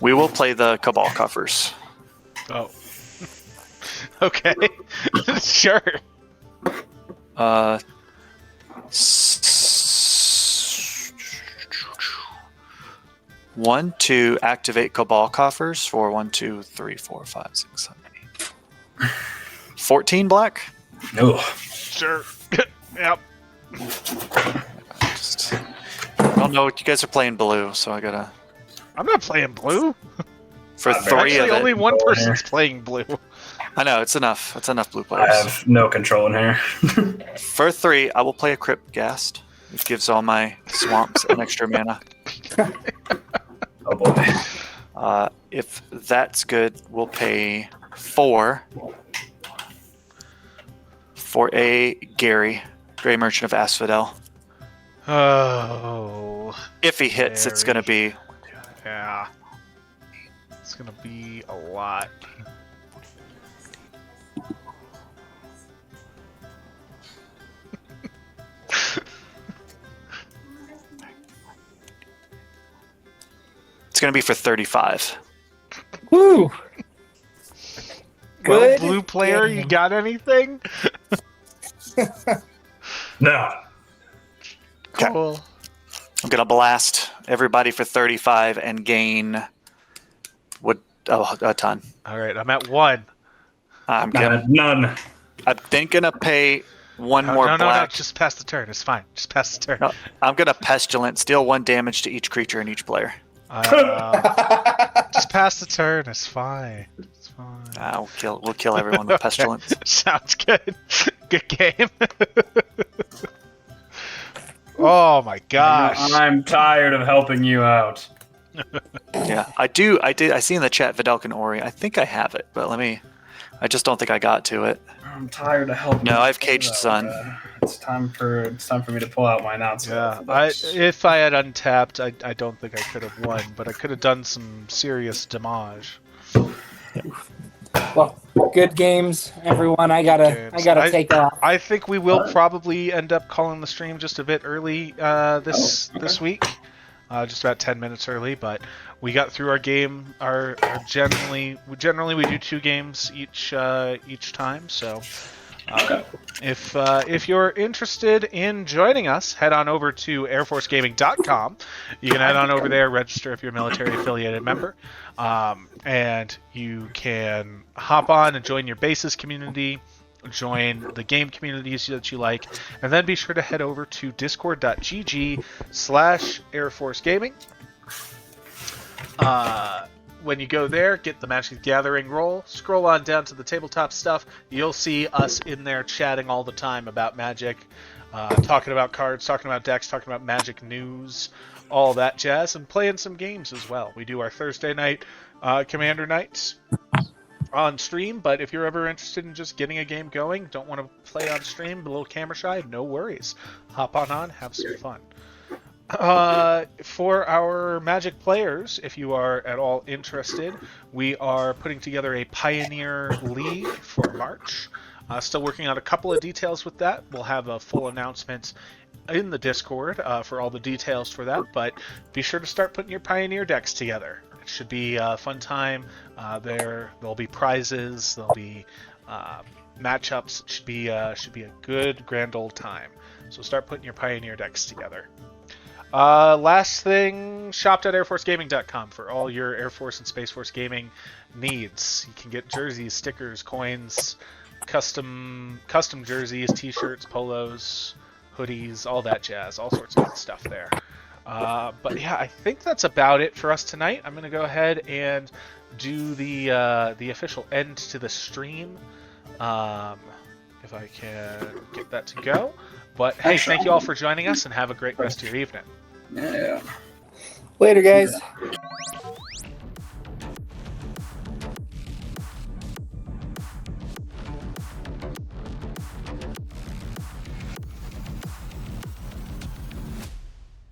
We will play the Cabal Coffers. Oh. Okay. Sure. One to activate Cabal Coffers for 1, 2, 3, 4, 5, 6, 7, 8. 14 black? Ugh. Sure. Yep. I don't know. You guys are playing blue, so I gotta. I'm not playing blue. For Not 3 Actually, of it. only one Go in person's playing blue. I know, it's enough. It's enough blue I players. have no control in here. For 3, I will play a Crypt Ghast. It gives all my swamps an extra mana. Oh boy. If that's good, we'll pay 4 for a Gary, Grey Merchant of Asphodel. Oh. If he hits, it's going to be. Yeah. It's gonna be a lot. It's going to be for 35. Woo! Well, Good blue player, you got anything? No. Okay. Cool. I'm going to blast everybody for 35 and gain a ton. All right, I'm at 1. I'm gonna, None. I'm then going to pay 1 more no, black. just pass the turn. It's fine. Just pass the turn. No, I'm going to Pestilence, deal 1 damage to each creature and each player. Just pass the turn. It's fine. It's fine. We'll kill everyone with Pestilence. Sounds good. Good game. Oh my gosh. I'm tired of helping you out. Yeah, I did. I see in the chat Videlkin Ori. I think I have it, but I just don't think I got to it. I'm tired of helping. No, you I've out. Caged Sun. It's time for me to pull out my announcement. Yeah, if I had untapped, I don't think I could have won, but I could have done some serious damage. Well, good games, everyone. I gotta take off. I think we will probably end up calling the stream just a bit early this week. just about 10 minutes early, but we got through our game. Our generally we do 2 games each time. So if you're interested in joining us, head on over to airforcegaming.com. You can head on over there, register if you're a military affiliated member, and you can hop on and join your bases community. Join the game communities that you like, and then be sure to head over to discord.gg/airforcegaming. When you go there, get the Magic the Gathering roll, scroll on down to the tabletop stuff. You'll see us in there chatting all the time about Magic, talking about cards, talking about decks, talking about Magic news, all that jazz, and playing some games as well. We do our Thursday night Commander nights on stream, but if you're ever interested in just getting a game going, don't want to play on stream, a little camera shy, no worries. Hop on, have some fun. For our Magic players, if you are at all interested, we are putting together a Pioneer League for March. Still working on a couple of details with that. We'll have a full announcement in the Discord for all the details for that, but be sure to start putting your Pioneer decks together. It should be a fun time. There'll be prizes. There'll be matchups. It should be a good grand old time. So start putting your Pioneer decks together. Last thing, shop.airforcegaming.com for all your Air Force and Space Force gaming needs. You can get jerseys, stickers, coins, custom jerseys, t-shirts, polos, hoodies, all that jazz, all sorts of good stuff there. But yeah, I think that's about it for us tonight. I'm going to go ahead and do the official end to the stream, if I can get that to go. But hey, thank you all for joining us, and have a great rest of your evening. Yeah. Later, guys.